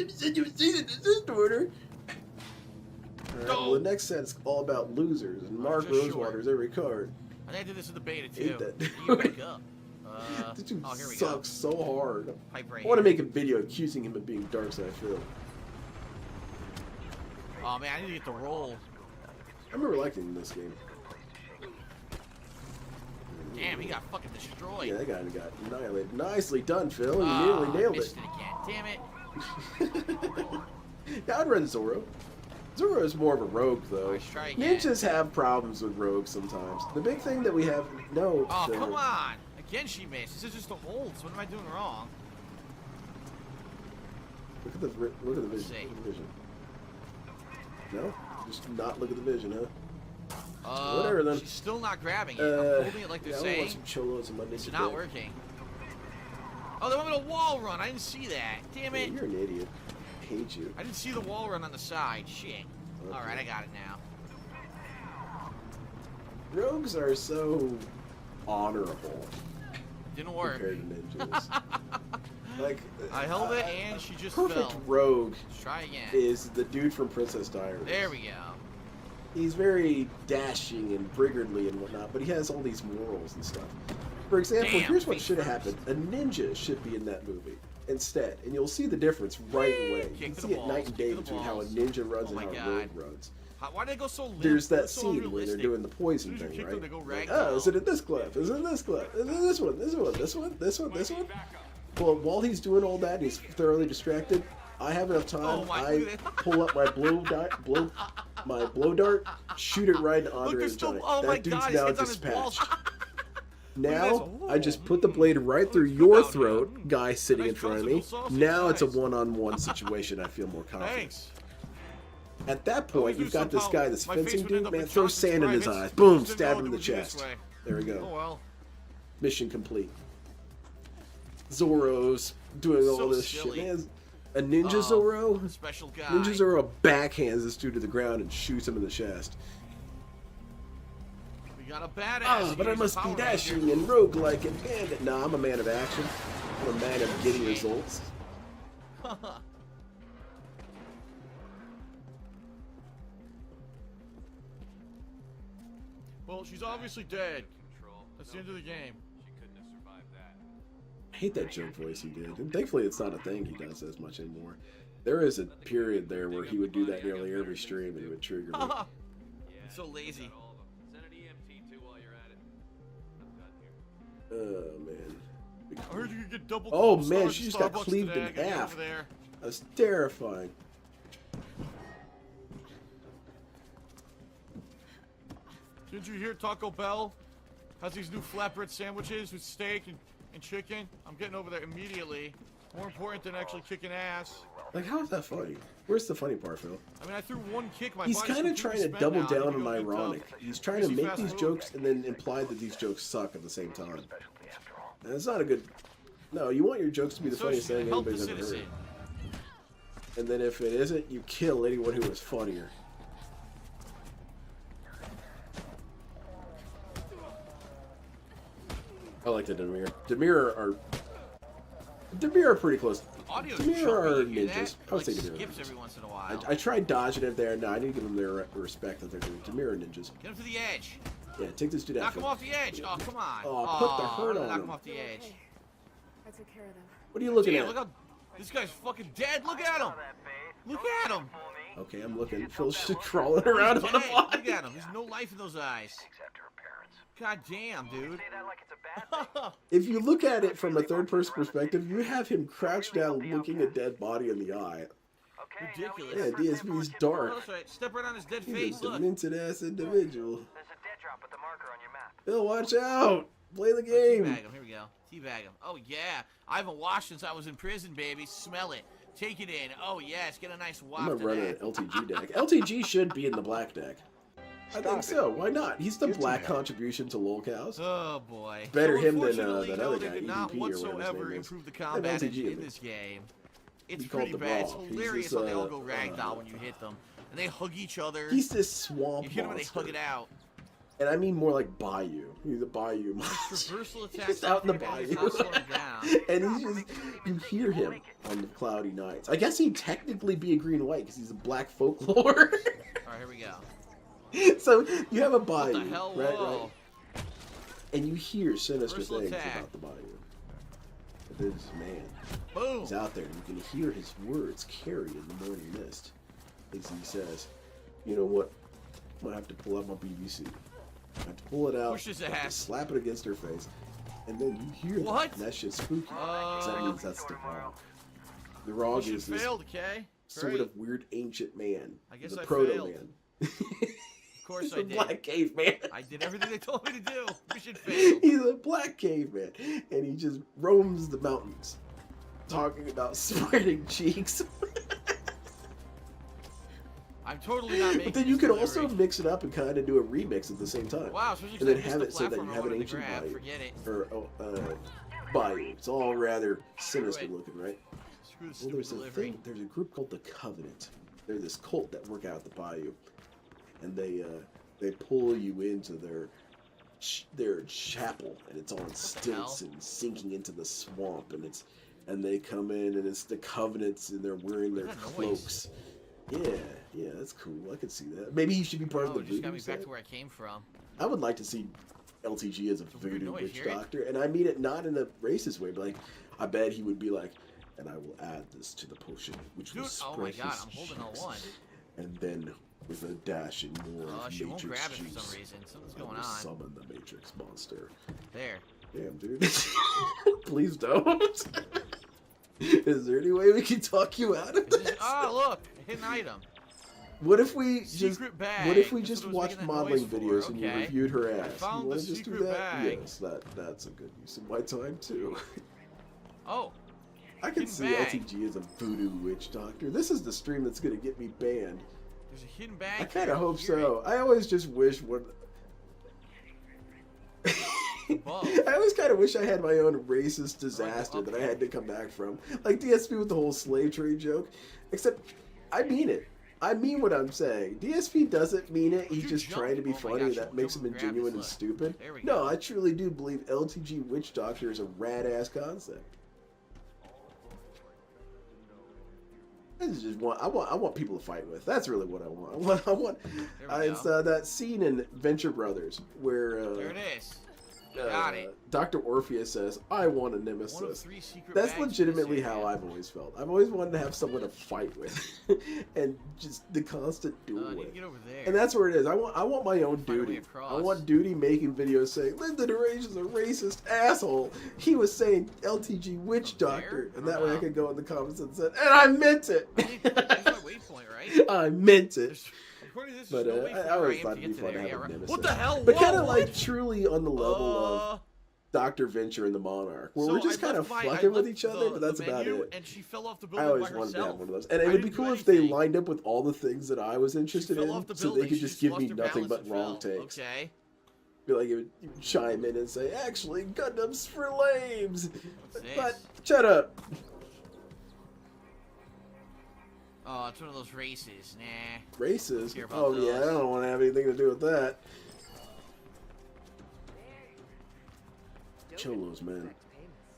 send you a seat at this order. Alright, well, the next set is all about losers, and Mark just Rosewater's every card. I think I did this in the beta too. Hate that. You back up. This dude Oh, here we sucks so hard. Pipe right I want to here. make a video accusing him of being Darkside Phil. Oh man, I need to get the roll. I remember liking this game. Damn, he got fucking destroyed. Yeah, that guy got annihilated. Nicely done, Phil. You Ah, nearly nailed missed it. again. Damn it. Yeah, I'd run Zoro. Zoro is more of a rogue, though. Alright, try again. Ninjas have problems with rogues sometimes. The big thing that we have... No, Oh, Phil. come on. Again, she missed. This is just a hold. So what am I doing wrong? Look at the vision. Let's Look at see. the vision. No? Just not look at the vision, huh? Whatever, then. She's still not grabbing it. I'm holding it like they're yeah, I saying. want some cholos in my ninja It's not deck. working. Oh, they want me to wall run. I didn't see that. Damn Yeah, it. you're an idiot. I hate you. I didn't see the wall run on the side. Shit. Okay. Alright, I got it now. Rogues are so honorable Didn't work. compared to ninjas. Like, I held it and she just perfect fell. rogue Let's try again. is the dude from Princess Diaries. There we go. He's very dashing and brigardly and whatnot, but he has all these morals and stuff. For example, Damn, here's what face should have happened. A ninja should be in that movie instead, and you'll see the difference right away. You Kick can to see the it night balls, and kick day to the between how a balls. ninja runs Oh and my how a rogue God. runs. Why did they go so limp? There's that It's so scene where they're unrealistic. doing the poison As soon as thing, you kick them, right? they go Like, ragdoll. oh, is it in this clip? Is it in this clip? Is it in this one? This one? This one? This one? This one? Well, while he's doing all that, he's thoroughly distracted. I have enough time. Oh my, I look at that. pull up my my blow dart, shoot it right into Look, Andre there's the still. Giant. Oh that my dude's God, his now head's on his balls. dispatched. at Now this. I just put the blade right through your throat, guy sitting in Nice front of me. popsicle sausage, Now it's a nice. one-on-one situation. I feel more confident. Thanks. At that Always point, do you've got this somehow. guy, this My face fencing would end dude, up man, in throw Johnson's sand in his privates. eyes. Boom, Just stab didn't him in know the it would be this chest. way. There we go. Oh well. Mission complete. Zoro's doing all So this silly. shit, man. A ninja Oh, Zoro? Special guy. Ninja Zoro backhands this dude to the ground and shoots him in the chest. We got a badass. Ah, but I He's a must be Power dashing Ranger. and roguelike and bandit. Nah, I'm a man of action. I'm a man of getting Shit. results. Well, she's obviously dead. That's the end of the game. Man, hate that joke voice he did. And thankfully it's not a thing he does as much anymore. There is a period there where he would do that nearly every stream and it would trigger me. So lazy. Oh, man. I heard you could get double. Oh, double man, stars she at just got Starbucks cleaved today. in I gotta get half. over there. That's terrifying. Did you hear Taco Bell has these new flatbread sandwiches with steak and chicken? I'm getting over there immediately. More important than actually kicking ass. Like, how is that funny? Where's the funny part, Phil? I mean, I threw one kick. My He's body's kind of completely trying to spent double now. I down need on to go get ironic. tough. He's trying to Crazy make fast these food. jokes and then imply that these jokes suck at the same time. And it's not a good... No, you want your jokes to be the funniest thing Help the anybody's ever heard. citizen. And then if it isn't, you kill anyone who is funnier. I like the Demir. Demir are pretty close. Audio's Demir choppy, are you hear that? ninjas. I would say Like, Demir are skips ninjas. every once in a while. I tried dodging it there. No, I need to give them their respect that they're doing. Demir are ninjas. Get him to the edge. Yeah, take this dude out. Knock him Phil. off the edge. Oh, come on. Oh, put the hurt on knock him. him off the edge. I took care of them. What are you looking Damn, at? look how this guy's fucking dead. Look at him. Look at him. Okay, I'm looking. Phil's just crawling around on a Dead. body. Look at him. There's no life in those eyes. God damn, dude. If you look at it from a third-person perspective, you have him crouched down looking a dead body in the eye. Ridiculous. Yeah, DSP's dark. Oh, that's right. Step right on his dead He's face. a Look. demented-ass individual. Phil, watch out! Play the game! Teabag him. Here we go. Teabag him. Oh, yeah. I haven't washed since I was in prison, baby. Smell it. Take it in. Oh, yes. Get a nice I'm waft gonna of run that. an LTG deck. LTG should be in the black deck. I think so. Why not? He's the black contribution to LOLcows. Oh, boy. Better So, him than unfortunately, that no, other they guy, did not EDP or whatever his whatsoever name is. improve the They have combat LTG engine in in it. this game. It's We call it pretty the bad. It's Brawl. He's hilarious this, how they all go ragdoll when you hit them. And they hug each other. He's this swamp You hit them and they monster. hug it out. And I mean more like Bayou. He's a Bayou monster. Reversal He's attack. just out in the and bayou. he's not slowing down. And he's just, you hear him on the cloudy nights. I guess he'd technically be a green-white because he's a black folklore. Alright, here we go. So you have a Bayou, What the hell? right? Whoa. And you hear sinister Reversal things attack. about the Bayou. But this man, Boom. he's out there, and you can hear his words carry in the morning mist. As he says, you know what? I'm going to have to pull out my BBC. I have to pull it out, Push his I have to ass. slap it against her face, and then you hear What? that, and that shit's spooky. 'Cause that means that's the Rog. The Rog Mission is this failed, okay? sort Great. of weird ancient man. I guess the I proto failed. man. Of course He's I a did. black caveman. I did everything they told me to do. Mission failed. He's a black caveman, and he just roams the mountains, talking about spreading cheeks. I'm totally not making But then you this could also delivery. mix it up and kind of do a remix at the same time. Wow, especially And then 'cause I have it missed so the that you platform I have an wanted to ancient grab. Bayou. Forget it. Or Bayou. It's all rather sinister it. looking, right? Screw the Well, stupid there's a delivery. thing. There's a group called the Covenant. They're this cult that work out at the Bayou, and they pull you into their chapel, and it's on stilts hell? and sinking into the swamp, and they come in, and it's the Covenants, and they're wearing their What's that noise? cloaks. Yeah, that's cool. I could see that. Maybe he should be part Oh, of the it just got voodoo me back set. to where I came from. I would like to see LTG as a a weird voodoo noise, witch hear it? doctor, and I mean it not in a racist way, but like, I bet he would be like, and I will add this to the potion, which will Dude, spread oh my god, his I'm holding cheeks, L1. and then with a dash and more of She won't Matrix grab it for juice, some reason. Something's I going will on. summon the Matrix monster. There. Damn, dude. Please don't. Is there any way we can talk you out of this? Oh, look! A hidden item. What if we Secret bag. What if we That's just what it was watched making that modeling noise for, videos and you okay. reviewed her ass? found You wanna the just do secret that? bag. Yes, that's a good use of my time too. Oh, I can Hidden see bag. LTG as a voodoo witch doctor. This is the stream that's gonna get me banned. there's a hidden bag. I kind here. of hope Hear it. so. I always just wish when. Above. I always kind of wish I had my own racist disaster that I had to come back from. Like DSP with the whole slave trade joke. Except, I mean it. I mean what I'm saying. DSP doesn't mean it. He's You just jump. trying to be Oh my funny. gosh, And that you makes jump him and grab ingenuine this, and look. stupid. There we No, go. I truly do believe LTG Witch Doctor is a rad-ass concept. I just want, I want people to fight with. That's really what I want. There we It's go. that scene in Venture Brothers where There it is. Got it. Dr. Orpheus says, I want a One of nemesis. 3 secret That's bags in this legitimately how area. I've always felt. I've always wanted to have someone to fight with. And just the constant I duel need to with. get over there. And that's where it is. I want my own Find a way Duty. across. I want Duty making videos saying, Lyndon Rage is a racist asshole. He was saying LTG witch Up there? doctor. And I that don't way I know. could go in the comments and say, and I meant it. There's my waypoint, right? I meant it. There's, according to this, But there's no way I for always Ryan thought it'd be to fun get to there. have Yeah, a right. nemesis. What the hell? But Whoa, kind of like what? truly on the level of Dr. Venture and the Monarch, where So we're just I kind of left my- I fucking with left each other, the- but that's the about menu, it. And she fell off the I building always by wanted to have herself. one of those. And it I would be didn't cool do if they anything. lined up with all the things that I was interested She fell in, off the so they building. could She just give lost me her nothing balance but and wrong fell. takes. Okay. Be like, it would chime in and say, actually, Gundam's for lames. What's this? But, shut up. Oh, it's one of those races. Nah. Races? Care about Oh, yeah, I those. don't want to have anything to do with that. Cholos, man.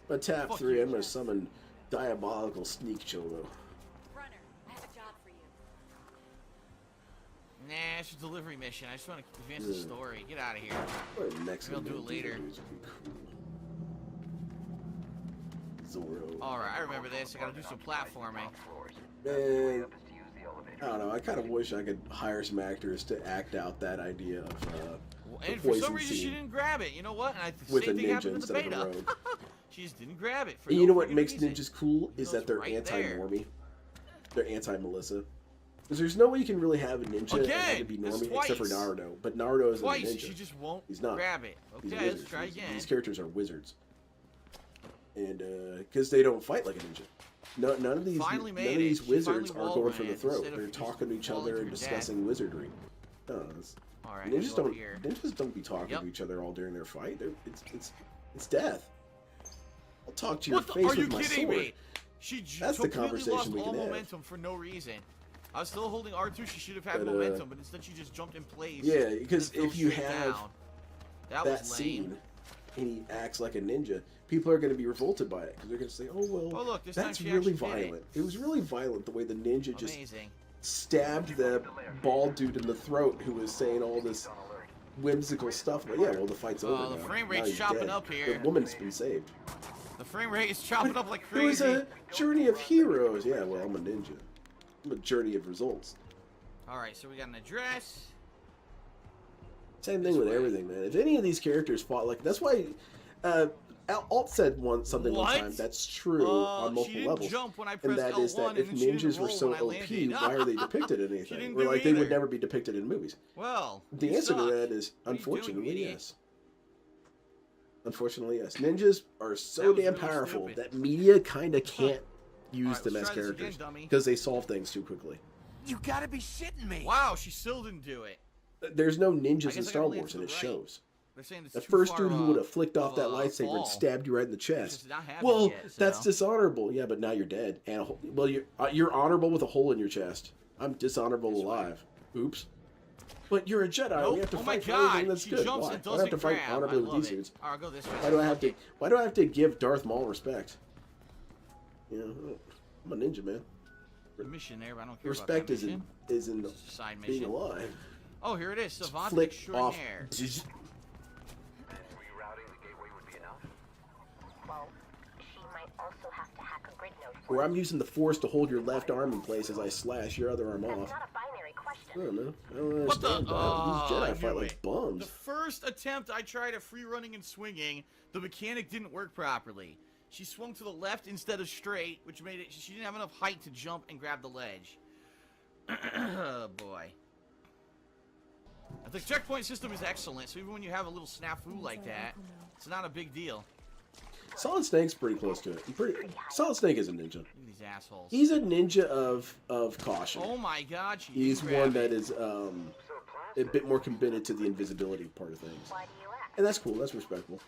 But tap Fuck 3, you. I'm going to summon Diabolical Sneak Cholo. Runner, I have a job for you. Nah, it's a delivery mission. I just want to advance the Yeah. story. Get out of here. What a Mexican We'll do it later. dudes would be cool. Zorro. Alright, I remember this. I gotta do some platforming. Man, I don't know. I kind of wish I could hire some actors to act out that idea of And the for poison some reason, she scene didn't grab it. You know what? And with a same thing ninja happened in the instead of a beta. rogue. She just didn't grab it. For And no you know what friggin' makes reason. ninjas cool is It that goes they're right there. anti-normie. They're anti-Melissa. Because there's no way you can really have a ninja and have Again, it be that's normie except for twice. Naruto. But Naruto isn't a Twice, ninja. she just won't He's not. grab it. He's Okay, let's wizards. try These- again. These characters are wizards. And because they don't fight like a ninja. No, none of these Finally none made of it. these She wizards finally are going for the wall-ran throat. instead of They're just talking to each falling other to and her death. discussing wizardry. No, Alright, ninjas go over don't. here. Ninjas don't be talking Yep. to each other all during their fight. It's death. I'll talk to your What the? face Are you with my kidding sword. me? She That's the completely conversation lost we all can have. momentum for no reason. I was still holding R2. She should have had But, momentum, but instead she just jumped in place. Yeah, and because fell if you straight have down. That that was lame. scene and he acts like a ninja, people are going to be revolted by it because they're going to say, "Oh well, Oh, look, this time that's she really actually did it. violent." It was really violent the way the ninja just Amazing. stabbed the bald dude in the throat who was saying all this whimsical stuff. But yeah, well, the fight's over the now. frame Now rate's he's chopping dead. up here. The woman's been saved. The frame rate is chopping up like It was crazy. a journey of heroes. Yeah, well, I'm a ninja. I'm a journey of results. Alright, so we got an address. Same thing with everything, man. If any of these characters fought like that's why Alt said something one What? time that's true on She multiple didn't levels. jump when I And pressed that L1, is that and if then she didn't ninjas were roll so when I OP, landed. why are they depicted in anything? didn't Or do like they would either. never be depicted in movies. Well, The you answer to suck. that is What are you doing, unfortunately idiot? yes. Unfortunately, yes. Ninjas are That so was damn really powerful stupid. that media kind of can't use Alright, them let's as try this again, characters dummy. because they solve things too quickly. You gotta be shitting me. Wow, she still didn't do it. There's no I ninjas guess in I Star gotta lean Wars, to and the it right. shows. They're saying it's The too first far dude who would have of flicked off that a lightsaber fall. and stabbed you right in the It's chest. just not happening Well, yet, so. that's dishonorable. Yeah, but now you're dead. And well, you're honorable with a hole in your chest. I'm dishonorable This way. alive. Oops. But you're a Jedi. Nope. We have to Oh my fight for everything god, that's she good. jumps Why? and Why do I have to doesn't fight grab. I honorably with love these it. dudes? Alright, go this way. Why do I have to? Why do I have to give Darth Maul respect? You know, I'm a ninja, man. The mission there, but I don't care Respect about that is in mission. is in It's a side being mission. alive. Oh, here it is. Savant Flick off. extraordinaire. Rerouting the gateway would be enough. Well, she might also have to hack a grid node for Or I'm using the Force to hold your left arm in place as I slash your other arm off. not a binary I question. don't know. I don't What the? understand. These I Jedi fight knew like it. bums. The first attempt I tried at free running and swinging, the mechanic didn't work properly. She swung to the left instead of straight, which made it. She didn't have enough height to jump and grab the ledge. Oh boy. The checkpoint system is excellent, so even when you have a little snafu like that, it's not a big deal. Solid Snake's pretty close to it. Solid Snake is a ninja. Look at these assholes. He's a ninja of caution. Oh my god, she He's didn't grab one that it. is a bit more committed to the invisibility part of things, Why do you ask? and that's cool. That's respectful.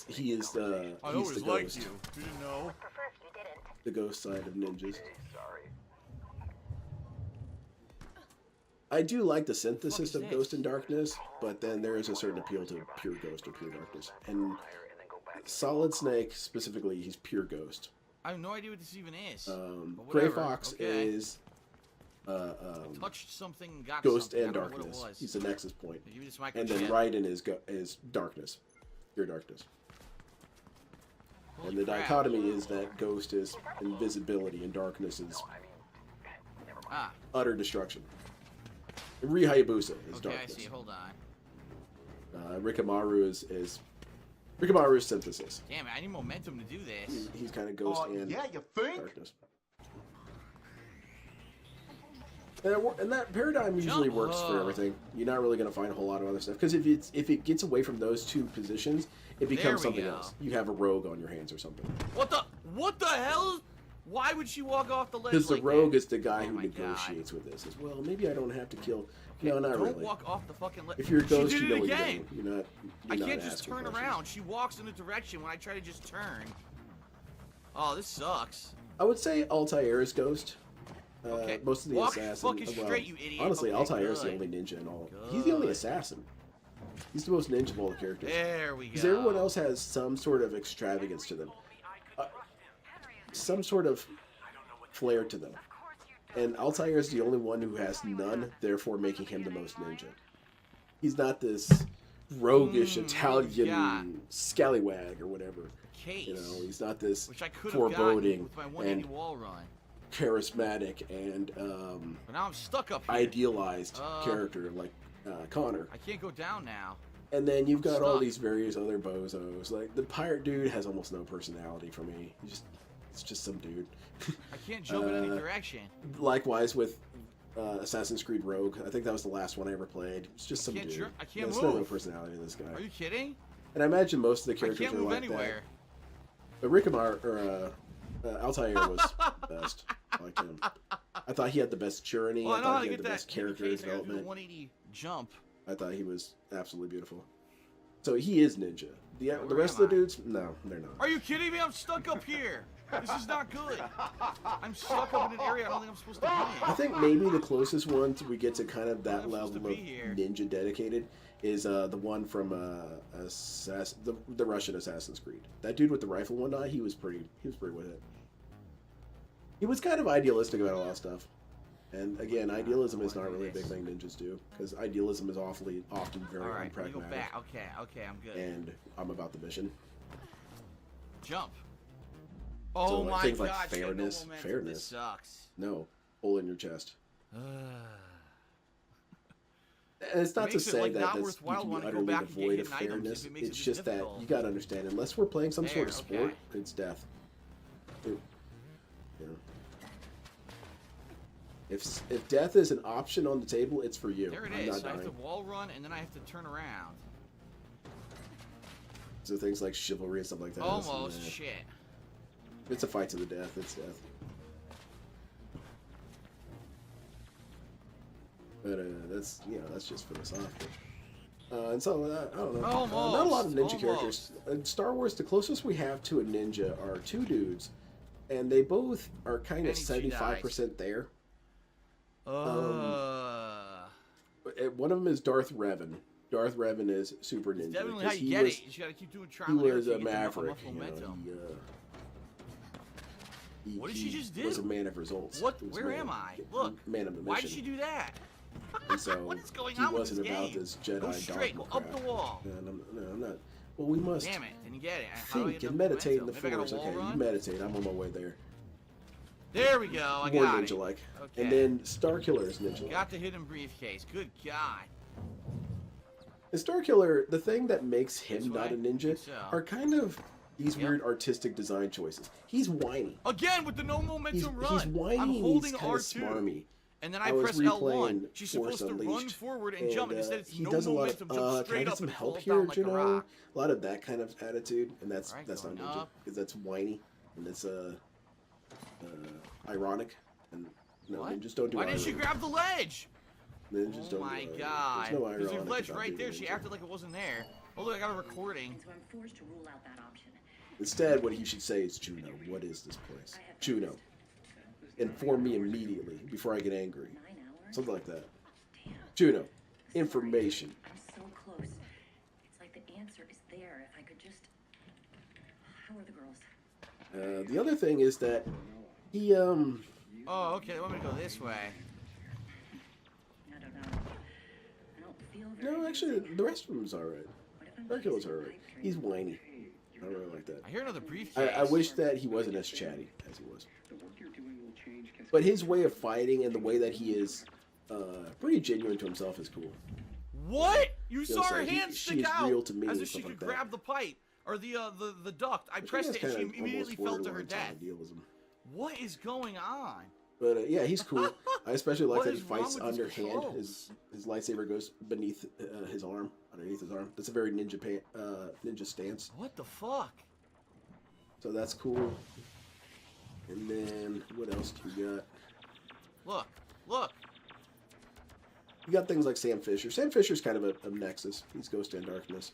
He is I he's always the liked ghost, you. Didn't know. Prefer if you didn't. the ghost side of ninjas. Sorry. I do like the fuck synthesis is of this? Ghost and Darkness, but then there is a certain appeal to pure Ghost or pure Darkness. And Solid Snake specifically, he's pure Ghost. I have no idea what this even is. But Gray whatever, Fox okay. is Touched something and got Ghost something. and I don't know what it darkness. was. He's the nexus point. Give me this And then microchip. Raiden is darkness. Pure darkness. Holy And the crap. dichotomy is that Ghost is invisibility and darkness is Ah, utter destruction. And Ri Hayabusa is okay, I darkness. see. Hold on. Rikamaru is Rikamaru's synthesis. Damn it, I need momentum to do this. He's kind of Ghost and yeah, you think? darkness. And that paradigm usually works for everything. You're not really going to find a whole lot of other stuff. Because if it gets away from those two positions, it becomes There we something go. else. You have a rogue on your hands or something. What the hell? Why would she walk off the ledge Because the like rogue that? is the guy Oh who my God. negotiates with this. As well, maybe I don't have to kill. No, not Don't really. walk off the fucking ledge. If you're a Ghost, she you did know it what you're again. doing. You're not. I You're can't not just asking turn questions. around. She walks in a direction when I try to just turn. Oh, this sucks. I would say Altair's Ghost. Okay. Most of the Walk assassins. fucking straight, you idiot. Honestly, Okay, Altair's the good. only ninja in all. He's the only Good. assassin. He's the most ninja of all the characters. There we go. Because everyone else has some sort of extravagance to them. Some sort of flair to them. And Altair is the only one who has none, therefore making him the most ninja. He's not this roguish Italian yeah. scallywag or whatever. Case. You know, he's not this Which I could have gotten foreboding with my 180 and wall run. charismatic and But now I'm stuck up here. idealized character like Connor. I can't go down now. And then you've got all Stuck. these various other bozos. Like the pirate dude has almost no personality for me. It's just some dude. I can't jump in any direction. Likewise with Assassin's Creed Rogue. I think that was the last one I ever played. It's just some can't dude. I can't There's no real move. personality in this guy. Are you kidding? And I imagine most of the I characters can't are move like anywhere. that. But Rickamar or Altair was the best. I liked him. I thought he had the best journey. Well, I I know how thought to he had get the that best character case. I gotta do a development. 180 jump. I thought he was absolutely beautiful. So he is ninja. The Where rest am of the I? dudes, no, they're not. Are you kidding me? I'm stuck up here. This is not good. I'm stuck up in an area I don't think I'm supposed to be I in. think maybe the closest one to we get to kind of that I'm supposed level to of be here. ninja dedicated is the one from the Russian Assassin's Creed. That dude with the rifle one eye, he was pretty with it. He was kind of idealistic about a lot of stuff. And again, idealism is not really a big thing ninjas do, because idealism is often very All right, let me go unpragmatic. back. Okay, I'm good. And I'm about the mission. Jump. So, Oh like, my things god, like she had no fairness, momentum. fairness. This sucks. No, hole in your chest. And it's not to Makes it, say like, that not that's, you worthwhile can be wanting to go utterly back and get devoid of hidden items if fairness. it makes It's it just that difficult. you gotta understand, unless we're playing some sort of There, sport, okay. it's death. Yeah. If death is an option on the table, it's for you. There it I'm is. not I have to dying. wall run and then I have to turn around. So things like chivalry and stuff like that. Almost. It's, Shit. it's a fight to the death. It's death. But that's that's just philosophical. And so I don't know. Not a lot of ninja characters. In Star Wars, the closest we have to a ninja are two dudes, and they both are kind of Many 75% there. Uh, One of them is Darth Revan. Darth Revan is super ninja. definitely how 'cause you he get was, it. You just gotta keep doing He trial and error was till a you get enough maverick. momentum. What did he she just was a do? man of results. What? He was Where man am of- I? Look. Man of the mission. Why did she do that? And so What is going he on with wasn't this about game? this Jedi Go straight. dogma Go up crap. the wall. No, I'm not. Well, we must Damn it! Didn't get it. How do I think get and enough meditate in the momentum? Maybe I force. gotta wall Okay, you run? meditate. I'm on my way there. There we go. I More got it. ninja-like. Okay. And then Star Killer is ninja-like. Got the hidden briefcase. Good God. And Star Killer, the thing that makes him This not way? a ninja So. are kind of these Yep. weird artistic design choices. He's whiny. Again with the no momentum run. He's whiny I'm and holding he's kind of R2. smarmy. And then I was press L1. replaying She's Force supposed to run Unleashed, forward and jump, and instead it's he no does a lot momentum, of, jump can I straight get up some and help falls here, down like a Juno? rock. A lot of that kind of attitude, and that's Alright, not going ninja, up. because that's whiny, and it's ironic, and no, What? ninjas don't do Why didn't she irony. grab the ledge? Ninjas Oh don't my do irony. god. There's no There's a ironic ledge about right being there. a She ninja. acted like it wasn't there. Oh look, I got a recording. So I'm forced to rule out that option. Instead, what he should say is, Juno, what is this place? Juno, inform me immediately before I get angry. 9 hours? Something like that. Damn. Juno, information. I'm so close. It's like the answer is there if I could just... How are the girls? The other thing is that he, Oh, okay, they want me to go this way. Actually, the rest of them's alright. Dracula's alright. He's whiny. I don't really like that. I hear another briefcase. I wish that he wasn't as chatty as he was. But his way of fighting and the way that he is pretty genuine to himself is cool. What? You know, saw so her he- hand she stick is out real to me as and if she stuff could like that. grab the pipe or the duct. I Which pressed is it and she kind of immediately almost fell to her borderline death. idealism. What is going on? But yeah, he's cool. I especially like What that he is wrong fights with his underhand. controls? His lightsaber goes beneath his arm, underneath his arm. That's a very ninja stance. What the fuck? So that's cool. And then what else do you got? Look, look. You got things like Sam Fisher. Sam Fisher's kind of a nexus. He's Ghost and Darkness.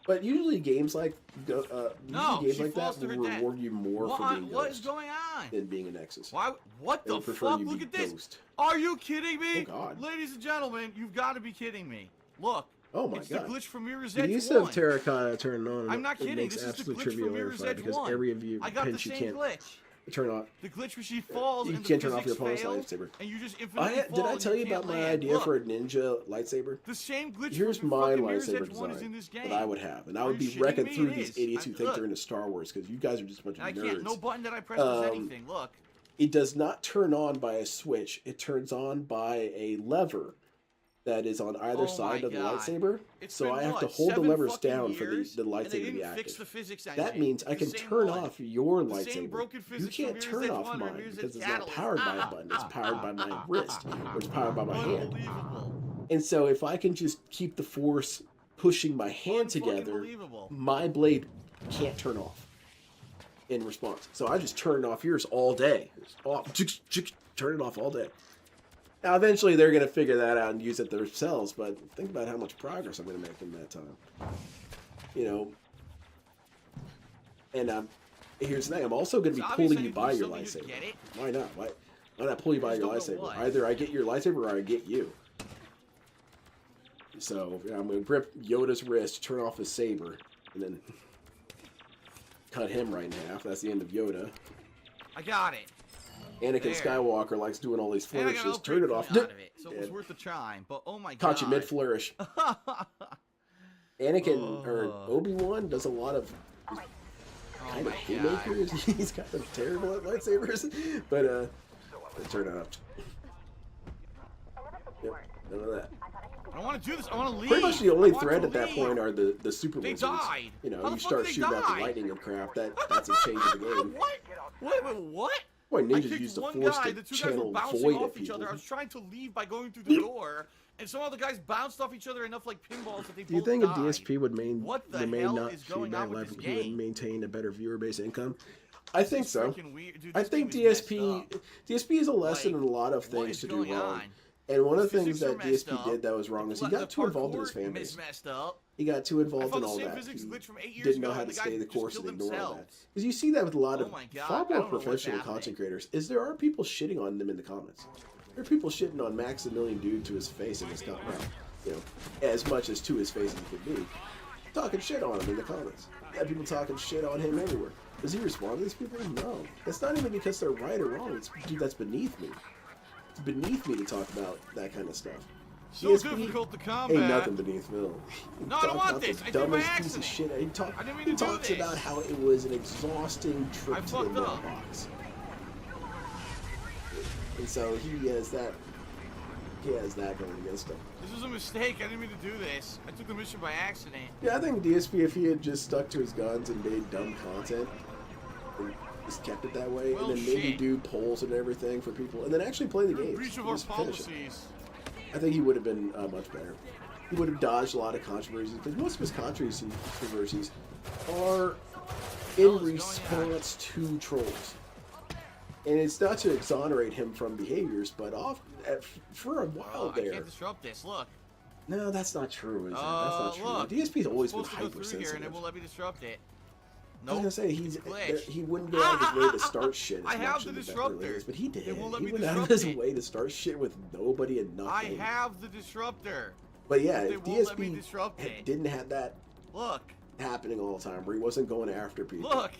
But usually games like No, games she like falls that to her will death. reward you more for being What is Ghost going on? than being a nexus. Why? What They the would prefer fuck? you Look be at this. Ghost. Are you kidding me? Oh, God. Ladies and gentlemen, you've got to be kidding me. Look. Oh my it's God. the glitch from Mirror's The Edge use 1. of terracotta turned on. I'm not It kidding. makes This is the absolute glitch trivia from Mirror's verified Edge because 1. every of you I got the pinch you same can't glitch. turn on. The glitch where she falls You and can't the turn off your physics opponent's fail, lightsaber. and you just infinitely fall Did I and tell you can't about my land. idea Look, for a ninja lightsaber? the same glitch Here's from my fucking Mirror's lightsaber Edge 1 is in design this game. that I would have, and I Are would you be shitting wrecking me? through It these is. idiots who think Look. they're into Star Wars because you guys are just a bunch of I nerds. can't. No button that I press does anything. Look. It does not turn on by a switch. It turns on by a lever that is on either Oh side my of the God. lightsaber. It's So been, I have to what, hold the 7 levers fucking down for years, the and they lightsaber to be didn't fix active. the physics That engine. means I It's the can same turn one. off your The same lightsaber. broken You physics can't from turn Mirror's off Edge 1 or mine Mirror's because Edge it's not Catalyst. powered by a button. It's powered by my wrist, or it's powered by my hand. Unbelievable. And so if I can just keep the force pushing my hand together, Unfucking-believable. my blade can't turn off in response. So I just turn off yours all day. It's off. Turn it off all day. Now, eventually, they're going to figure that out and use it themselves, but think about how much progress I'm going to make in that time. You know, and here's the thing. I'm also going to be It's pulling obvious you I by need to your do something to lightsaber. get it. Why not? Why not pull you by I just your don't know lightsaber? what. Either I get your lightsaber or I get you. So I'm going to grip Yoda's wrist, turn off his saber, and then cut him right in half. That's the end of Yoda. I got it. Anakin There. Skywalker likes doing all these And I got an flourishes. upgrade Turn it off. point out of it, so it was And worth the trying. But oh my caught god. you mid flourish. Anakin or Ugh. Obi-Wan does a lot of Oh kind of my god. haymakers. He's kind of terrible at lightsabers, but turn it up. Yep, none of that. I don't want to do this. I want to leave. Pretty much the only I want threat to at that leave. point are the super They wizards. died. You know, How you the fuck start did they shooting out the die? lightning and crap. That's a change of the game. What? Wait, what? Boy, I ninjas kicked use the one force guy, to the two guys were channel bouncing void off at each people. other. I was trying to leave by going through the door, and some other guys bounced off each other enough like pinballs that they Do you both think died. a DSP would What the remain hell not is going feedback on with live this would game? maintain a better viewer base income? I think It's so. freaking weird. Dude, I this think game is messed DSP up. DSP is a lesson Like, in a lot of what things is to do going wrong. on? And one of the Physics things are that messed DSP up. did that was wrong is he The got too involved in his parkour fan is base. messed up. He got too I involved found in the all same that. physics He glitch from 8 years didn't know ago, how and to the guys stay the just course killed and ignore all that. themselves. Because you see that with a lot Oh of my God, far I more don't know what's professional happening. content creators. Is there are people shitting on them in the comments. There are people shitting on Maximilian Dude to his face in his comments. You know, as much as to his face as it could be. Talking shit on him in the comments. Yeah, people talking shit on him everywhere. Does he respond to these people? No. It's not even because they're right or wrong. It's, dude, that's beneath me. It's beneath me to talk about that kind of stuff. So DSP difficult to combat. ain't nothing beneath Phil. No, I don't want this. I did it by Dumbest piece of accident. shit. I didn't mean He to do talks this. about how it was an exhausting trip I to the fucked up. mailbox. And so he has that. He has that going against him. This was a mistake. I didn't mean to do this. I took the mission by accident. Yeah, I think DSP, if he had just stuck to his guns and made dumb content, and just kept it that way, Well, and then maybe shit. do polls and everything for people, and then actually play the You're in game. breach of our Just finish it. policies. I think he would have been much better. He would have dodged a lot of controversies because most of his controversies are in What the hell is going on? response to trolls. And it's not to exonerate him from behaviors, but for a while Oh, I there. can't disrupt this. Look. No, that's not true. Is it? That's not true. Look. DSP's always been supposed to go through here, and hypersensitive. it won't let me disrupt it. I was Nope. gonna say It's glitched. he wouldn't go out of his way to start shit. As I have much the in better disruptor. ways, but he did. It won't let He me went out of disrupt his it. way to start shit with nobody and I nothing. have the disruptor. But yeah, They if won't let me DSP disrupt it. didn't have that Look. happening all the time, where he wasn't going after people. Look.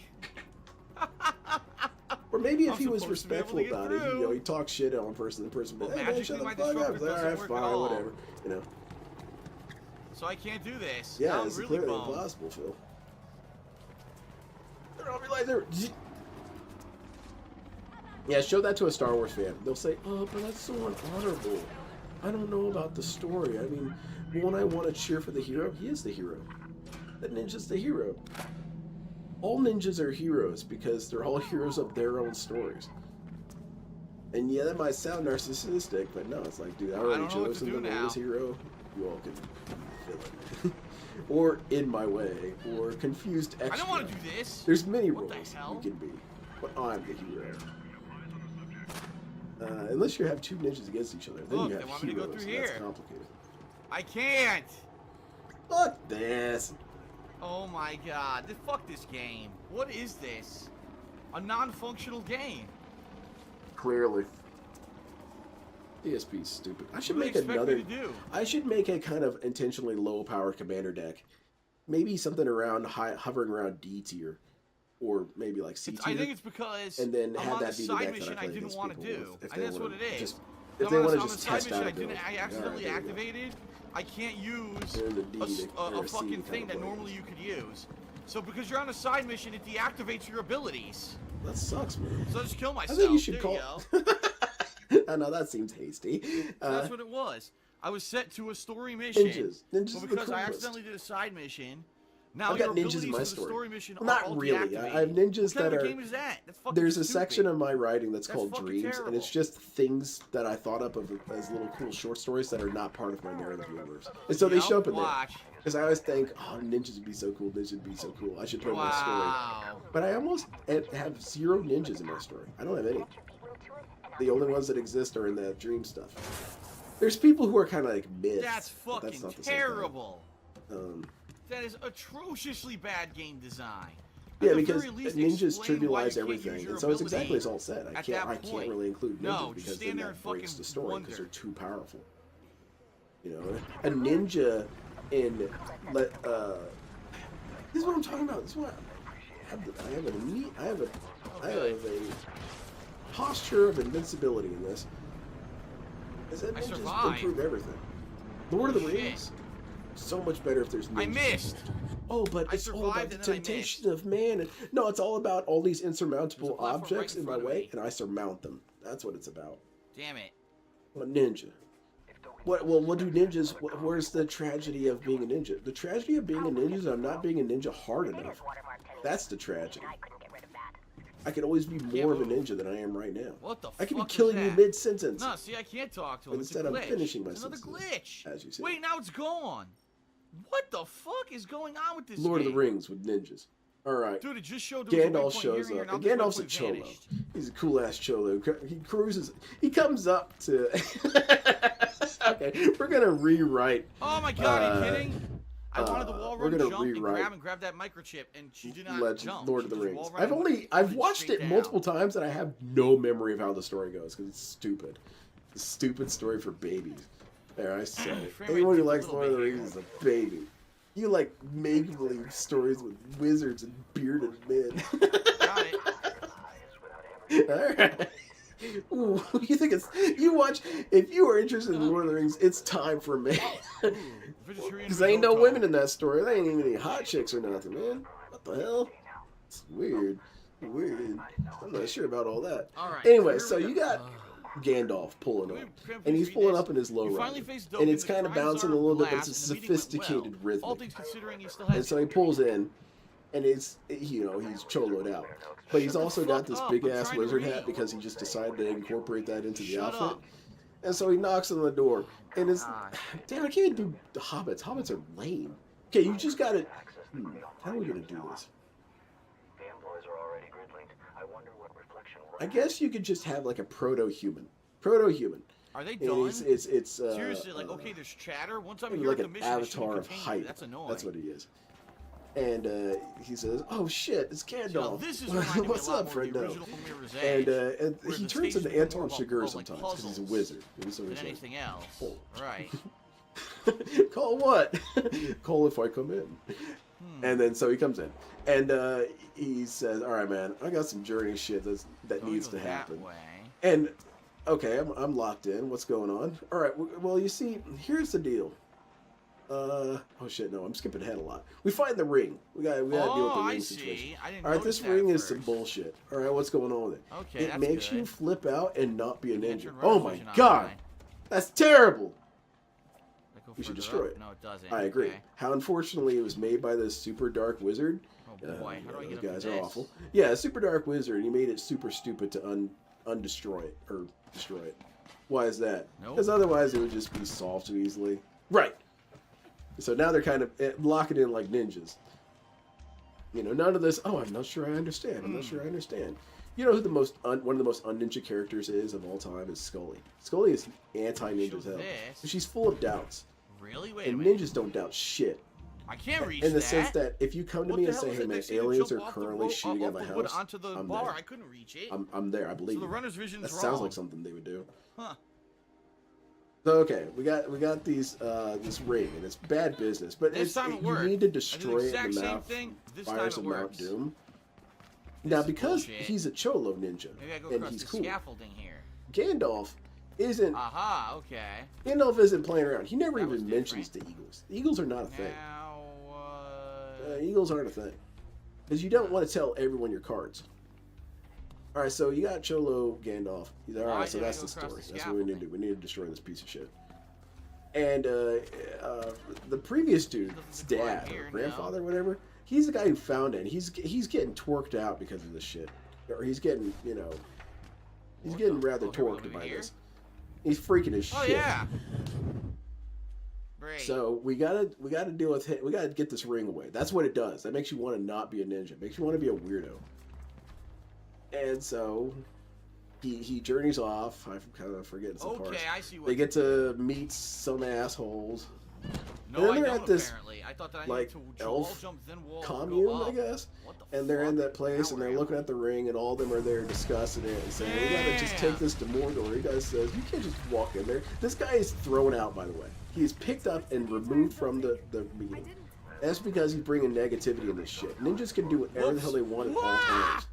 Or maybe if I'm he was supposed to be able to respectful get about it, through. you know, he talks shit on person to person, but Well, hey man, magically shut the my fuck up. disruptor It's like, doesn't alright, work at fine, all. whatever. You know. So I can't do this. Yeah, Now I'm it's really clearly bummed. impossible, Phil. I don't realize they're... Yeah, show that to a Star Wars fan. They'll say, oh, but that's so unhonorable. I don't know about the story. I mean, when I want to cheer for the hero, he is the hero. That ninja's the hero. All ninjas are heroes because they're all heroes of their own stories. And yeah, that might sound narcissistic, but no, it's like, dude, I already chose him the latest hero. You all can fill it. Or in my way, or confused extra. I don't want to do this. There's many What roles the hell? you can be, but I'm the hero. Unless you have two ninjas against each other, then Look, you they have want me to heroes. go through and here. That's complicated. I can't. Fuck this. Oh my god. Fuck this game. What is this? A non-functional game. Clearly. ESP is stupid. I should What make do you expect another. me to do? I should make a kind of intentionally low power commander deck. Maybe something around hovering around D tier, or maybe like C tier. I think it's because and then I'm have on that the be the side deck that mission I play I didn't against want to people do. with, if I they think that's what wanna it is. just- If I'm they on want the to just side test mission out I ability. accidentally Alright, there you go. activated. I can't use They're in the D to- or a C fucking kind thing of that play. normally you could use. So because you're on a side mission, it deactivates your abilities. That sucks, man. So I just kill I myself. think you should there call. you go. I know that seems hasty. So that's what it was. I was set to a story mission. Ninjas But are the because I coolest. accidentally did a side mission, now I've your got ninjas abilities in for my the story. story mission Well, are not all really. deactivated. I have ninjas What kind that of are. game is that? That's fucking There's a stupid. section of my writing that's That's called fucking Dreams, and terrible. it's just things that I thought up of as little cool short stories that are not part of my narrative universe. And so they show up in there. Watch. Because I always think, oh, ninjas would be so cool, ninjas would be so cool. I should put in my story. Wow. But I almost have 0 ninjas in my story. I don't have any. The only ones that exist are in that dream stuff. There's people who are kind of like myths. That's but fucking not the same thing. terrible. That is atrociously bad game design. Yeah, At the because very least, ninjas explain why you trivialize can't everything, use your and so it's ability exactly as all said. I at can't that point. really include ninjas No, just because stand then there that and breaks fucking the story because wonder. they're too powerful. You know, a ninja in this is what I'm talking about. This is what I have a posture of invincibility in this. Is that I ninjas survived. improve everything? Lord of the Holy Rings, so much better if there's ninjas. I missed. Oh, but I it's all about survived the and then I temptation of man. And, no, it's all about all these insurmountable There's a platform objects right in in my front of way, me. and I surmount them. That's what it's about. Damn it. I'm a ninja. What do ninjas? Where's the tragedy of being a ninja? The tragedy of being a ninja is I'm not being a ninja hard enough. That's the tragedy. I could always be more of a ninja than I am right now. What the I could be fuck is killing you that? mid-sentence. No, see, I can't talk to But him. It's a instead I'm glitch. finishing my It's another sentences, glitch. as you see. Wait, now it's gone. What the fuck is going on with this Lord game? of the Rings with ninjas. All right. Dude, it just showed there was a Gandalf waypoint shows here, up, now and this Gandalf's a waypoint cholo. vanished. He's a cool ass cholo. He cruises. He comes up to. Okay, we're gonna rewrite. Oh my god, are you kidding? I wanted the wall we're run gonna jump rewrite and grab that microchip, and she did not Legend, jump. Lord She of the just Rings. wall ran and I've went watched straight it down. multiple times, and I have no memory of how the story goes because it's stupid. It's a stupid story for babies. There, I say it. Frame rate Anyone who dipped a likes little Lord of the bit Rings is a baby. You like make-believe stories with wizards and bearded men. Got it. Alright. Ooh, you think it's you watch if you are interested in Lord of the Rings, it's time for me. Because there ain't no women in that story. There ain't even any hot chicks or nothing, man. What the hell? It's weird. Weird. I'm not sure about all that. Alright, Anyway, here so we you go. got Gandalf pulling Can we- up. can we And he's read pulling this? up in his low You rider. finally faced Dope And in it's the kind of shrines bouncing a are little bit, but glass, it's and the meeting went sophisticated well. All rhythm. things considering, he still has And so he pulls in, and it's, you know, he's choloed out. But he's also got this fuck up, big I'm ass trying to wizard read. hat because he just decided to incorporate that into the Shut outfit. up. And so he knocks on the door. And it's, God. damn, I can't do the hobbits. Hobbits are lame. Okay, you just gotta, how are we gonna do this? I guess you could just have like a proto-human. Proto-human. Are they And done? it's Seriously, like, okay, there's chatter. Once I'm maybe here like at the an mission, it shouldn't avatar of continue. hype. That's annoying. That's what he is. And he says, "Oh shit, it's Now, Gandalf. this is reminding me What's a lot up, more of the friendo?" original Mirror's And, Edge, and where he the turns stages into were Anton more Chigurh like sometimes because he's a puzzles wizard. And so than he's like, anything else. "Oh." Right. Call what? Call if I come in. And then so he comes in, and he says, "All right, man, I got some journey shit that So we needs go to that happen." way. And okay, I'm locked in. What's going on? All right. Well, you see, here's the deal. Oh shit, no, I'm skipping ahead a lot. We find the ring. We gotta deal with the ring I situation. see. I didn't All right, notice this that ring at is some first. bullshit. All right, what's going on with it? Okay, It that's makes good. you flip out and not be a Can't ninja. turn Oh runner's my vision on, god, can I? that's terrible. Does that go We should further destroy up? it. No, it doesn't. I agree. Okay. How unfortunately it was made by this super dark wizard. Oh boy, how do I Those get up to guys are this? awful. Yeah, a super dark wizard. He made it super stupid to undestroy it or destroy it. Why is that? Nope. Because otherwise it would just be solved too easily. Right. So now they're kind of locking in like ninjas. You know, none of this. Oh, I'm not sure I understand. I'm not sure I understand. You know who the most one of the most un-ninja characters is of all time is Scully. Scully is anti-ninja as hell. this. She's full of doubts. Really? Wait a And minute. ninjas don't doubt shit. I can't reach In the that. sense that if you come to What me the and hell say, is "Hey it? man, They say to aliens jump are off the currently rope- shooting off at my the wood house," onto the I'm bar. there. I couldn't reach it. I'm there. I believe So the you. runner's vision's That wrong. sounds like something they would do. Huh. So okay, we got these this ring and it's bad business, but This time it you worked. need to I did the destroy it exact in the same Mount thing. This time Fires it of Mount works. Doom. This Now is because bullshit. he's a Cholo ninja Maybe I go and across he's the cool, scaffolding here. Gandalf isn't Aha, okay. Gandalf isn't playing around. He never That was even mentions the Eagles. The Eagles are not a thing. Now, Eagles aren't a thing. Because you don't want to tell everyone your cards. Alright, so you got Cholo Gandalf. He's Why alright, so did I that's go the across story. the That's what we need to do. scaffolding? We need to destroy this piece of shit. And the previous dude, his Nothing to dad climb here, or no. grandfather, whatever, he's the guy who found it. And he's getting twerked out because of this shit. Or he's getting, you know, he's What getting the- rather oh, here we go, torqued over by here? this. He's freaking his Oh shit. yeah. Great. So we gotta deal with him. We gotta get this ring away. That's what it does. That makes you want to not be a ninja. It makes you want to be a weirdo. And so he journeys off. I'm kind of forgetting some parts. Okay, I see what. They get to meet some assholes. No, and then I they're don't at this, apparently. I thought that I like, needed to elf wall jump, then wall commune, go up. I guess. What the And they're in fuck? that place, Now and where they're am looking I? at the ring, and all of them are there discussing it and saying, "We gotta just take this to Mordor." He guys says, "You can't just walk in there." This guy is thrown out, by the way. He is picked up and removed from the meeting. That's because he's bringing negativity in this shit. Ninjas can do whatever the hell they want at all times.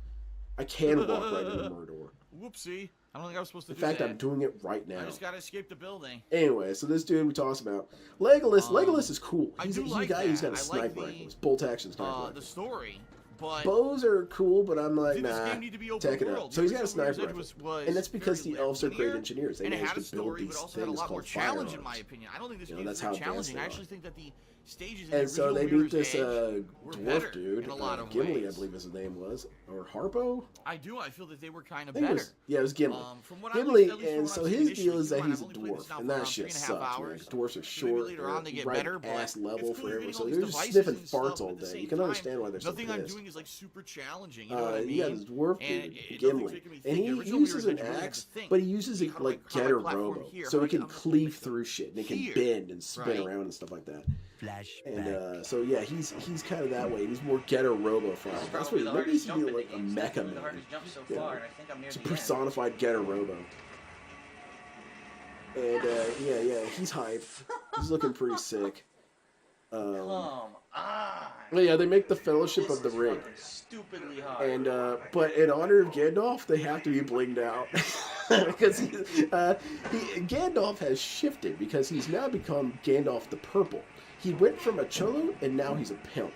I can walk right into Mordor. Whoopsie. I don't think I was supposed to In do fact, that. I'm doing it right now. I just gotta escape the building. Anyway, so this dude we talked about, Legolas. Legolas is cool. I He's do a like guy who's got that. a I sniper like the, rifle. It's bolt action sniper rifle. The story, but Bows are cool, but I'm like, did this nah, game need to be open take it world? out. So he's got a The original sniper Wizards rifle. was And that's because very the elves are great linear, engineers. They and it managed had a to build story, these but also had a things lot more called challenge, in my firearms. opinion. I don't think this You know, game that's is how very advanced challenging. they I are. actually think that the stages in And the so original they beat Mirror's this Edge were better dwarf dude, in a lot of Gimli, I ways. believe his name was, or Harpo. I do. I feel that they were kind I of think it better. was, yeah, it was Gimli. From what Gimli, at least from and what so I've seen his initially, deal is that come on, he's a I've only played this dwarf, now and for that around shit 3.5 sucks, man. hours. Dwarves are So maybe short, later on they get right better, but ass level it's cool you're forever, getting so all they're these just devices sniffing and stuff, farts but all at the day. same You can time, understand why they're so nothing I'm pissed. doing is like super challenging. You know what I mean? You got this dwarf And dude, nothing's Gimli, making me and think. he The original uses Mirror's an Edge, you really had axe, to think. but he uses How it do I- like how do I Getter platform Robo, here? so How it do I can get- cleave through shit, and it can Here. bend and spin Right. around and stuff like that. Flashback. And so yeah, he's kind of that way. He's more Getter Robo fire. That's what maybe he should be like a mecha man. You know, it's a personified Getter Robo. And yeah, he's hype. He's looking pretty sick. But yeah, they make the Fellowship of the Ring. Stupidly hard. And but in honor of Gandalf, they have to be blinged out because Gandalf has shifted because he's now become Gandalf the Purple. He went from a cholo and now he's a pimp.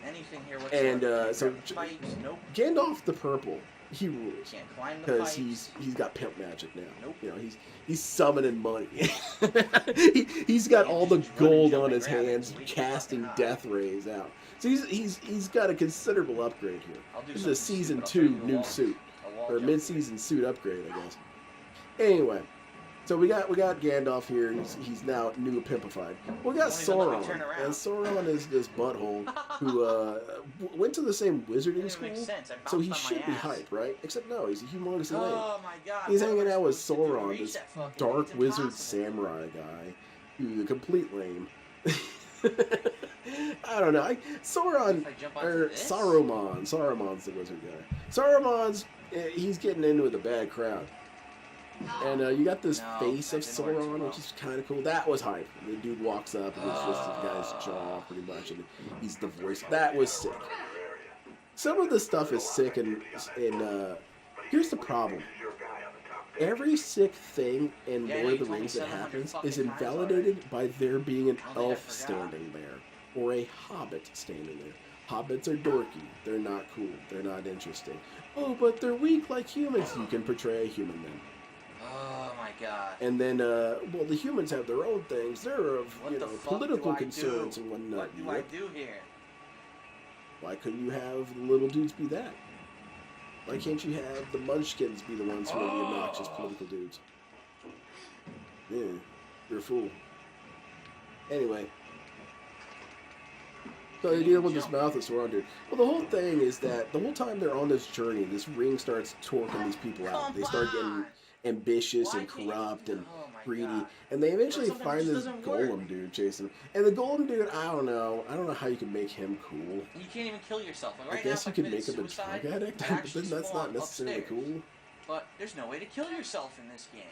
Anything here whatsoever. And so Pipes, nope. Gandalf the Purple, he rules Can't climb the because pipes. he's got pimp magic now. Nope. You know, he's summoning money. he's got all the gold on his hands, casting death rays out. So he's got a considerable upgrade here. This is a season 2 new suit or mid-season suit upgrade, I guess. Anyway, so we got Gandalf here. He's now new pimpified. We got Sauron, and Sauron is this butthole who went to the same wizarding school, so he should be hype, right? Except no, he's a humongous lame. Oh my god. He's hanging out with Sauron, this dark wizard samurai guy, who's a complete lame. I don't know. Sauron, or Saruman's the wizard guy. Saruman's, he's getting in with a bad crowd. And you got this face of Sauron, which is kind of cool. That was hype. The dude walks up and it's just the guy's jaw, pretty much, and he's the voice. That was sick. Some of the stuff is sick, and here's the problem. every sick thing in Yeah, I know Lord you of the told me Rings that 700 happens fucking is times invalidated by there being an I don't think I elf forgot. standing there or a hobbit standing there. Hobbits are dorky. They're not cool. They're not interesting. Oh, but they're weak like humans. You can portray a human then. Oh my god. And then, well, the humans have their own things. They're of, What you the know, fuck political do I concerns do? and whatnot. What do I do here? Why couldn't you have the little dudes be that? Why can't you have the munchkins be the ones who are the obnoxious political dudes? Yeah, you're a fool. Anyway. So they deal with this mouth that's around dude. Well, the whole thing is that the whole time they're on this journey, this ring starts torquing these people out. They start getting ambitious and corrupt and greedy, and they eventually find this golem dude chasing them. And the golem dude, I don't know how you can make him cool. You can't even kill yourself. Like, right I guess now, you if I could make him a suicide, drug addict, I'd but actually then that's spawn not necessarily upstairs. cool. But there's no way to kill yourself in this game.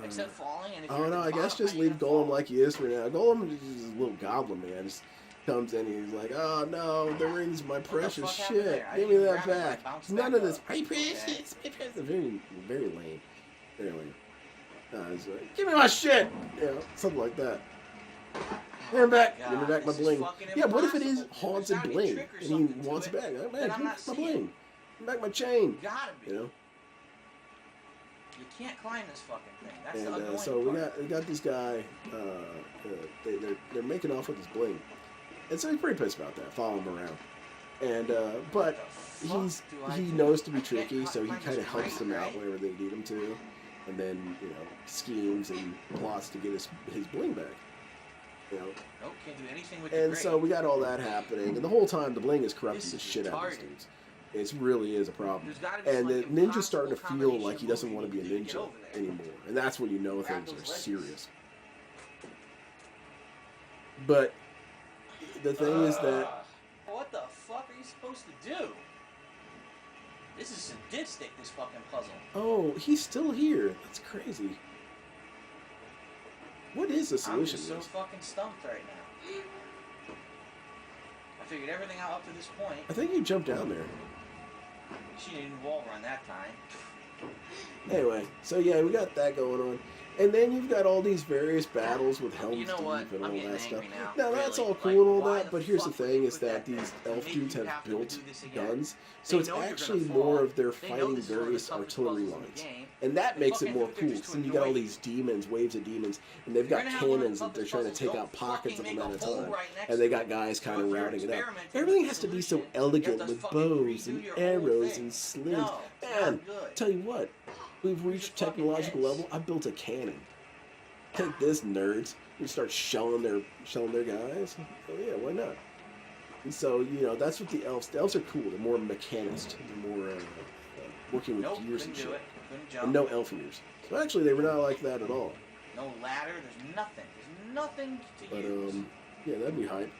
Except falling, and if I you're don't know. at the I guess bottom, just how you leave gonna Golem fall? like he is for now. Golem is just a little goblin man. Just comes in and he's like, "Oh no, the ring's my precious fuck happened shit. there? I Give me didn't that grab it, back." I bounced None back of this. up. My precious, my precious. Very, very lame. Very lame. It's like, give me my shit. You know, something like that. Give me back. God, Give me back my this is bling. fucking Yeah, what if it is impossible. haunted There's gotta be a bling trick or and he something to wants it it back? Oh, that man, I'm give me not my seeing. bling. Give me back my chain. Gotta be. You know. You can't climb this fucking thing. That's the And annoying so part. we got this guy. They're making off with his bling, and so he's pretty pissed about that. Following him around, and but he knows to be tricky, so he kind of helps them out whenever they need him to, and then schemes and plots to get his bling back. You know. Nope, can't do anything with the And grade. so we got all that happening, and the whole time the bling is corrupting This the is shit out of these retarded. dudes. It really is a problem. There's gotta be And some, the like, ninja's starting to impossible feel like he doesn't want to be a combination ninja movie to get over there. anymore, and that's when you know Grab things are those legs. serious. But the thing is that What the fuck are you supposed to do? This is sadistic, this fucking puzzle. oh, he's still here. That's crazy. What is the I'm solution? just to so this? fucking stumped right now. I figured everything out up to this point. I think you jumped down there. She didn't wall run that time. Anyway, so yeah, we got that going on. And then you've got all these various battles with Helm's You know Deep what? and I'm all getting that stuff. angry now. Now that's Really. all cool Like, and all why that, the but here's the fuck would thing: you is put that that these there? elf Make dudes you have have to built do this again. guns, so They it's know you're actually gonna fall. more of their They know fighting this is one of the various toughest artillery puzzles in the lines, game. and that They makes it fucking more do it, cool. they're just So doing you the got all way. these demons, waves of demons, and they've You're got gonna have one of the cannons that they're toughest trying to puzzles. take Don't out pockets of fucking them make at a a hole time, right next and they to got it. guys kind So of if you're routing it up. experimenting Everything with has the to be so solution, you have elegant to with fucking bows redo and your whole arrows thing. and slings. No, it's not Man, good. tell you what, we've reached fucking technological heads. level. I built a cannon. Take this, nerds. You start shelling their guys. Oh yeah, why not? And so that's what the elves. The elves are cool. They're more mechanist. They're more working with Nope, gears couldn't and do shit. it. Couldn't jump. And no elf ears. So actually, they were not like that at all. No ladder. There's nothing. There's nothing to But use. yeah, that'd be hype.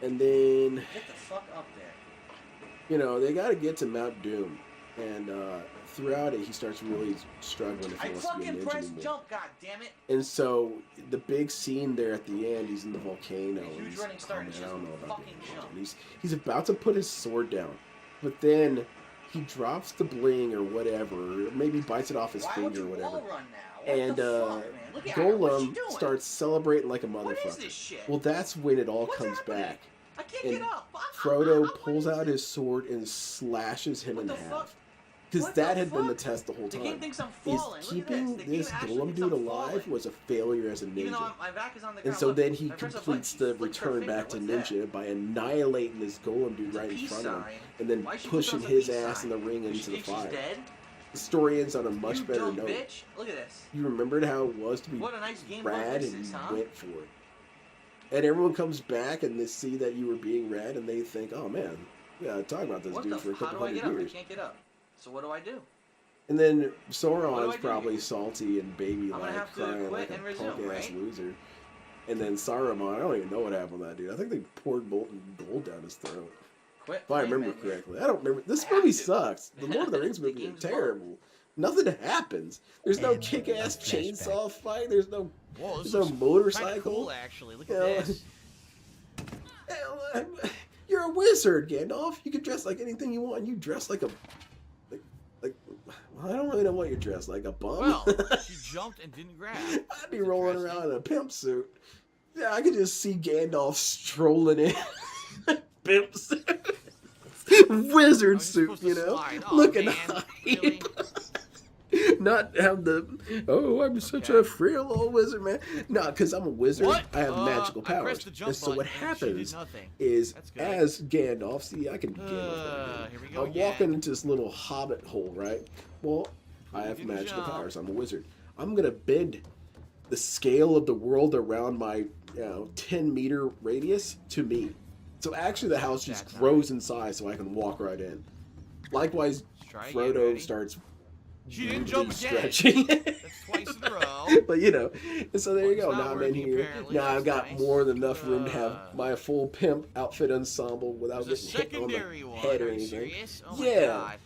And then Get the fuck up there. they got to get to Mount Doom, and throughout it, he starts really struggling if he I wants to be a fucking ninja pressed anymore. jump, god damn it. And so the big scene there at the end, he's in the volcano. A huge and he's, running start and man, just I don't know about fucking being a ninja. jump. And he's about to put his sword down, but then he drops the bling or whatever, or maybe bites it off his Why would finger you or whatever. wall run now? What And the fuck, man? Look at her. What's she Golem doing? starts celebrating like a What is motherfucker. this shit? Well, that's when it all What's comes happening? back. I can't and get up. Frodo pulls out his sword and slashes him What in the half. fuck? Because What that the had been the fuck? test the whole The time. game thinks I'm Is falling. Look at keeping this. The game this actually Golem thinks dude I'm alive falling. was a failure as a Even though ninja. my back is on the And ground. so look, then he if I press a completes button, the she flicks her return finger. back to What's that? ninja by annihilating this Golem dude It's a right in peace front of him, sign. and then Why she pushing puts on his the peace ass in sign? the ring Does into she the think she's fire. dead? The story ends on a much You better dumb note. bitch. Look at this. You remembered how it was to be What a nice game rad, this and is, you huh? went for it. And everyone comes back and they see that you were being rad, and they think, "Oh man, we gotta talk about this What dude the for a f- How couple do I hundred get up? I years." can't get up. So what do I do? And then What do Sauron's I do probably here? salty and baby I'm gonna like, have to crying quit like a and punk resume, ass right? loser. And then Saruman, I don't even know what happened to that dude. I think they poured molten gold down his throat. Quit. If I playing, remember man. correctly. I don't remember. This I have movie to. sucks. The Lord of the Rings The movies are game's bugged. terrible. Nothing happens. There's no And kick-ass a flashback. chainsaw fight. There's no Whoa, this there's no looks motorcycle. kinda cool, actually. Look You at know, this. You're a wizard, Gandalf. You can dress like anything you want. You dress like a like Well, I don't really know what you're dressed like, a bum? Well, she jumped and didn't grab. I'd be rolling around in a pimp suit. Yeah, I could just see Gandalf strolling in. Pimp suit. Wizard suit, you know? Oh, Looking man. hype. Really? Not have the, oh, I'm such a frail old wizard, man. No, because I'm a wizard. What? I have magical I pressed powers. the jump And so what button and she did happens nothing. is, That's good. as Gandalf, see, I can Gandalf. Here we go I'm again. walking into this little hobbit hole, right? Well, I have didn't magical jump. powers. I'm a wizard. I'm going to bend the scale of the world around my 10-meter radius to me. So actually the house just That's grows in size so I can walk right in. Likewise, Try again, Frodo ready? starts She didn't jump again. stretching. That's twice in a row. But you know, and so there you go. It's not Now I'm in working, here. apparently. Now I've That's got nice. more than enough room to have my full pimp outfit ensemble without There's a getting hit on the secondary one. head or Are you anything. serious? Oh my Yeah. God.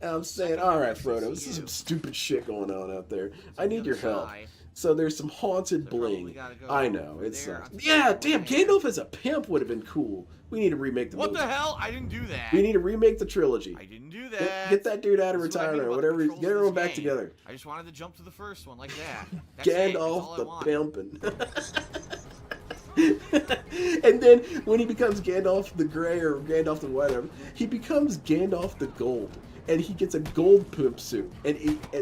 I'm saying, all right, Frodo, this is some stupid shit going on out there. I need your help. Side. So there's some haunted So probably bling. gotta go I know, it there, sucks. on Yeah, top, damn, over there. Gandalf as a pimp would have been cool. We need to remake the What movie. the hell? I didn't do that. We need to remake the trilogy. I didn't do that. Get that dude out of This is what I mean retirement or about whatever. the Get controls of everyone this back game. together. I just wanted to jump to the first one like that. That's it. That's all Gandalf I the wanted. pimpin'. And then when he becomes Gandalf the Grey or Gandalf the whatever, he becomes Gandalf the Gold. And he gets a gold pimp suit. And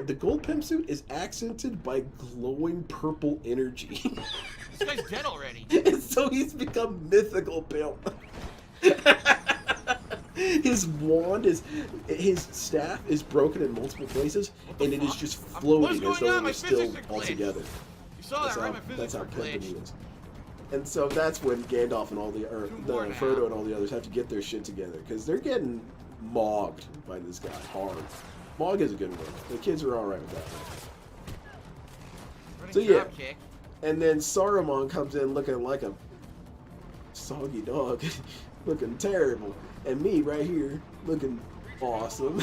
the gold pimp suit is accented by glowing purple energy. This guy's dead already. And so he's become mythical pimp. His wand is, his staff is broken in multiple places, and it is just floating as though it was still all together. You saw that, right? My That's physics how are pimpin' glitched. he is. And so that's when Gandalf and all the more now. Frodo and all the others have to get their shit together because they're getting mogged by this guy hard. Mog is a good word. The kids are all right with that. Running So yeah, drop kick. and then Saruman comes in looking like a soggy dog, looking terrible, and me right here looking awesome.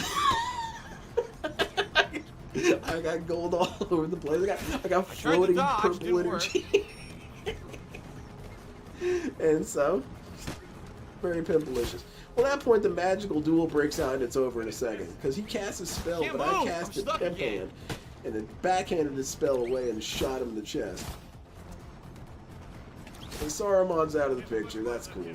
I got gold all over the place. I got tried to floating dodge, purple didn't work. energy. And so, very pimpalicious. Well, at that point, the magical duel breaks out and it's over in a second. Because he casts a spell, Can't but I move, cast I'm a stuck pimp again. hand. And then backhanded his spell away and shot him in the chest. And Saruman's out of the picture. That's cool.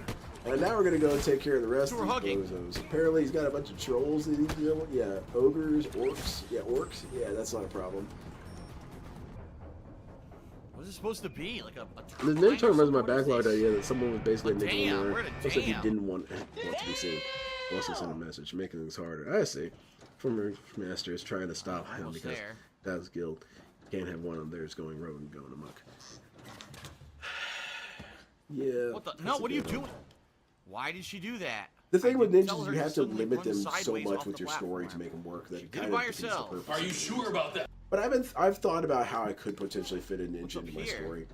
And now we're going to go take care of the rest So of we're these hugging. bozos. Apparently, he's got a bunch of trolls that he's dealing with. Yeah, ogres, orcs. Yeah, orcs. Yeah, that's not a problem. What is it supposed to be? Like a The turbine main or term was my something? What is backlogged this? idea that someone was basically Oh, making damn, an we're error. at a Looks like he damn. didn't want to be seen. He also sent a message, making things harder. I see. Former master is trying to stop him Almost because there. Dad's guild can't have one of theirs going rogue and going amok. Yeah. What the? that's No, a what are you good one. doing? Why did she do that? The thing I with didn't tell ninjas, her you have to suddenly limit run them so sideways much off with the your story to platform. make them work that She it did kind it of by defeats the herself. purpose. Are you sure about that? But I've thought about how I could potentially fit a ninja up into my here? story.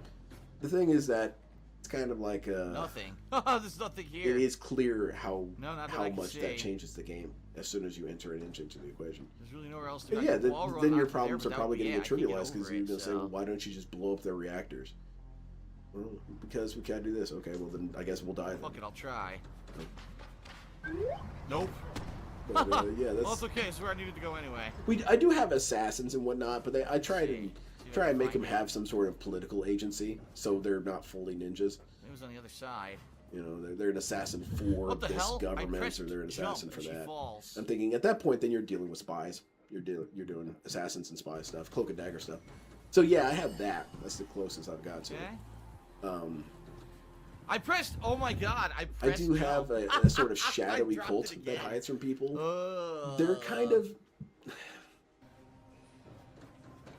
The thing is that it's kind of like Nothing. There's nothing here. it is clear how No, not that how I can much that see. changes the game as soon as you enter an ninja into the equation. There's really nowhere else to But go. yeah, I can wall run then your onto there, problems but are that probably would be- going to get I can't get trivialized because over you're it, going to say, so- well, why don't you just blow up their reactors? Well, because we can't do this. Okay, well then I guess we'll die then. Fuck it, I'll try. Nope. But, yeah, Well, that's it's okay. It's where I needed to go anyway. I do have assassins and whatnot, but I try to See, try and make them find it. have some sort of political agency, so they're not fully ninjas. It was on the other side. You know, they're an assassin for What the this hell? I government, pressed or they're an jump assassin for and she that. falls. I'm thinking at that point, then you're dealing with spies. You're doing assassins and spy stuff, cloak and dagger stuff. So yeah, I have that. That's the closest I've got to Okay. it. I pressed. Oh my god! I I pressed. do have jump. a sort of I shadowy dropped cult it that again. hides from people. Uh, They're kind of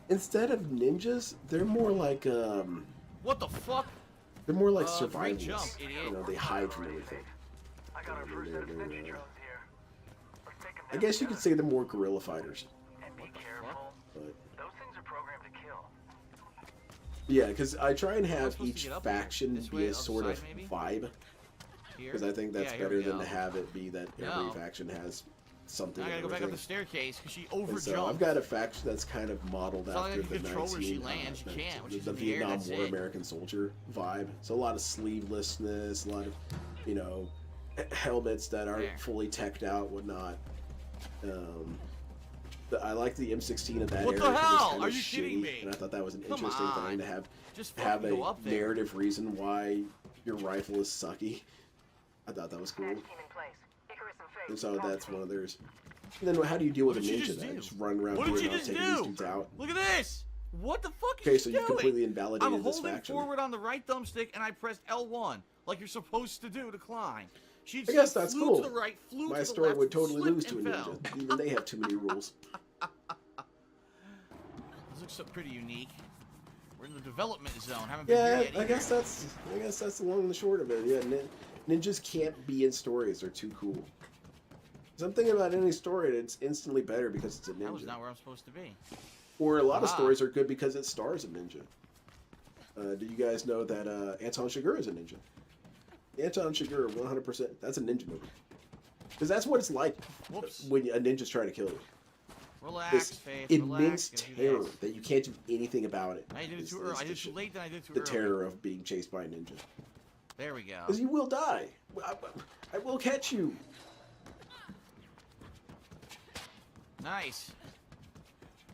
instead of ninjas, they're more like What the fuck? they're more like great jump, survivalists. idiot. You know, they hide from everything. I got our first set of ninja drones here. Let's take 'em I down guess you could together. say they're more guerrilla fighters. And be careful. But Those things are programmed to kill. yeah, because I try and have supposed to each get up there? faction This be way, a other sort of side, maybe? vibe. Here? Because I think that's Yeah, here better we than go. to have it be that every No. faction has something. I gotta and go back up the everything. staircase because she And overjumped. so I've got a faction that's kind of modeled It's not like after I the can control where she 19, lands. You can't. When she's the in the air, Vietnam that's War it. American soldier vibe. So a lot of sleevelessness, a lot of, you know, helmets that aren't There. fully teched out, whatnot. I liked the M16 of that What era. the 'cause it was hell? kinda Are you kidding shitty, me? And I thought that was an Come interesting on. thing to have Just have fucking go a up there. narrative reason why your rifle is sucky. I thought that was cool. And so that's one of theirs. And then how do you deal with a What did you ninja? just Then? do? Just run around What did doing you all just taking do? these dudes out. Look at this. What the fuck Okay, is so she you've doing? completely invalidated I'm this holding faction. forward on the right thumbstick and I pressed L1 like you're supposed to do to climb. She I guess that's flew cool. to the right, flew My to the story left, would totally slipped lose to a and fell. ninja. Even they have too many rules. This looks so pretty unique. We're in the development zone. Haven't been Yeah, here yet I guess that's the long and the short of it. Yeah, ninjas can't be in stories. They're too cool. Something about any story that's instantly better because it's a That was ninja. not where I'm supposed to be. Or a lot of Ah. stories are good because it stars a ninja. Do you guys know that Anton Chigurh is a ninja? Anton Chigurh, 100%. That's a ninja movie. Because that's what it's like Whoops. when a ninja's trying to kill you. Relax, This Faith. immense relax. Gonna do terror this. that you can't do anything about it. I did it is- too is early. I the did it too shit. late, then I did it too The early. terror of being chased by a ninja. There we go. Because you will die. I will catch you. Nice.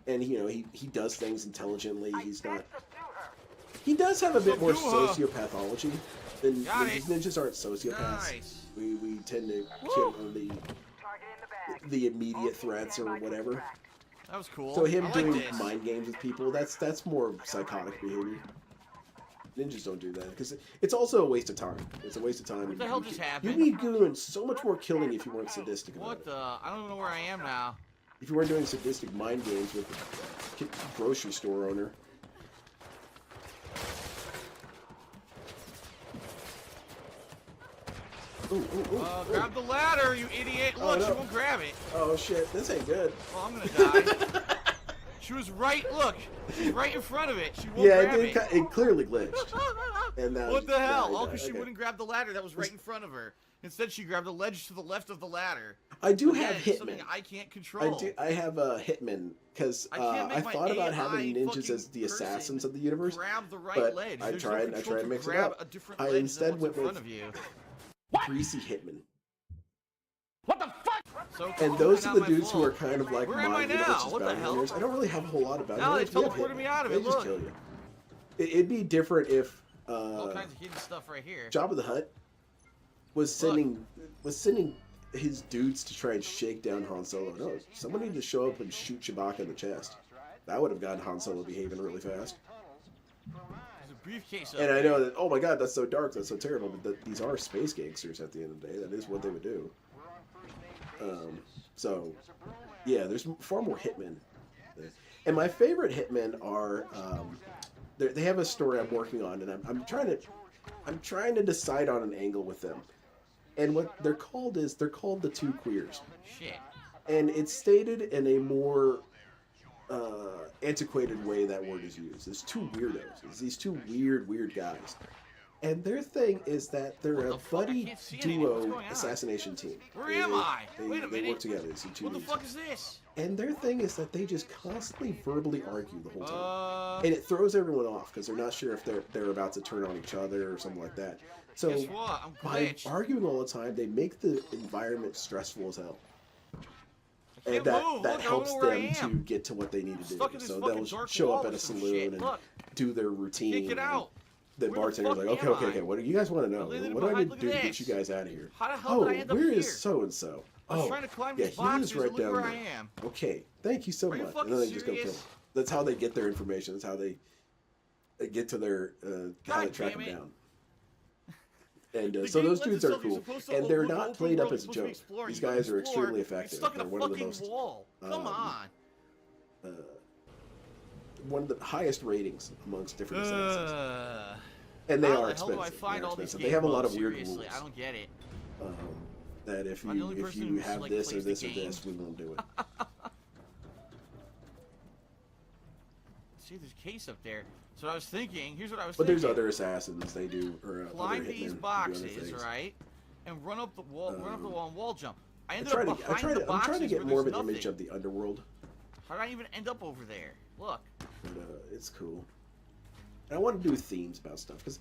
And you know he does things intelligently. He's not. He does have a bit more Subdue her. sociopathology than Got ninjas. it. Ninjas aren't sociopaths. Nice. We tend to Woo. kill the immediate threats or whatever. That was cool. So him I like doing this. mind games with people, that's more psychotic behavior. Ninjas don't do that because it's also a waste of time. It's a waste of time. What the hell just happened? You'd be doing so much more killing if you weren't sadistic about What it. the? I don't even know where I am now. If you weren't doing sadistic mind games with the grocery store owner. Ooh, ooh, ooh, ooh. Grab the ladder, you idiot! Oh, Look, no. she won't grab it. Oh shit, this ain't good. Well, I'm gonna die. She was right. Look, she's right in front of it. She won't Yeah, grab it clearly glitched. And now What the hell? now Oh, he because died. she Okay. wouldn't grab the ladder that was right in front of her. Instead, she grabbed the ledge to the left of the ladder. I do Again, have hitmen. Something I can't control. I have a hitman because I can't make I my thought about AI having ninjas fucking as the assassons person of the universe, Grab the right but ledge. I There's tried no I control tried to mix it grab up. a different I ledge than instead what's went in with front of you. greasy hitmen. So And those not are the my dudes who fault. are kind of like Where am I mind now? versus What the bounty hell? hunters. I don't really have a whole lot about Now it. they We have teleported me out of They it, just look. kill you. It'd be different if All kinds of hidden stuff right here. Jabba the Hutt was sending his dudes to try and shake down Han Solo. No, someone needed to show up and shoot Chewbacca in the chest. That would have gotten Han Solo behaving really fast. There's a briefcase up And I there. know that, oh my god, that's so dark, that's so terrible, but these are space gangsters at the end of the day. That is what they would do. So, yeah, there's far more hitmen. And my favorite hitmen are, they have a story I'm working on, and I'm trying to decide on an angle with them. And what they're called the Two Queers. Shit. And it's stated in a more antiquated way that word is used. It's two weirdos. It's these two weird guys. And their thing is that they're a the fuck? I buddy can't see anything. What's duo going on? assassination team. Where am I? They, Wait a they minute. work together. These two What the dudes. fuck is this? And their thing is that they just constantly verbally argue the whole time. Uh, And it throws everyone off because they're not sure if they're about to turn on each other or something like that. So guess what? I'm by glitched. arguing all the time, they make the environment stressful as hell. I And can't that, move. that Look, I don't helps know where I them to am. get to what they need to do. Stuck in this So fucking they'll dark show wall up at or a some saloon shit. and Look. do their routine. Can't get and out. The Where the bartender's fuck like, am okay, I? what do you guys want to know? I landed What do I behind- need to do look to at get you this. guys out of here? How the hell did I end up where here? is so-and-so? I was trying to climb yeah, these he boxes lives right and look down where there. I am. Okay, thank you so Are you much. fucking And then they just go kill serious? him. That's how they get their information. That's how they get to their how they God track damn them it. down. And The so game those lends dudes are itself- you're cool, supposed to and they're look not open played up world, as a you're supposed to be joke. exploring. These You gotta guys are explore. extremely You're effective. stuck in a They're one of the fucking most wall. Come on. one of the highest ratings amongst different assassins. Uh, And they how are the hell expensive. do I find They're all these expensive. game They have a lot modes? of weird Seriously, rules. I don't get it. That if I'm the only person you who's, have like, this or plays the this or game. this, we won't do it. See, there's a case up there. So I was thinking. Here's what I was But thinking. there's other assassins. They do or Climb other hitmen these who do other boxes, things. right? And run up the wall. Run up the wall and wall jump. I I ended try up to, behind the boxes I'm trying to get where more of there's an nothing. image of the underworld, How did I even end up over there? Look. but it's cool. And I want to do themes about stuff because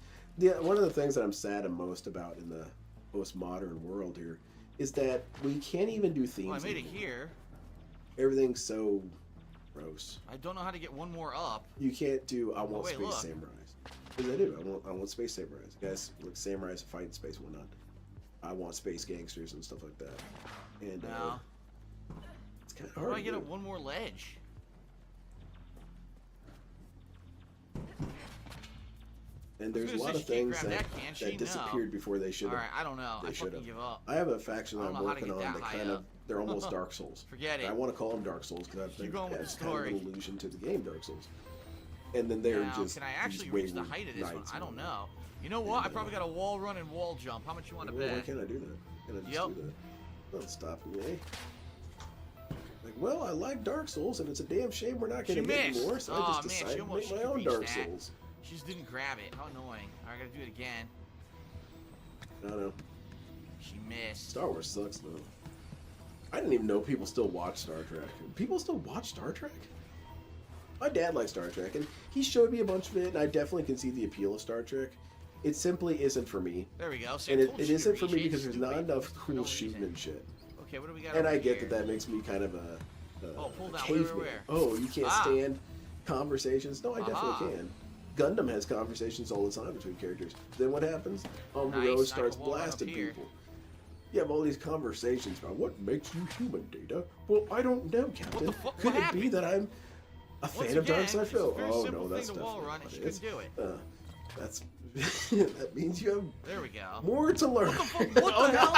one of the things that I'm sad most about in the postmodern world here is that we can't even do themes. Well, I made it anymore. here. Everything's so gross. I don't know how to get one more up. You can't do I want wait, space look. samurais. Because I do. I want space samurais. Guys, look, samurais fight in space and whatnot. I want space gangsters and stuff like that. And No. it's kind of How hard. do I get to up do. one more ledge? And there's a gonna lot say of she can't things grab that, that, can she? that disappeared before they should have. Alright, I don't know. They I should fucking have. give up. I have a faction I that don't I'm know how to working get on that that high kind of up. they're almost Dark Souls. Forget it. I want to call them Dark Souls because I think Keep going with that's the kind of story. an allusion to the game Dark Souls. And then they're Now, just can I these actually reach the wayward height of this one? knights I and don't whatnot. know. You know what? I probably got a wall run and wall jump. How much you want to Well, why bet? can't I do that? Can I just Yep. do that? Don't stop me, eh? Like, well, I like Dark Souls, and it's a damn shame we're not She getting it missed. anymore, so I Aw, just man, she decided to almost make my own reached Dark that. Souls. She just didn't grab it. How annoying. Alright, I gotta do it again. I don't know. She missed. Star Wars sucks, though. I didn't even know people still watch Star Trek. People still watch Star Trek? My dad likes Star Trek, and he showed me a bunch of it, and I definitely can see the appeal of Star Trek. It simply isn't for me. There we go. See, And I it told you isn't to for reach me it. because there's not Stupid. enough For cool no shooting and reason. shit. Okay, what do we got And over I get here? that makes me kind of a Oh, pull down. caveman. Where? Oh, you can't Ah. stand conversations? No, I Aha. definitely can. Gundam has conversations all the time between characters. Then what happens? Nice, Rose knock starts a wall right up blasting here. people. You have all these conversations about what makes you human, Data. Well, I don't know, Captain. the fuck? Could What it be happened? that I'm a Once fan of Dark again, Side it's a Phil? very Oh simple no, that's thing to wall definitely run. what She it is. couldn't do it. That's that means you have There we go. more to learn. What the hell?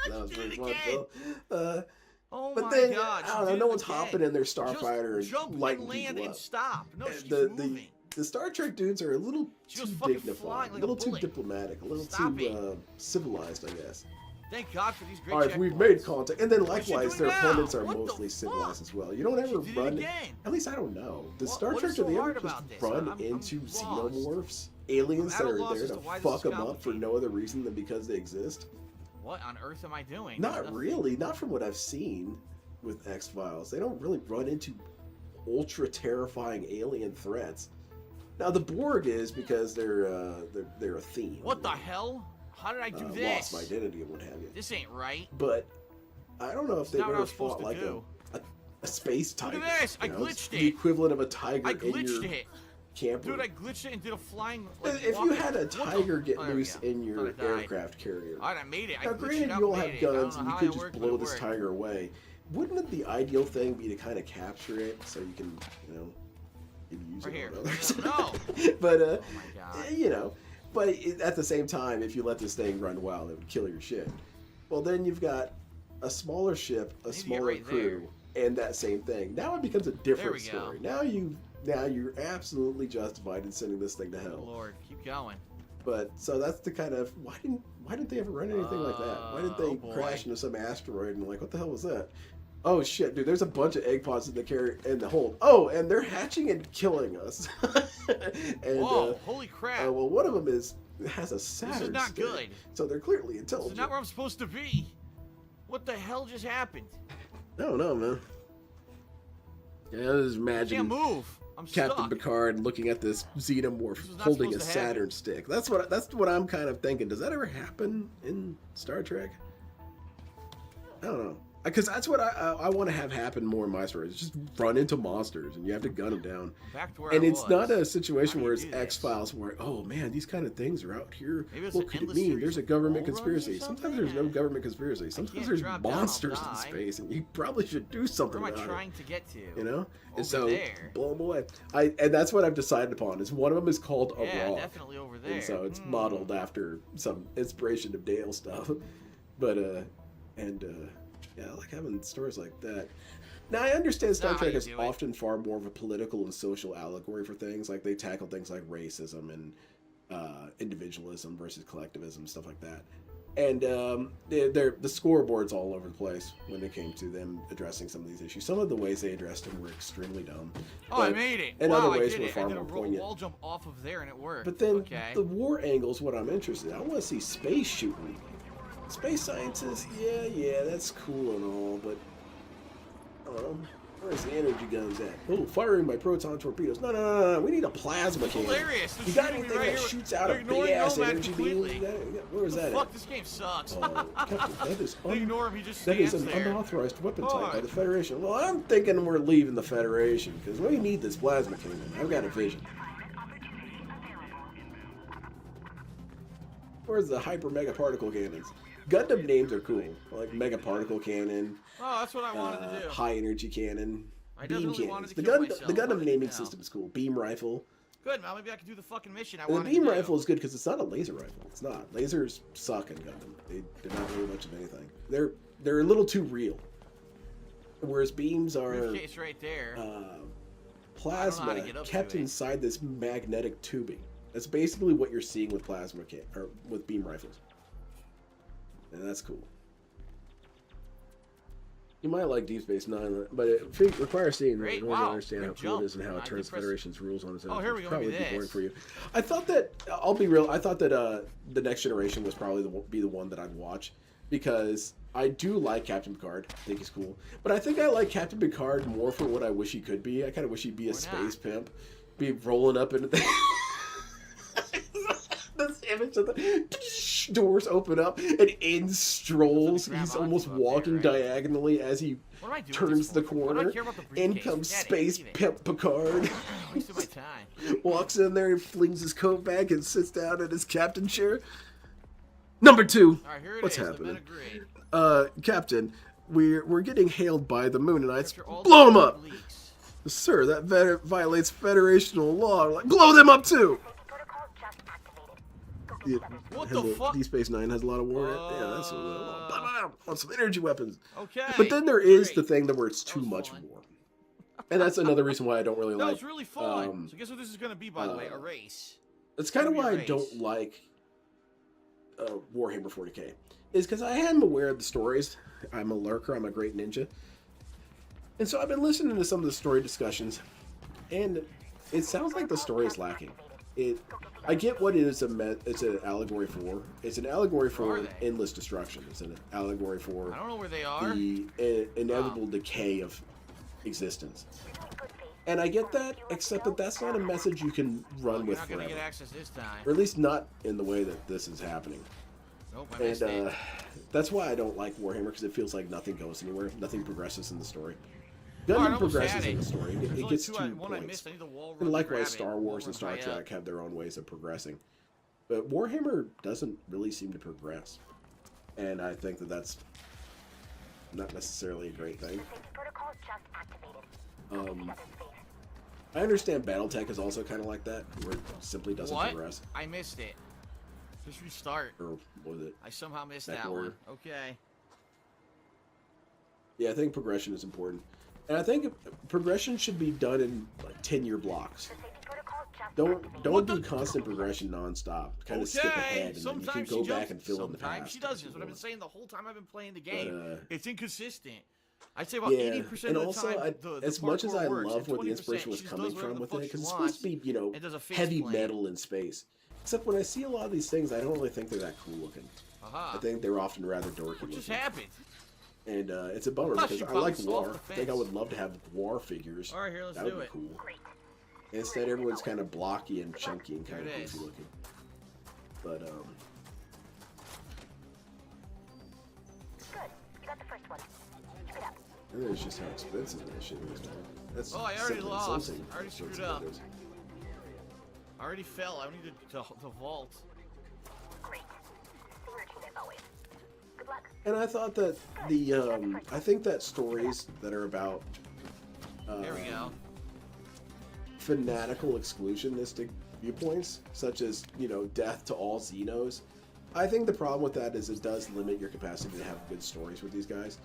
That was She very did it fun, again. Phil. Oh But my then, god. I she don't know, did no it one's again. hopping in their starfighter Just jump and lighting and land people and up. stop. No, she's the, moving. the Star Trek dudes are a little She too was fucking dignified, flying a like a little too bullet. diplomatic, a little Stop too it. civilized, I guess. Thank God for these great All right, if we've checkpoints. made contact, and then What's she likewise, doing their now? opponents are What the mostly civilized fuck? as well. You don't ever She did it run. again. At least I don't know. Does Star what Trek is do so they ever hard just about this? run I'm into lost. xenomorphs, aliens I'm that at a are loss there as to to why this fuck is them up for no other reason than because they exist? What on earth am I doing? Not Nothing. really. Not from what I've seen with X-Files. They don't really run into ultra terrifying alien threats. Now the Borg is because they're a theme. What the hell? How did I do Lost this? my identity and what have you. This ain't right. But I don't know if they've not what I ever was supposed fought to like do. a space tiger. Look at this! I you know? It's glitched the it. equivalent of a tiger I in glitched your it. camper. Dude, I glitched it and did a flying. Like, if you walking- had a What the- tiger get Oh, there we loose go. in your Thought I died. aircraft carrier. Alright, I made it. I Now, glitched granted, it out you all and have made it. I don't guns know and you how could it just worked, but blow it this worked. tiger away. Wouldn't it the ideal thing be to kind of capture it so you can, maybe use Right it here. on others? No. But Oh my god. but at the same time, if you let this thing run wild, it would kill your shit. Well, then you've got a smaller ship, a need to get smaller right crew, and that same thing. Now it becomes a different we go. story. Now you're absolutely justified in sending this thing to hell. Lord, keep going. But so that's the kind of why didn't they ever run anything like that? Why didn't they Oh, boy. crash into some asteroid and like what the hell was that? Oh shit, dude! There's a bunch of egg pods in the hold. Oh, and they're hatching and killing us. And Whoa, holy crap. well, one of them has a Saturn. This is not stick, good. So they're clearly This intelligent. is not where I'm supposed to be. What the hell just happened? I don't know, man. Yeah, I just I imagine can't move. I'm Captain stuck. Picard looking at this xenomorph This was not holding a supposed to happen. Saturn stick. That's what I'm kind of thinking. Does that ever happen in Star Trek? I don't know. Because that's what I want to have happen more in my stories. Just run into monsters and you have to gun them down. Back to where And I it's was. not a situation How do where you it's do this? X-Files where, oh man, these kind of things are out here. Maybe it's What an could it endless mean? series There's a of government wall runs or conspiracy. something? Sometimes there's no government conspiracy. Sometimes can't there's drop down, I'll monsters in die. space and you probably should do something Where am I about it. trying to get to? You know? Over And so, there. blow them away. And that's what I've decided upon. Is one of them is called a Yeah, rock. definitely over there. And so it's Hmm. modeled after some inspiration of Dale stuff. But, yeah, I like having stories like that. Now, I understand Star Not how Trek you is do it. often far more of a political and social allegory for things. Like, they tackle things like racism and individualism versus collectivism, stuff like that. And the scoreboard's all over the place when it came to them addressing some of these issues. Some of the ways they addressed them were extremely dumb. Oh, I but made it. in Wow, other I ways did were it. I far did a more poignant. wall jump off of there and it worked. But then okay. the war angle's what I'm interested in. I want to see space shooting. Space scientists, yeah, that's cool and all, but Where's the energy guns at? Oh, firing by proton torpedoes. No. We need a plasma cannon. Hilarious. You got anything that shoots out a big ass energy beam? Where is that Fuck, at? this game sucks. Captain, that is They ignore him, he just that is stands an there. unauthorized weapon type by God. the Federation. Well, I'm thinking we're leaving the Federation because we need this plasma cannon. I've got a vision. Where's the hyper mega particle cannons? Gundam names are cool, like mega particle cannon, Oh, that's what I wanted to do. high energy cannon, I beam definitely wanted cannons. to The kill Gundam, myself. the How Gundam did naming you know? system is cool. Beam rifle. Good, now maybe I can do the fucking mission I And the wanted beam to do. rifle is good because it's not a laser rifle. It's not. Lasers suck in Gundam. They're not really much of anything. They're a little too real. Whereas beams are Briefcase right there. plasma get up to kept it. inside this magnetic tubing. That's basically what you're seeing with or with beam rifles. And that's cool. You might like Deep Space Nine, but it requires seeing Great, in order to wow, understand how good cool it jump. is and how I it turns did press- Federation's rules on its own. Oh, here we It's go, maybe probably be boring this. for you. I thought that I'll be real. I thought that the Next Generation was probably be the one that I'd watch because I do like Captain Picard. I think he's cool, but I think I like Captain Picard more for what I wish he could be. I kind of wish he'd be a space pimp, be rolling up into the. This image of the doors open up and in strolls. He's almost walking diagonally as he What am I doing turns this the for? Why do I corner. care about the In briefcase? comes Forget it, Space leave it. Pimp Picard. Wasted my time. Walks in there and flings his coat back and sits down in his captain chair. Number 2. Alright, here it What's is. The happening? Metagrade. Captain, we're getting hailed by the Mooninites. After all Blow the them up! leaks. Sir, that violates federational law. Like, blow them up too! Yeah, What the fuck? Deep Space Nine has a lot of war. Yeah, that's on some energy weapons. Okay. But then there is great. the thing that where it's too much fun. war. And that's another reason why I don't really That like. was really fun. So guess what this is going to be, by the way? A race. That's kind of Gonna be why a I race. don't like Warhammer 40k. Is because I am aware of the stories. I'm a lurker. I'm a great ninja. And so I've been listening to some of the story discussions, and it sounds like the story is lacking. I get what it is. It's an allegory for. It's an allegory for endless destruction. It's an allegory for I don't know where they are. the inevitable decay of existence. And I get that, except that that's not a message you can run You're with not going to forever. get access this time. Or at least not in the way that this is happening. Nope, I missed And it. that's why I don't like Warhammer, because it feels like nothing goes anywhere. Nothing progresses in the story. Oh, I Gundam almost progresses had in it. the story. There's It only gets two 2 one I points. missed. I need the wall run And to likewise, grab Star it. Wars Wall and Star run high up. Trek have their own ways of progressing. But Warhammer doesn't really seem to progress. And I think that that's not necessarily a great thing. I understand BattleTech is also kind of like that, where it simply doesn't What? progress. I missed it. Just restart. Or was it? I somehow missed Back that order. one. Okay. Yeah, I think progression is important. And I think progression should be done in like 10-year blocks. Don't do constant progression nonstop. Kind of skip ahead, and then you can Sometimes go she back jumps, and fill in the sometimes past. she doesn't. That's what I've been saying the whole time I've been playing the game. But, It's inconsistent. I'd say about yeah, 80% and of the also, time, the as much as parkour I works, love and where the 20% inspiration was she coming does whatever from the with fuck it, she because it's wants supposed to be, and does a face heavy plant. metal in space. Except when I see a lot of these things, I don't really think they're that cool looking. Aha. I think they're often rather dorky What just looking. happened? And it's a bummer Thought because she I like bounced off War. the I think I fence. would love to have War figures. All right, here, let's that would do be it. cool. Instead, everyone's kind of blocky and chunky and kind Here of it is. goofy looking. But and then it's just how expensive that shit is, man. That's Oh, I already simply lost. insulting. I already That's what screwed up. it is. I already fell. I needed to vault. And I thought that I think that stories that are about There we go. fanatical exclusionistic viewpoints, such as, death to all Xenos, I think the problem with that is it does limit your capacity to have good stories with these guys.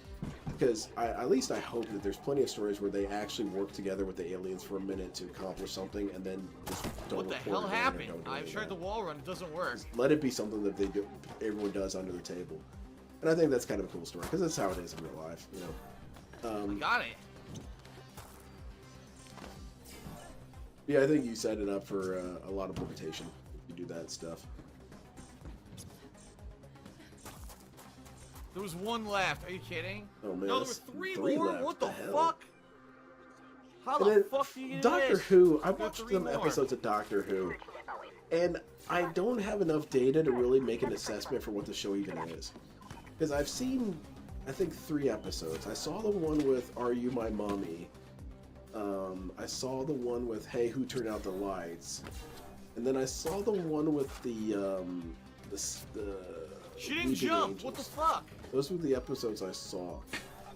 Because at least I hope that there's plenty of stories where they actually work together with the aliens for a minute to accomplish something, and then just don't What the report hell it or happened? don't do I've anything tried about the it. wall run. It doesn't work. Let it be something that everyone does under the table. And I think that's kind of a cool story, because that's how it is in real life, I got it. Yeah, I think you set it up for a lot of limitation if you do that stuff. There was one left. Are you kidding? Oh man, No, there were that's three three more. left. What the hell? fuck? How And the then fuck do you get Doctor this? Who, I Got watched 3 some more. episodes of Doctor Who, and I don't have enough data to really make an assessment for what the show even is. Because I've seen, I think, 3 episodes. I saw the one with Are You My Mommy? I saw the one with Hey, Who Turned Out the Lights? And then I saw the one with the She didn't Weeping jump. Angels. What the fuck? Those were the episodes I saw.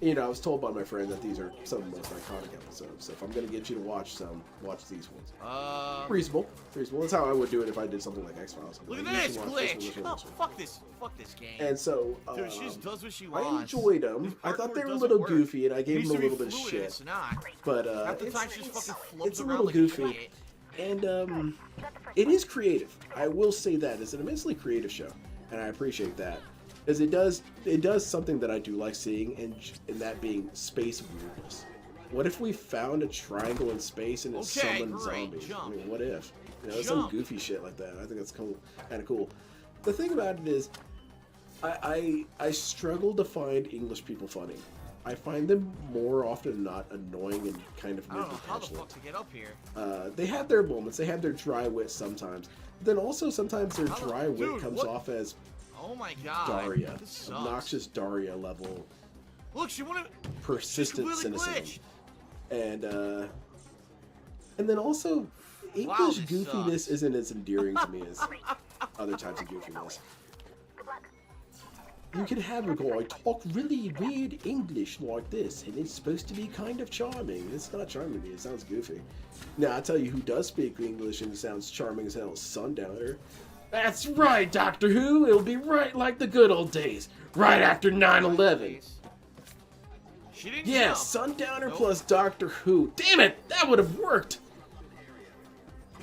You know, I was told by my friend that these are some of the most iconic episodes. So if I'm gonna get you to watch some, watch these ones. Reasonable. That's how I would do it if I did something like X-Files. Look at Like, you this should watch this one, glitch. this one, Oh, this one. fuck this. Fuck this game. And so, Dude, she just does what she I wants. enjoyed them. This I thought they parkour were a doesn't little work. goofy, and I It gave needs them a to be little bit of fluid, shit. It's not. But Half the time she just fucking floats it's a around little like goofy, shit. and it is creative. I will say that it's an immensely creative show, and I appreciate that, because it does something that I do like seeing, and that being space weirdness. What if we found a triangle in space and it Okay, summoned great, zombies? jump. I mean, what if? You know, some goofy shit like that. I think that's cool, kind of cool. The thing about it is, I struggle to find English people funny. I find them more often than not annoying and kind of I don't know how the petulant. fuck to get up here. They have their moments. They have their dry wit sometimes. Then also sometimes their How the- dry wit dude, comes what? off as Oh my god. Daria, This sucks. obnoxious Daria level, Look, she wanted. persistent She's completely cynicism, glitched. and then also Wow, English this goofiness sucks. isn't as endearing to me as other types of goofiness. You can have a guy talk really weird English like this, and it's supposed to be kind of charming. It's not charming to me, it sounds goofy. Now, I'll tell you who does speak English and sounds charming as hell, Sundowner. That's right, Doctor Who! It'll be right like the good old days, right after 9/11. She didn't Yeah, jump. Sundowner Nope. plus Doctor Who. Damn it, that would have worked!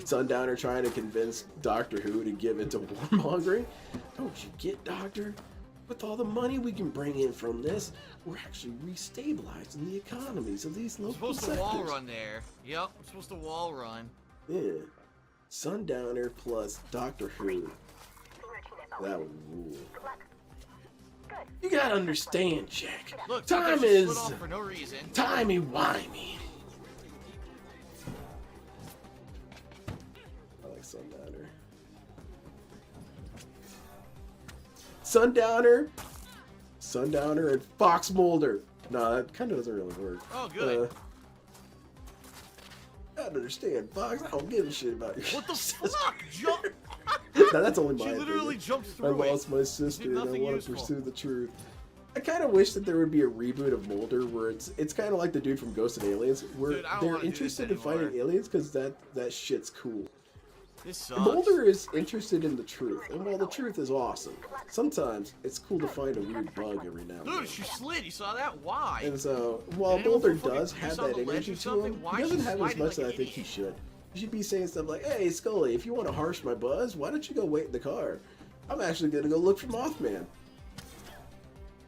Sundowner trying to convince Doctor Who to give in to warmongering. Don't you get, Doctor? With all the money we can bring in from this, we're actually restabilizing the economies of these We're local supposed to sectors. wall run there. Yep, we're supposed to wall run. Yeah. Sundowner plus Doctor Who. That would rule. You gotta understand, Jack. Look, Time she is split off for no reason. timey-wimey. I like Sundowner. Sundowner and Fox Mulder. No, that kind of doesn't really work. Oh, good. I don't understand, Fox. I don't give a shit about your What the sister. fuck? Jump! Now, that's only my She literally opinion. jumped I through it. lost my sister and I nothing want useful. to pursue the truth. I kind of wish that there would be a reboot of Mulder where it's kind of like the dude from Ghost and Aliens, where Dude, I don't they're wanna do this interested in anymore. fighting aliens because that shit's cool. This sucks. Mulder is interested in the truth, and while the truth is awesome, sometimes it's cool to find a weird bug every now and then. Dude, she slid. You saw that? Why? And so, while Did anyone Mulder fucking does piss have on that the ledge energy or to something? him, Why he is doesn't she have as sliding much like that I an think he idiot? should. You should be saying stuff like, "Hey, Scully, if you want to harsh my buzz, why don't you go wait in the car? I'm actually gonna go look for Mothman."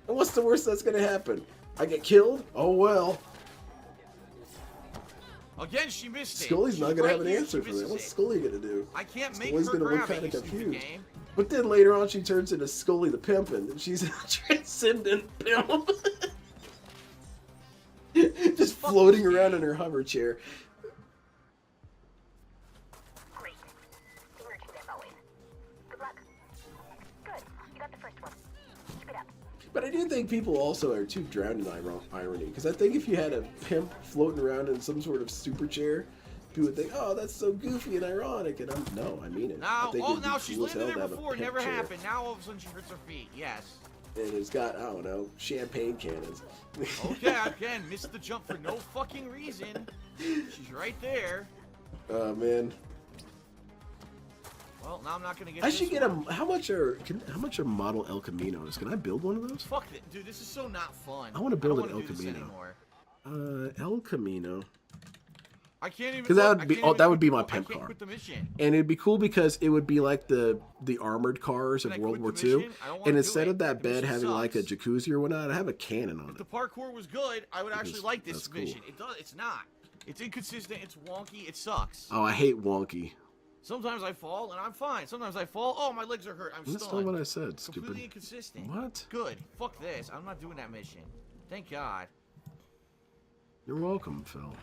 And what's the worst that's gonna happen? I get killed? Oh well. Again, she missed it. Scully's She's not gonna right have an here, answer she for that. misses What's it. Scully gonna do? I can't make Scully's her gonna look grab it, kinda you stupid confused. game. But then later on, she turns into Scully the Pimpin', and she's a transcendent pimp. Just floating around in her hover chair. But I do think people also are too drowned in irony, because I think if you had a pimp floating around in some sort of super chair, people would think, "Oh, that's so goofy and ironic." And no, I mean it. I Now, think oh, it'd be now she's cool as landed hell there to have a before. pimp Never chair. happened. Now all of a sudden she hurts her feet. Yes. And it's got, I don't know, champagne cannons. Okay, again, missed the jump for no fucking reason. She's right there. Oh man, Well, now I'm not gonna get. I this should get one. a. How much are model El Caminos? Can I build one of those? Fuck it, dude. This is so not fun. I wanna build don't an wanna El do this Camino. anymore. El Camino. I can't even. Because that look, would I be can't oh, even that would be quit- my I pimp can't car, quit the mission. and it'd be cool because it would be like the armored cars Can of I World quit War the II, mission? I don't wanna and do instead it. of that The bed mission having like a sucks. jacuzzi or whatnot, I have a cannon on If the it. parkour was good, I would actually Because like this that's cool. mission. It does. It's not. It's inconsistent. It's wonky. It sucks. Oh, I hate wonky. Sometimes I fall and I'm fine. Sometimes I fall. Oh, my legs are hurt. I'm That's not stunned. what I said, Completely stupid. inconsistent. What? Good. Fuck this. I'm not doing that mission. Thank God. You're welcome, Phil.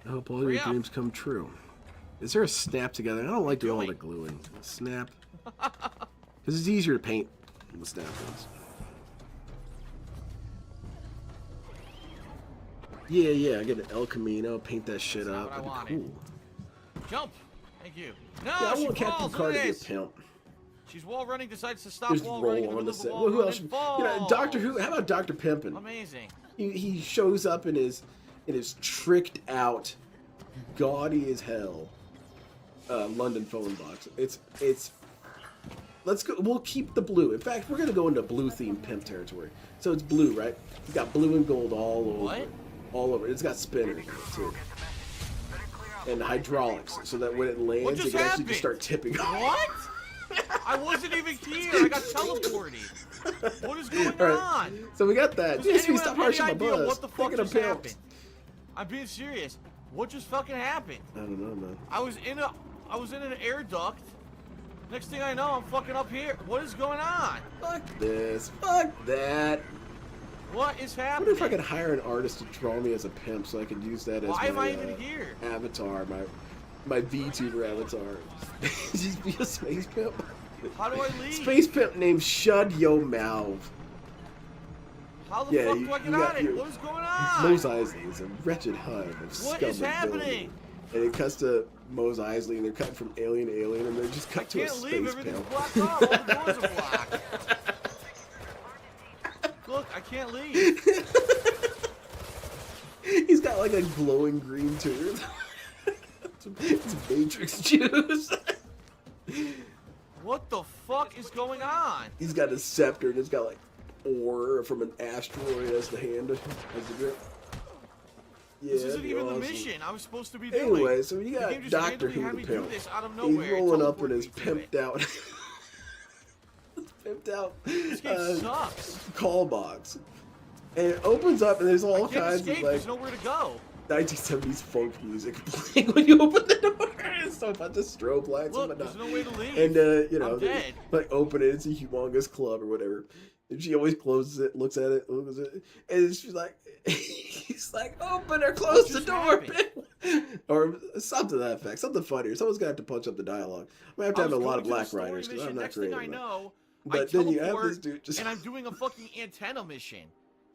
I hope all Hurry your up. dreams come true. Is there a snap together? I don't like doing all doing? the gluing. Snap. Because it's easier to paint with snap ones. Yeah, I get an El Camino, paint that shit That's up. not what I That'd be wanted. cool. Jump! Thank you. No, Yeah, I she want Captain falls. Look Carter at to be a this. pimp. She's wall running, decides to stop Just wall roll running in the on middle the of the set. wall Well, who run else? and You know, falls. Doctor Who. How about Doctor Pimpin? Amazing. He shows up in his tricked out, gaudy as hell, London phone box. It's. Let's go. We'll keep the blue. In fact, we're gonna go into blue themed pimp territory. So it's blue, right? It's got blue and gold all over. What? It. All over. It's got spinners too, and hydraulics, so that when it lands, What it just can actually happened? just start tipping. What? I wasn't even here. I got teleported. What is going All right. on? So we got that. Does Just anyone stop have any harshing my idea buzz. what the fuck Thinking of just pimps. happened? I'm being serious. What just fucking happened? I don't know, man. I was in an air duct. Next thing I know, I'm fucking up here. What is going on? Fuck this. Fuck that. What is I happening? wonder if I could hire an artist to draw me as a pimp so I could use that as Why am my I even here? avatar, my VTuber avatar. Just be a space pimp. How do I leave? Space pimp named Shud Yo Malv. How the Yeah, fuck you- do I get you got out of it? your- What is going on? Mose Eisley is a wretched hive of What scum is and happening? villainy. And it cuts to Mose Eisley, and they're cutting from alien to alien, and they're just I cut to a can't leave. space Everything's pimp. blocked off. All the doors are blocked. Look, I can't leave. He's got like a glowing green tooth. It's Matrix juice. What the fuck is going on? He's got a scepter, and it's got like ore from an asteroid as the hand, as the grip. Yeah, This isn't that'd be even the awesome. mission I was supposed to be doing. Anyway, so you The got game just Doctor randomly Who had the me do pimp. this out of He's nowhere. rolling up Teleported in his me to it. pimped out, pimped out This game sucks. call box, and it opens up, and there's all I can't kinds escape. of like There's nowhere to go. 1970s funk music playing when you open the door. It's so much of strobe lights Look, and there's whatnot. no way to leave. And you know, I'm they, dead. like open it, it's a humongous club or whatever. And she always closes it, looks at it, and she's like, he's like, open or close the just door, happened? or something to that effect, something funnier. Someone's gonna have to punch up the dialogue. I'm gonna have to I have a was lot going of to the black story writers because mission. I'm not Next thing creative. I know, But I then you have teleport, this dude just. and I'm doing a fucking antenna mission.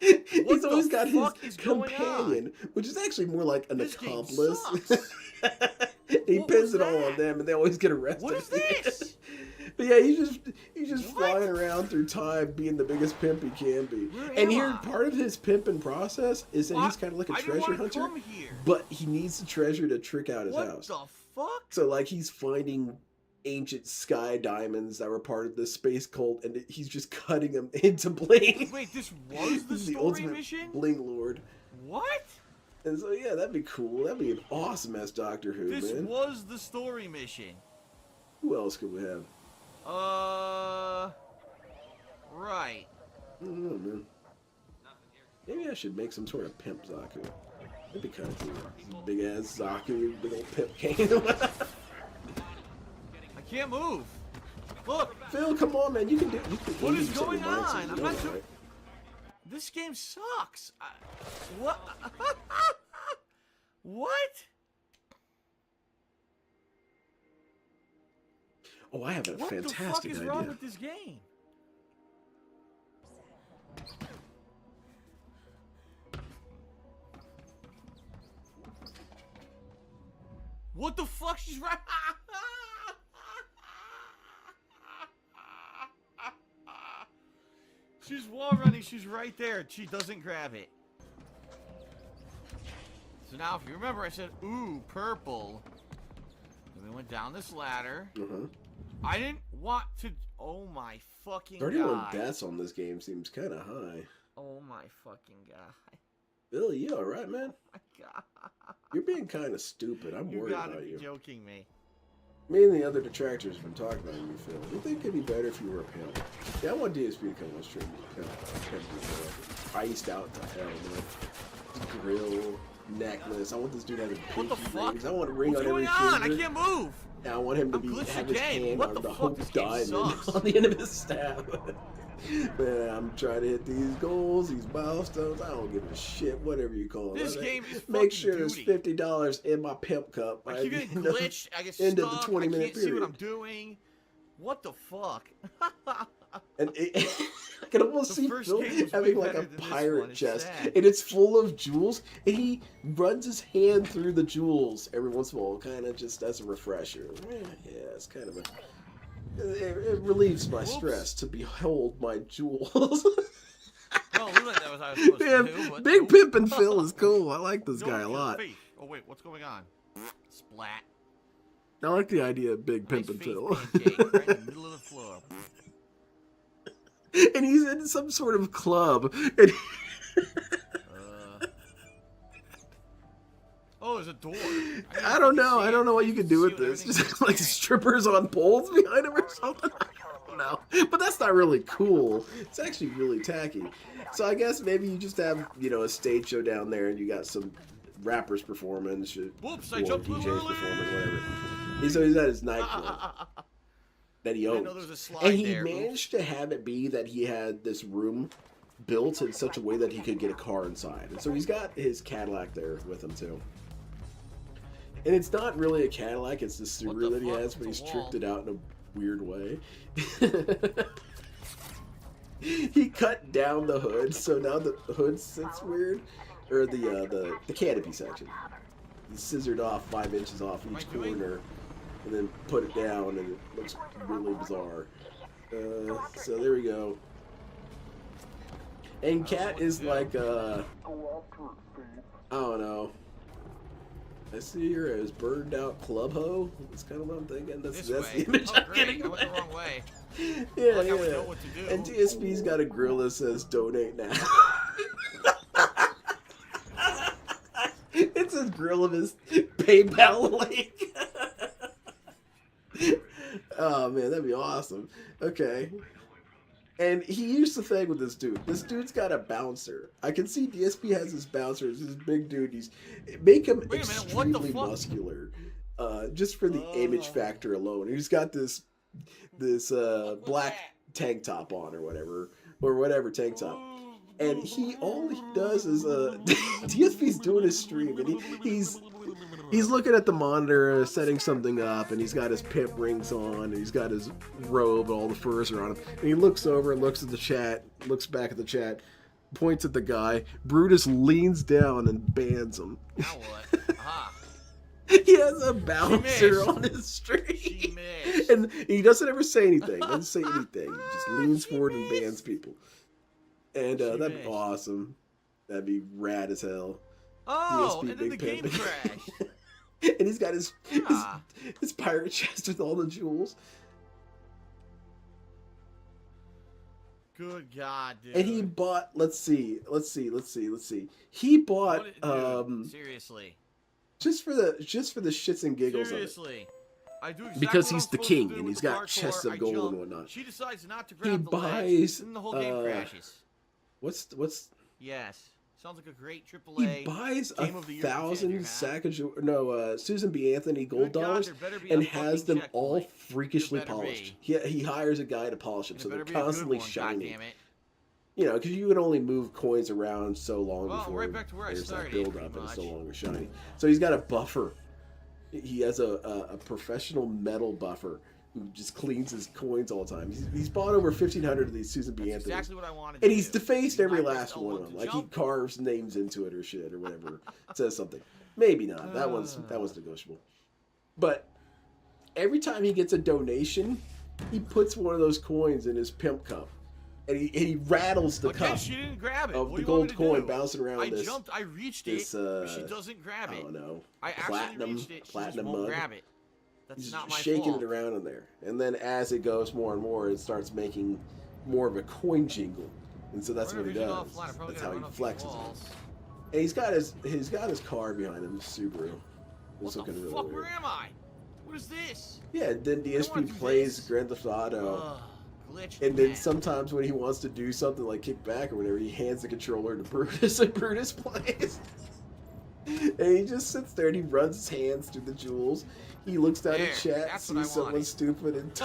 He's What always the got fuck his is going companion, which is actually more like an This game accomplice. sucks. He What pins was it all on that? them, and they always get arrested. What is this? But yeah, he's just What? flying around through time, being the biggest pimp he can be. Where And am here, I? part of his pimping process is that What? he's kind of like a I didn't treasure wanna hunter, come here. but he needs the treasure to trick out his What house. the fuck? So like he's finding ancient sky diamonds that were part of the space cult, and he's just cutting them into bling. Wait, this was the This is the story ultimate mission? bling lord. What? And so yeah, that'd be cool. That'd be an awesome ass Doctor Who, This man. was the story mission. Who else could we have? Right. I don't know, man. Maybe I should make some sort of pimp Zaku. That'd be kind of cool. Big ass Zaku, big old pimp cane. I can't move. Look, Phil, come on, man. You can do. What is going on? I'm not doing doing- right. this game sucks. What? What? Oh, I have a What the fuck fantastic is idea. wrong with this game? What the fuck? She's right. She's wall running. She's right there. She doesn't grab it. So now, if you remember, I said, ooh, purple. Then we went down this ladder. I didn't want to. Oh my fucking 31 god. deaths on this game seems kind of high. Oh my fucking god. Bill, you all right, man? My god. You're being kind of stupid. I'm You worried gotta about be you. joking me. Me and the other detractors have been talking about you, Phil. Do you think it'd be better if you were a pimp? Yeah, I want DSP to come on stream. Pimp, iced out to hell, man. Grill, necklace. I want this dude having What pinky the fuck? rings. I want a ring What's on every going on? I finger. can't move. I want him to I'm glitched have his again. hand What on the the fuck? Hope This game Diamond sucks. on the end of his stab. Man, I'm trying to hit these goals, these milestones. I don't give a shit, whatever you call it. This game is Make fucking sure there's duty. $50 in my pimp cup. I keep getting end of- glitched. I get end of stuck. the 20-minute I can't see what period. I'm doing. What the fuck? And I can almost The see first Phil game was having way like a better than this pirate one. It's chest, sad. and it's full of jewels, and he runs his hand through the jewels every once in a while, kind of just as a refresher. Yeah, it's kind of a... It relieves my stress to behold my jewels. Well, it looked like that was how I was supposed Man, to do, but Big nope. Pimpin' Phil is cool. I like this No, guy a your lot. face. Oh wait, what's going on? Splat. I like the idea of Big Nice Pimpin' face Phil. pancake right in the middle of the floor. And he's in some sort of club. And Oh, there's a door. I don't know. I don't know what you can do with this. Just like strippers on poles behind him or something. I don't know. But that's not really cool. It's actually really tacky. So I guess maybe you just have, you know, a stage show down there and you got some rappers performing, Whoops, or I jumped a DJs little performing, early. whatever. So he's at his nightclub that he I owns. know there was a slide And he there. managed to have it be that he had this room built in such a way that he could get a car inside. And so he's got his Cadillac there with him too. And it's not really a Cadillac, it's the Subaru that he has, but he's tricked it out in a weird way. He cut down the hood, so now the hood sits weird. Or the canopy section. He scissored off 5 inches off each corner and then put it down, and it looks really bizarre. So there we go. And Cat is like, I don't know. I see her as burned out club hoe. That's kind of what I'm thinking. That's the image I'm getting. I went the wrong way. Yeah, Like I would yeah. know what to do. And TSP's got a grill that says donate now. It's his grill of his PayPal link. Oh man, that'd be awesome. Okay. And he used to thing with this dude. This dude's got a bouncer. I can see DSP has this bouncer. It's this big dude. Make him Wait a minute, what the extremely fuck? muscular, just for the image factor alone. He's got this black tank top on or whatever tank top. And all he does is DSP's doing his stream, and he's looking at the monitor, setting something up, and he's got his pimp rings on, and he's got his robe, all the furs are on him. And he looks over, looks at the chat, looks back at the chat, points at the guy. Brutus leans down and bans him. Now what? Aha. He has a bouncer missed. on his stream. She missed. And he doesn't ever say anything. Doesn't say anything. He just leans forward and bans people. And that'd be missed. awesome. That'd be rad as hell. Oh, DSP and then the Big game Pimp. crashed. And he's got Ah. his pirate chest with all the jewels. Good God, dude. And he bought, let's see. He bought Dude, seriously. just for the shits and giggles of it. Seriously. I do exactly Because what he's I'm the supposed king to do and with he's the got parkour. chests of I gold jump. and whatnot. She decides not to He grab the ledge, buys and the whole game crashes. what's Yes. Sounds like a great AAA. he buys Game of the Year 1,000 contender, Susan B. Anthony gold Good God, dollars there better be and a has fucking them all checkpoint. freakishly There better polished. be. He hires a guy to polish them And so it they're better be a good constantly one, shiny. goddammit. You know, because you would only move coins around so long Well, before right back to where I there's that started, build pretty up and it's no much. longer shiny. So he's got a buffer. He has a professional metal buffer who just cleans his coins all the time. He's bought over 1,500 of these Susan B. That's Anthony's. exactly what I wanted And to he's do. defaced every I just last don't one of want them. to Like he jump. carves names into it or shit or whatever. Says something. Maybe not. That one's negotiable. But every time he gets a donation, he puts one of those coins in his pimp cup. And he rattles the Again, cup she didn't grab it. of What the do you want gold me to coin do? bouncing around I this. jumped, I reached this, it, but she doesn't grab I it. don't know. I actually Platinum reached it. She just platinum won't mug. grab it. That's He's not my shaking fault. it around in there. And then as it goes more and more, it starts making more of a coin jingle. And so that's We're what he gonna does. vision offline. I'm probably That's gonna how he run up these flexes it. walls. And he's got his car behind him, the Subaru. What It's the looking really fuck? weird. Where am I? What is this? Yeah, then wanna do DSP plays this. Grand Theft Auto. Ugh, glitch. And then again. sometimes when he wants to do something like kick back or whatever, he hands the controller to Brutus and Brutus plays. And he just sits there and he runs his hands through the jewels. He looks down There, at chat, that's what I sees someone wanted. stupid, and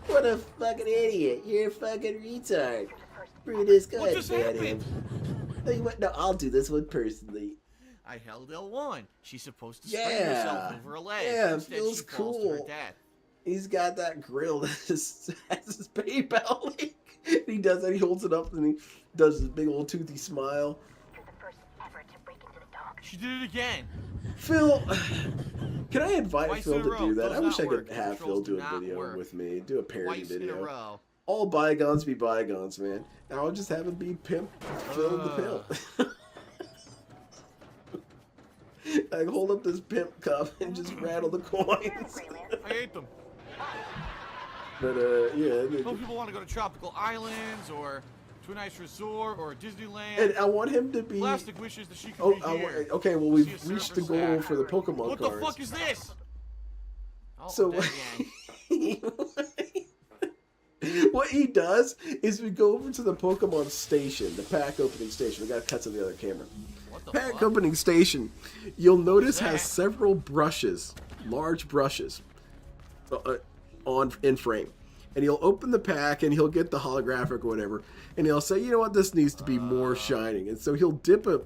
what a fucking idiot! You're a fucking retard. Brutus, go What ahead, just ban him. happened? Hey, what? No, I'll do this one personally. I held L1. She's supposed to spring Yeah, herself over a ledge. yeah, Instead, feels she falls to her cool. death. He's got that grill that has his PayPal link. He does that. He holds it up and he does his big old toothy smile. She did it again. Phil, can I invite Twice Phil in a to row. do that? Does I wish not I could work. The have Phil controls do do a not video work. with me, do a parody Twice in a video. row. All bygones be bygones, man. And I'll just have him be pimp Phil the pimp. I hold up this pimp cup and just rattle the coins. I hate them. But yeah. Most people want to go to tropical islands or to a nice resort or Disneyland. And I want him to be. Plastic wishes that she could Oh, be here. okay. Well, See a we've reached surfer the goal snack. for the Pokemon What cards. the fuck is this? Oh, So dead again. what he does is we go over to the Pokemon station, the pack opening station. We gotta cut to the other camera. What the Pack fuck? opening station, you'll notice that? has several brushes, large brushes, on in frame. And he'll open the pack and he'll get the holographic or whatever, and he'll say, you know what, this needs to be more shining. And so he'll dip a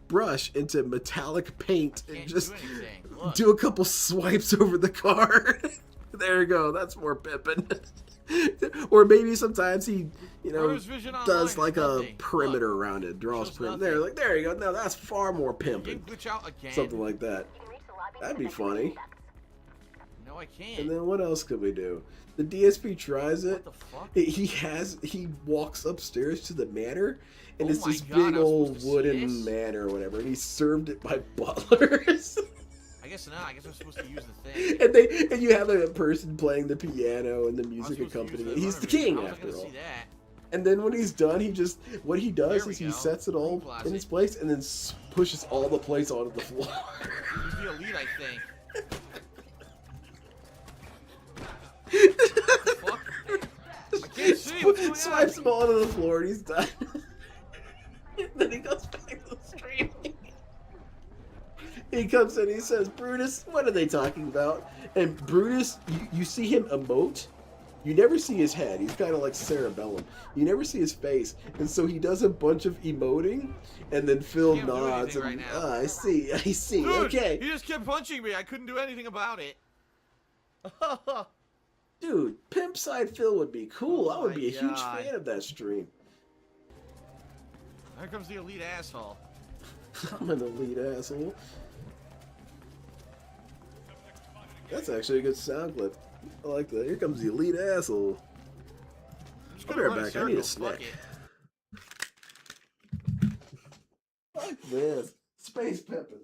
brush into metallic paint and Can't just do anything. Look. do a couple swipes over the card. There you go. That's more pimping. Or maybe sometimes he, Brothers Vision Online does is like a nothing. perimeter Look. around it, draws Shows perimeter. nothing. There, like there you go. Now that's far more Game pimping. glitch out again. Something like that. That'd be funny. No, I can't. And then what else could we do? The DSP tries it. What the fuck? He walks upstairs to the manor, and Oh it's my this God, big I was old supposed to see wooden this? manor or whatever, and he's served it by butlers. I guess not. I guess I'm supposed to use the thing. and you have a person playing the piano and the I was music supposed to use accompanying it. the He's the runner vision. king How was I after gonna all. see that? And then when he's done, what he does There we is he go. sets it all Closet. in its place and then pushes all the plates onto the floor. He's the elite, I think. Fuck. I can't see. What's going Swipes on? them all onto the floor and he's done. Then he goes back to streaming. He comes in, he says, Brutus, what are they talking about? And Brutus, you see him emote. You never see his head. He's kind of like cerebellum. You never see his face. And so he does a bunch of emoting, and then Phil Can't do nods. anything And, right now. I see. Dude, Okay. he just kept punching me. I couldn't do anything about it. Dude, Pimp Side Phil would be cool. Oh I would my be a huge God. fan of that stream. Here comes the elite asshole. I'm an elite asshole. That's actually a good sound clip. I like that. Here comes the elite asshole. Just I'll gonna be run right in back. I need a circles, fuck snack. it. Fuck this. Space pimping.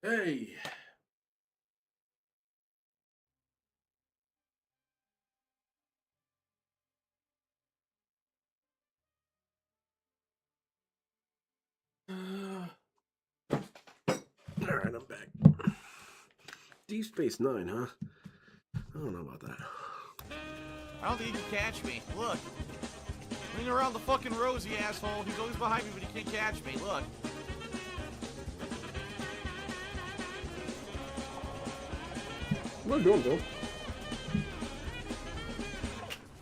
Hey. All right, I'm back. Deep Space Nine, huh? I don't know about that. I don't think he can catch me. Look. Ring around the fucking rosy, asshole. He's always behind me, but he can't catch me. Look. What are you doing, Bill?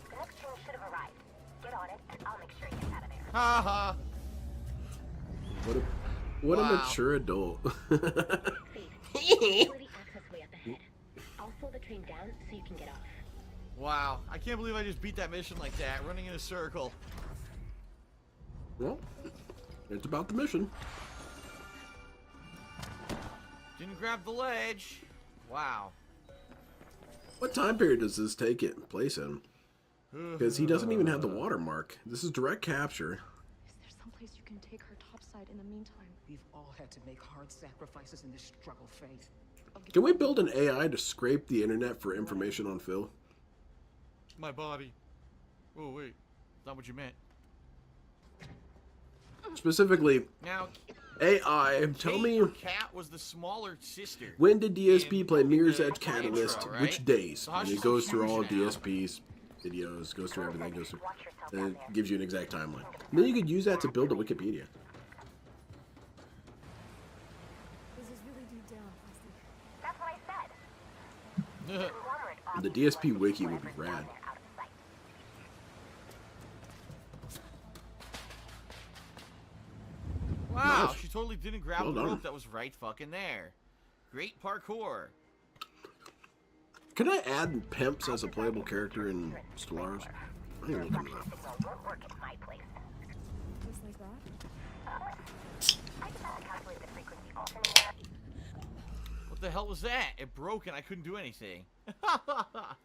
The next train should have arrived. Get on it, and I'll make sure he gets out of there. Ha ha. What a Wow. mature adult. Facility access way up ahead. I'll slow the train down so you can get off. Wow. I can't believe I just beat that mission like that, running in a circle. Well, it's about the mission. Didn't grab the ledge. Wow. What time period does this take it place in? Because he doesn't even have the watermark. This is direct capture. Is there someplace you can take her topside in the meantime? We've all had to make hard sacrifices in this struggle, Faith. Can we build an AI to scrape the internet for information on Phil? My body. Oh, wait. Not what you meant. Specifically, Now, AI, tell Kate me, or Kat was the smaller sister. when did DSP play Mirror's the Edge Catalyst? intro, right? Which days? So how's And she it so goes through all huge now? DSP's videos, goes through everything, goes through, and it gives you an exact timeline. And then you could use that to build a Wikipedia. This is really deep down, Plastic. That's what I said. The DSP wiki would be rad. Wow, Nice. she totally didn't grab Well the done. rope that was right fucking there. Great parkour. Can I add pimps as a playable character in Stellaris? I think look into that. Won't work at my place. Just like that? I just have to calculate the frequency alternator. What the hell was that? It broke and I couldn't do anything. I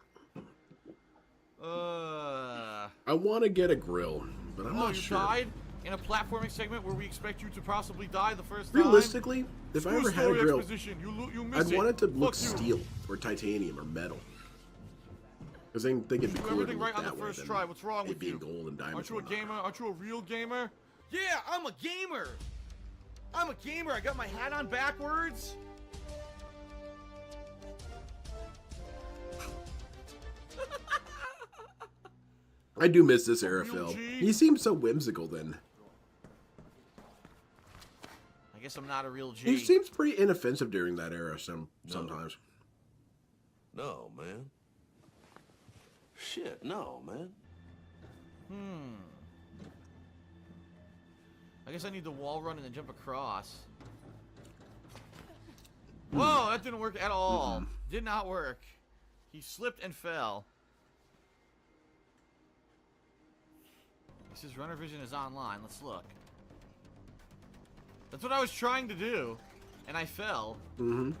want to get a grill, but I'm Oh, not you sure. died in a platforming segment where we expect you to possibly die the first time? Realistically, if I Screw ever had a story grill, exposition. You miss I'd want it to look Fuck you. steel or titanium or metal. Because I think it'd be Do cooler to everything look right on the that way first than try. What's wrong it with being you? gold and diamonds. Aren't you a gamer? Aren't you a real gamer? Yeah, I'm a gamer. I'm a gamer. I got my hat on backwards. I do miss this era, Real Phil. G. He seemed so whimsical then. I guess I'm not a real G. He seems pretty inoffensive during that era sometimes. No, man. Shit, no, man. I guess I need the wall run and then jump across. Whoa, that didn't work at all. Did not work. He slipped and fell. It says Runner Vision is online. Let's look. That's what I was trying to do, and I fell. You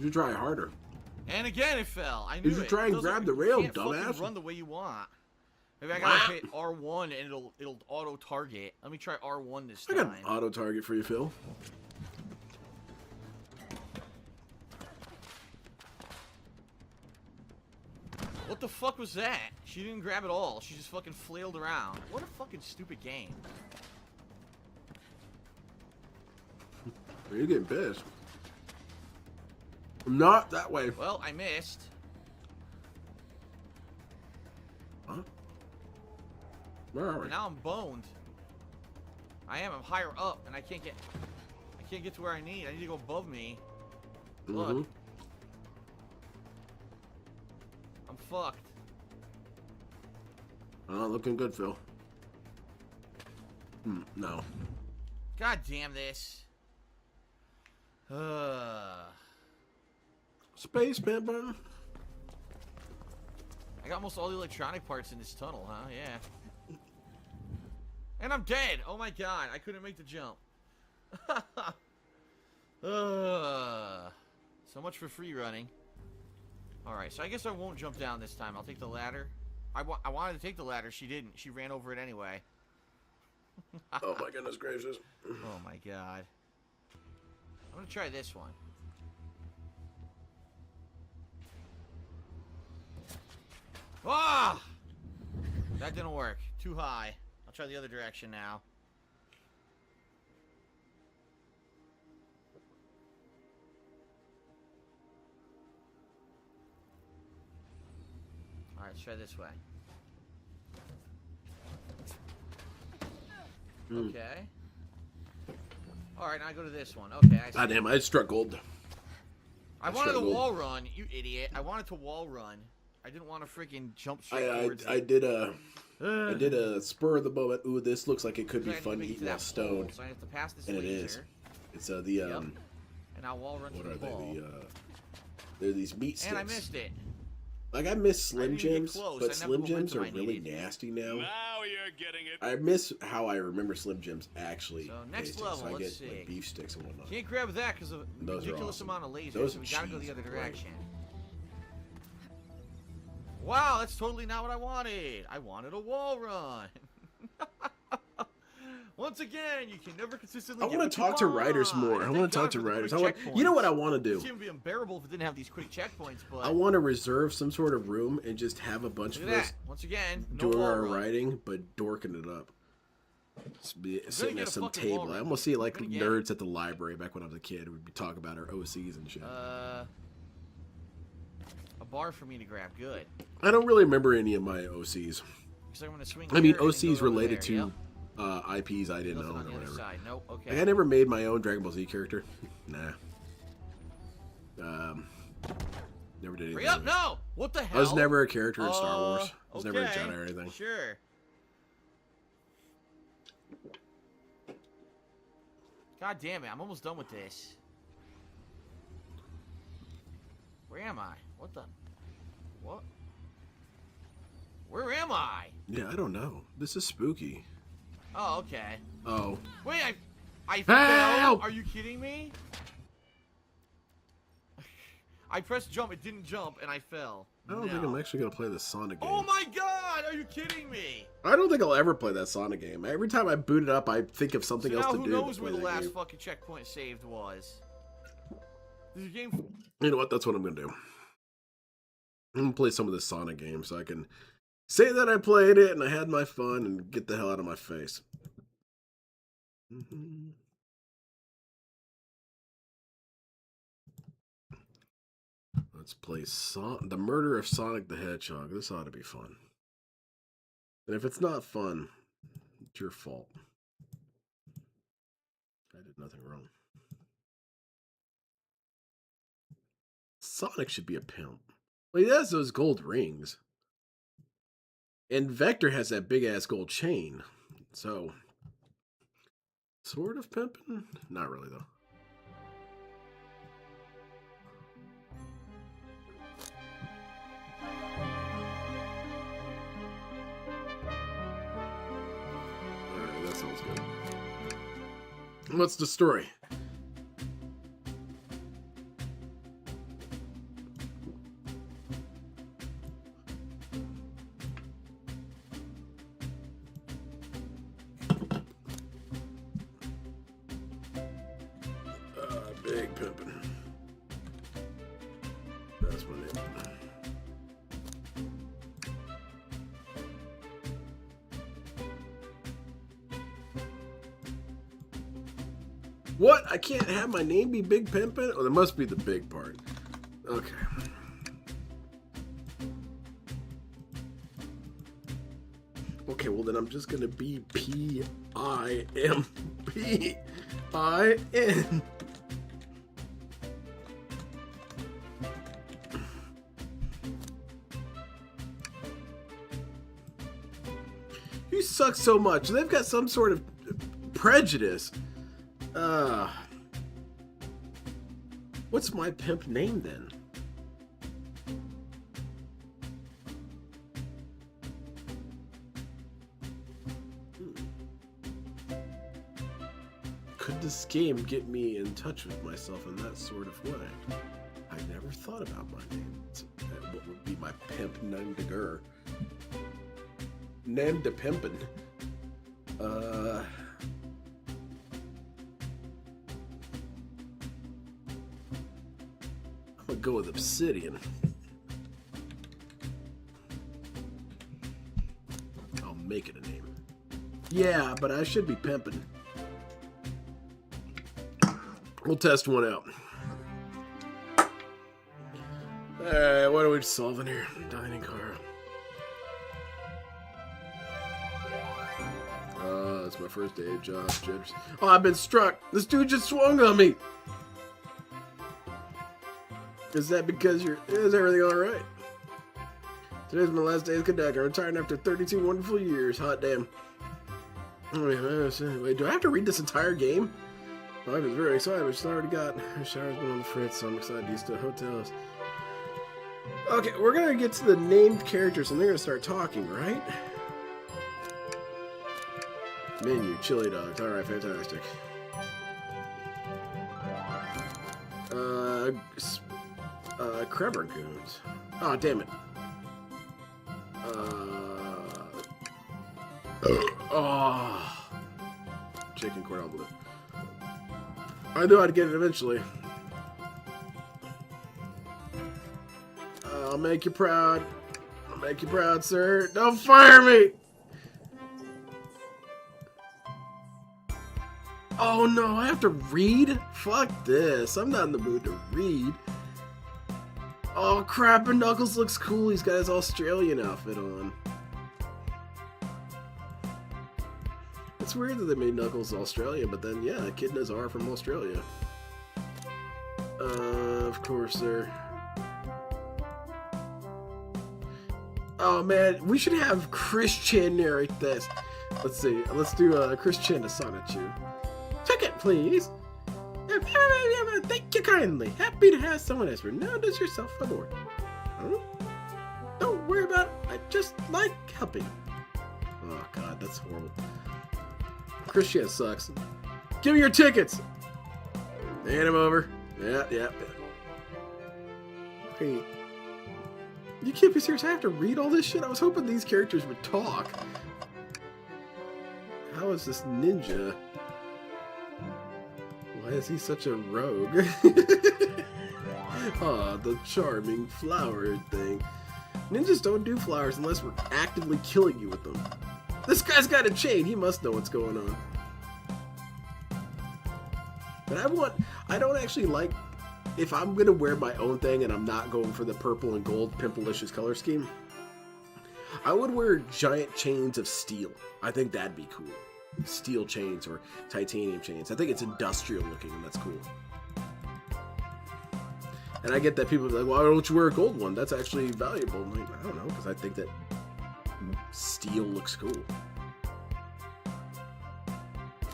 should try harder. And again, it fell. I knew You should it. try and It doesn't- grab the you rail, can't fucking dumbass. Run the way you want. Maybe I gotta hit R1 and it'll auto target. Let me try R1 this I time. got an auto target for you, Phil. What the fuck was that? She didn't grab it all. She just fucking flailed around. What a fucking stupid game. You're getting pissed. Not that way. Well, I missed. Huh? Where are we? And now I'm boned. I am. I'm higher up, and I can't get to where I need. I need to go above me. Look. I'm fucked. Not looking good, Phil. No. God damn this. Space man button. I got almost all the electronic parts in this tunnel, huh? Yeah. And I'm dead. Oh my god, I couldn't make the jump. So much for free running. Alright, so I guess I won't jump down this time. I'll take the ladder. I wanted to take the ladder. She didn't. She ran over it anyway. Oh my goodness gracious. Oh my god. I'm gonna try this one. Ah! That didn't work. Too high. I'll try the other direction now. Alright, let's try this way. Okay. Alright, now I go to this one. Okay, I see. God damn, I struggled. I wanted a wall run, you idiot. I wanted to wall run. I didn't want to freaking jump straight towards I did a spur of the moment. Ooh, this looks like it could be fun eating a stone. So I have to pass this and it laser. is. It's the And I'll wall run what to are the they? ball. They're these meat sticks. And I missed it. Like, I miss Slim didn't get Jims, close. but I Slim never went Jims to are my really needed. nasty now. Now you're getting it. I miss how I remember Slim Jims actually. So next tasted. level, So I let's get like see. beef sticks and whatnot. Can't grab that because of a Those are ridiculous awesome. amount of lasers. Those So are we gotta go the cheese, other right. direction. Wow, that's totally not what I wanted. I wanted a wall run. Once again, you can never consistently. I want to talk to writers more. I want to talk to writers. You know what I want to do? This game would be unbearable if it didn't have these quick checkpoints. But I want to reserve some sort of room and just have a bunch look of at us that. Once again, no doing wall our run. writing, but dorking it up. Sitting get at a some fucking wall table. I run. almost see it like I'm gonna get nerds at the library back when I was a kid. We'd be talking about our OCs and shit. A bar for me to grab. Good. I don't really remember any of my OCs. Because I'm gonna swing. I mean, here and then OCs go over related there. to Yep. IPs I didn't Nothing own on or the other whatever. side. Nope. Okay. Like, I never made my own Dragon Ball Z character. Nah. Never did anything. Hurry up! No! What the hell? I was never a character in Star Wars. I was never a okay. Jedi or anything. Sure. God damn it! I'm almost done with this. Where am I? What the? What? Where am I? Yeah, I don't know. This is spooky. Oh, okay. Oh. Wait, I fell? Help! Are you kidding me? I pressed jump, it didn't jump, and I fell. I don't think I'm actually going to play the Sonic game. Oh my god! Are you kidding me? I don't think I'll ever play that Sonic game. Every time I boot it up, I think of something So else now to who do. knows to where play the that last game. fucking checkpoint saved was? This is a game. You know what? That's what I'm going to do. I'm going to play some of the Sonic game so I can say that I played it and I had my fun and get the hell out of my face. Let's play The Murder of Sonic the Hedgehog. This ought to be fun. And if it's not fun, it's your fault. I did nothing wrong. Sonic should be a pimp. Well, he has those gold rings. And Vector has that big ass gold chain. So, sort of pimping? Not really, though. Alright, that sounds good. What's the story? Big pimpin'. That's my name. What? I can't have my name be Big Pimpin'? Oh, there must be the big part. Okay. Okay, well then I'm just gonna be P-I-M-P-I-N. You suck so much. They've got some sort of prejudice. What's my pimp name then? Could this game get me in touch with myself in that sort of way? I never thought about my name. What would be my pimp name de Gur? Name de Pimpin'. go with Obsidian. I'll make it a name. Yeah, but I should be pimping. We'll test one out. Alright, what are we solving here? Dining car. It's my first day of job, Jibs. Oh, I've been struck. This dude just swung on me. Is that because is everything alright? Today's my last day as conductor. I'm retiring after 32 wonderful years. Hot damn. Wait, do I have to read this entire game? My wife is very excited, but she's already got her shower's been on the fritz, so I'm excited used to hotels. Okay, we're gonna get to the named characters and they're gonna start talking, right? Menu, chili dogs. Alright, fantastic. Crabber goons. Oh, damn it. Oh. Chicken cordon bleu. I knew I'd get it eventually. I'll make you proud. I'll make you proud, sir. Don't fire me! Oh no, I have to read? Fuck this. I'm not in the mood to read. Oh crap, and Knuckles looks cool. He's got his Australian outfit on. It's weird that they made Knuckles Australian, but then yeah, Echidnas are from Australia. Of course, sir. Oh man, we should have Chris Chan narrate this. Let's see. Let's do Chris Chan to Sonichu. Ticket, please. Thank you kindly. Happy to have someone else. Now does yourself aboard. Huh? Don't worry about it. I just like helping. Oh god, that's horrible. Chris Chan sucks. Give me your tickets. Hand him over. Yeah. Hey. You can't be serious. I have to read all this shit. I was hoping these characters would talk. How is this ninja? Why is he such a rogue? Ah, the charming flower thing. Ninjas don't do flowers unless we're actively killing you with them. This guy's got a chain. He must know what's going on. But I don't actually like, if I'm going to wear my own thing and I'm not going for the purple and gold Pimpalicious color scheme, I would wear giant chains of steel. I think that'd be cool. Steel chains or titanium chains. I think it's industrial looking and that's cool. And I get that people are like, why don't you wear a gold one? That's actually valuable. I'm like, I don't know, because I think that steel looks cool.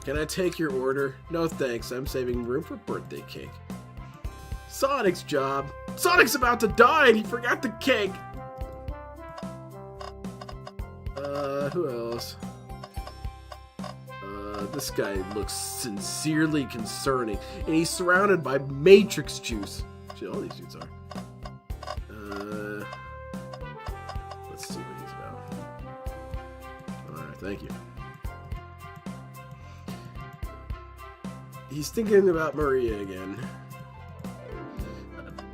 Can I take your order? No thanks, I'm saving room for birthday cake. Sonic's job. Sonic's about to die and he forgot the cake. Who else? This guy looks sincerely concerning, and he's surrounded by Matrix juice. Shit, all these dudes are. Let's see what he's about. Alright, thank you. He's thinking about Maria again.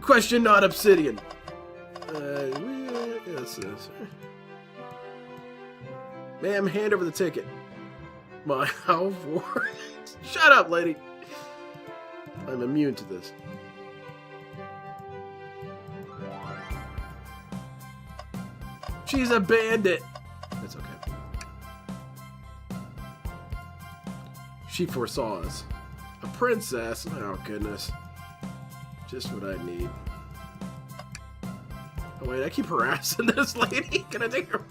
Question not Obsidian. Ma'am, hand over the ticket. My how for? Shut up, lady. I'm immune to this. She's a bandit. That's okay. She foresaw us. A princess. Oh goodness. Just what I need. Oh wait, I keep harassing this lady. Can I take her?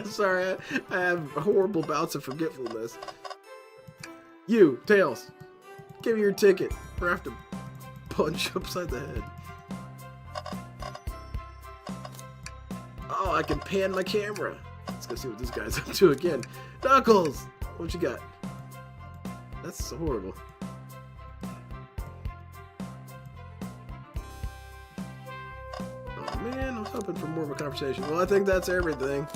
Sorry, I have horrible bouts of forgetfulness. You, Tails, give me your ticket, or I have to punch upside the head. Oh, I can pan my camera. Let's go see what this guy's up to again. Knuckles, what you got? That's so horrible. Oh man, I was hoping for more of a conversation. Well, I think that's everything.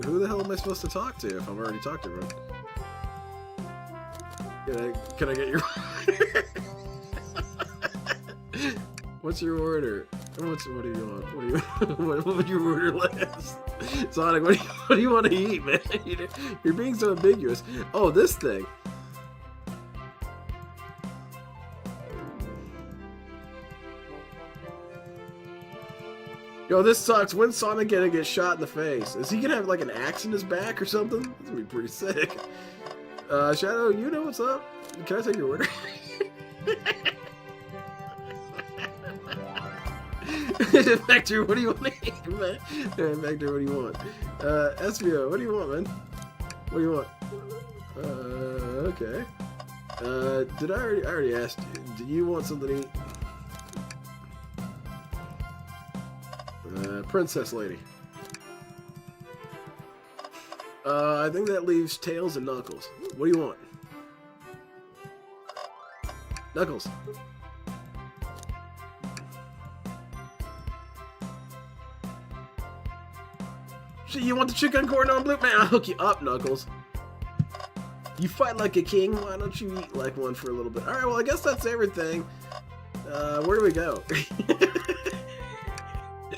Who the hell am I supposed to talk to if I've already talked to everyone? Can I get your What's your order? What do you want? What would your order last? Sonic, what do you want to eat, man? You're being so ambiguous. Oh, this thing. Yo, this sucks. When's Sonic gonna get shot in the face? Is he gonna have like an axe in his back or something? That's gonna be pretty sick. Shadow, you know what's up? Can I take your order? Vector, what do you want to eat, man? Vector, what do you want? Espio, what do you want, man? What do you want? Okay. I already asked you. Do you want something to eat? Princess lady. I think that leaves Tails and Knuckles. What do you want? Knuckles. You want the chicken corn on blue? Man, I'll hook you up, Knuckles. You fight like a king, why don't you eat like one for a little bit? Alright, well, I guess that's everything. Where do we go?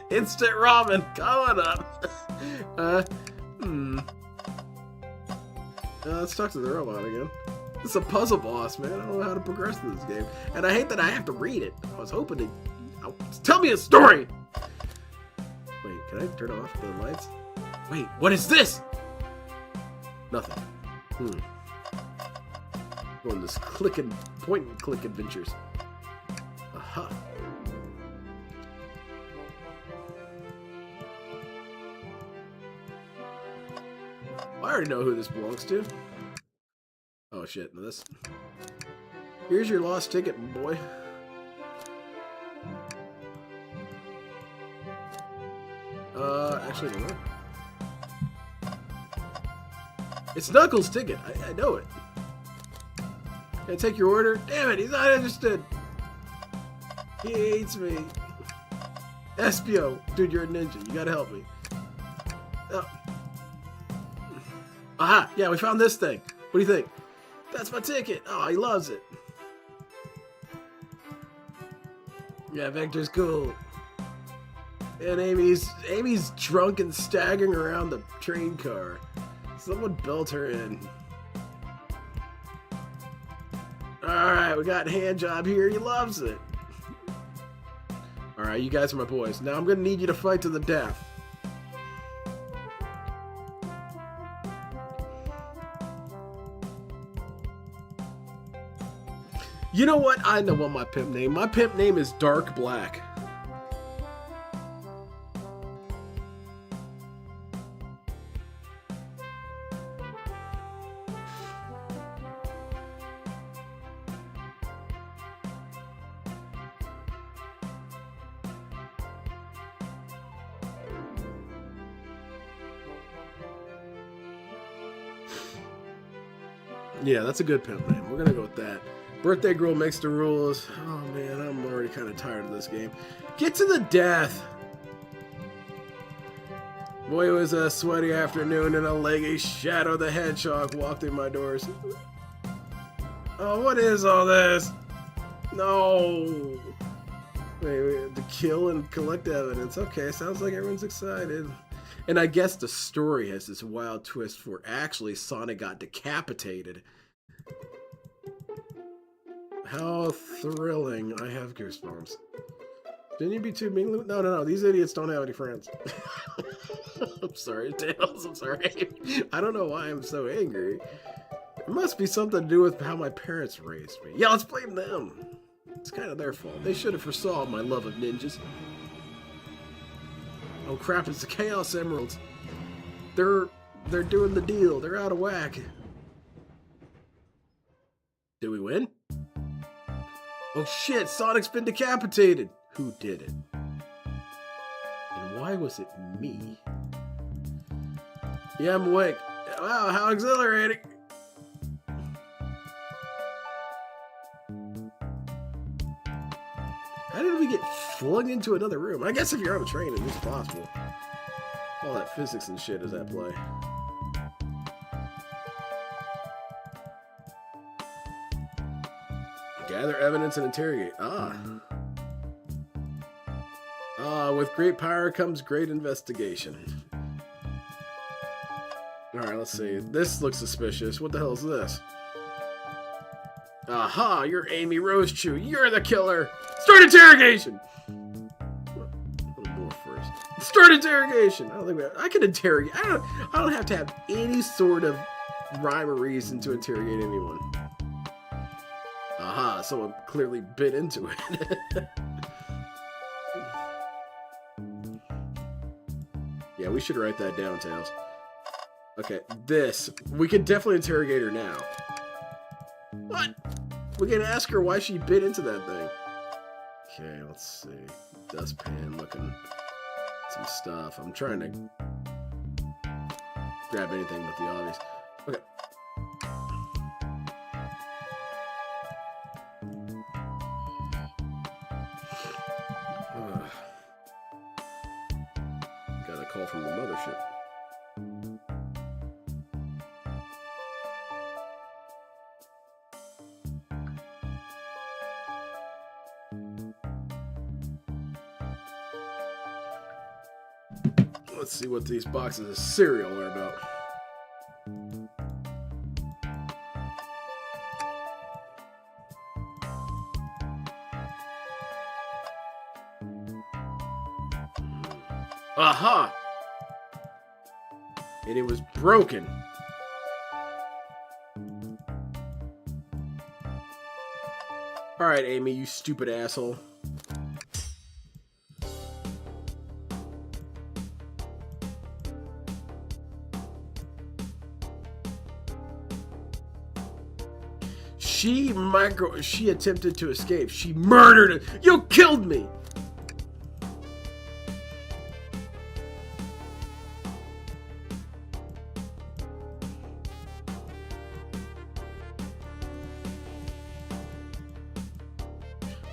Instant ramen, coming up. Let's talk to the robot again. It's a puzzle boss, man. I don't know how to progress through this game. And I hate that I have to read it. I was hoping to... tell me a story! Wait, can I turn off the lights? Wait, what is this? Nothing. Going this point and click adventures. Aha. I already know who this belongs to. Oh shit, no, this. Here's your lost ticket, boy. Actually, no. It's Knuckles' ticket. I know it. Can I take your order? Damn it, he's not interested. He hates me. Espio, dude, you're a ninja. You gotta help me. Oh. Aha! Yeah, we found this thing. What do you think? That's my ticket. Oh, he loves it. Yeah, Vector's cool. And Amy's drunk and staggering around the train car. Someone built her in. Alright, we got hand job here. He loves it. Alright, you guys are my boys. Now I'm gonna need you to fight to the death. You know what? I know what my pimp name. My pimp name is Dark Black. Yeah, that's a good pimp name. We're gonna go with that. Birthday girl makes the rules. Oh man, I'm already kind of tired of this game. Get to the death! Boy, it was a sweaty afternoon and a leggy Shadow the Hedgehog walked in my doors. Oh, what is all this? No! Wait, to kill and collect evidence. Okay, sounds like everyone's excited. And I guess the story has this wild twist where actually Sonic got decapitated. How thrilling. I have goosebumps. Didn't you be too mean? No. These idiots don't have any friends. I'm sorry, Tails. I'm sorry. I don't know why I'm so angry. It must be something to do with how my parents raised me. Yeah, let's blame them. It's kind of their fault. They should have foresaw my love of ninjas. Oh crap, it's the Chaos Emeralds. They're doing the deal. They're out of whack. Did we win? Oh shit, Sonic's been decapitated. Who did it? And why was it me? Yeah, I'm awake. Wow, how exhilarating. How did we get flung into another room? I guess if you're on a train, it is possible. All that physics and shit is at play. Gather evidence and interrogate. With great power comes great investigation. Alright, let's see. This looks suspicious. What the hell is this? Aha, you're Amy Rosechew. You're the killer. Start interrogation! A little more first. Start interrogation! I don't think I can interrogate. I don't have to have any sort of rhyme or reason to interrogate anyone. Aha, someone clearly bit into it. Yeah, we should write that down, Tails. Okay, this. We can definitely interrogate her now. What? We can ask her why she bit into that thing. Okay, let's see. Dustpan looking. Some stuff. I'm trying to grab anything but the obvious. Okay. Got a call from the mothership. Let's see what these boxes of cereal are about. Aha! And it was broken. Alright, Amy, you stupid asshole. She attempted to escape. She murdered it. You killed me.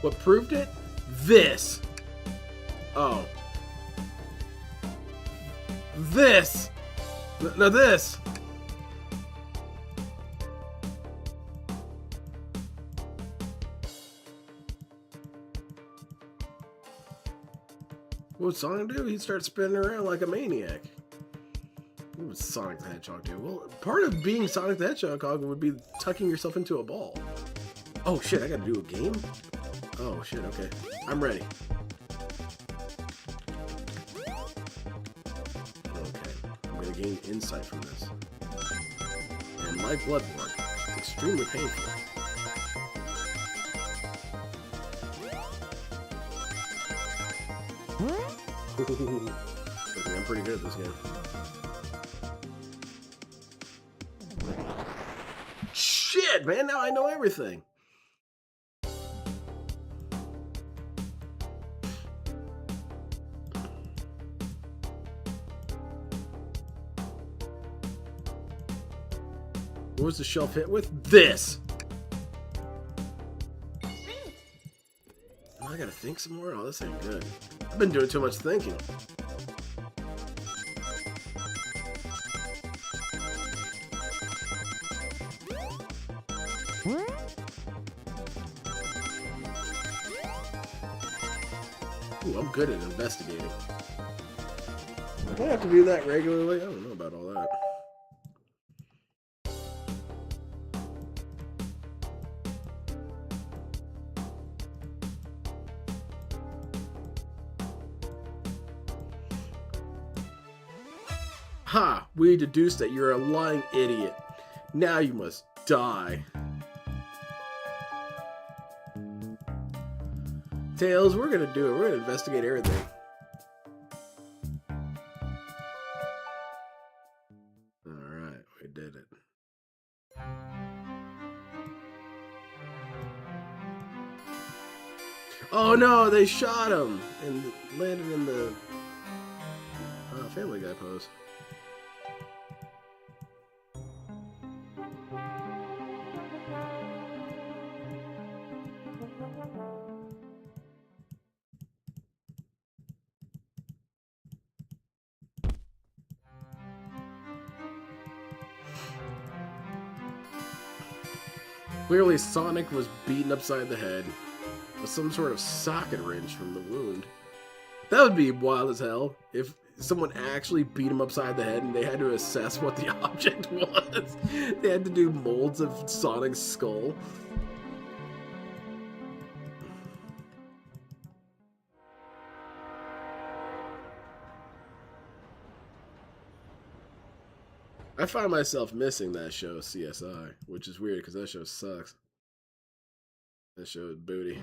What proved it? This. Oh. This. No, this. What would Sonic do? He'd start spinning around like a maniac. What would Sonic the Hedgehog do? Well, part of being Sonic the Hedgehog would be tucking yourself into a ball. Oh shit, I gotta do a game? Oh shit, okay. I'm ready. Okay, I'm gonna gain insight from this. And my blood work. It's extremely painful. Okay, I'm pretty good at this game. Shit, man, now I know everything. What was the shelf hit with? This! I gotta think some more? Oh, this ain't good. I've been doing too much thinking. Ooh, I'm good at investigating. Do I have to do that regularly? I don't know about all that. Ha! We deduced that you're a lying idiot. Now you must die. Tails, we're gonna do it. We're gonna investigate everything. Alright, we did it. Oh no, they shot him and landed in the Family Guy pose. Clearly, Sonic was beaten upside the head with some sort of socket wrench from the wound. That would be wild as hell if someone actually beat him upside the head and they had to assess what the object was. They had to do molds of Sonic's skull. I find myself missing that show, CSI, which is weird because that show sucks. That show is booty.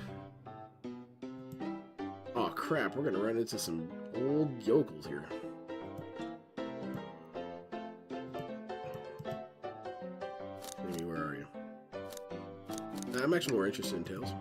Oh crap, we're gonna run into some old yokels here. Amy, where are you? I'm actually more interested in Tails.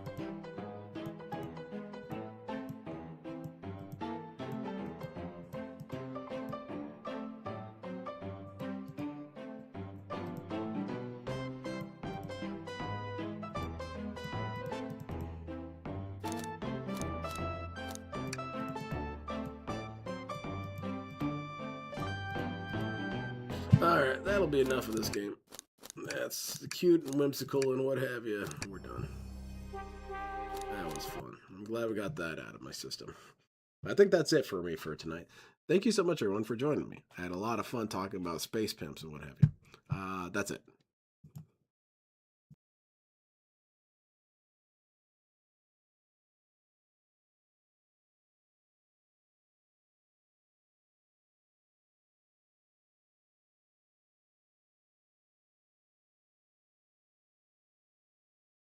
Alright, that'll be enough of this game. That's cute and whimsical and what have you. We're done. That was fun. I'm glad we got that out of my system. I think that's it for me for tonight. Thank you so much, everyone, for joining me. I had a lot of fun talking about space pimps and what have you. That's it.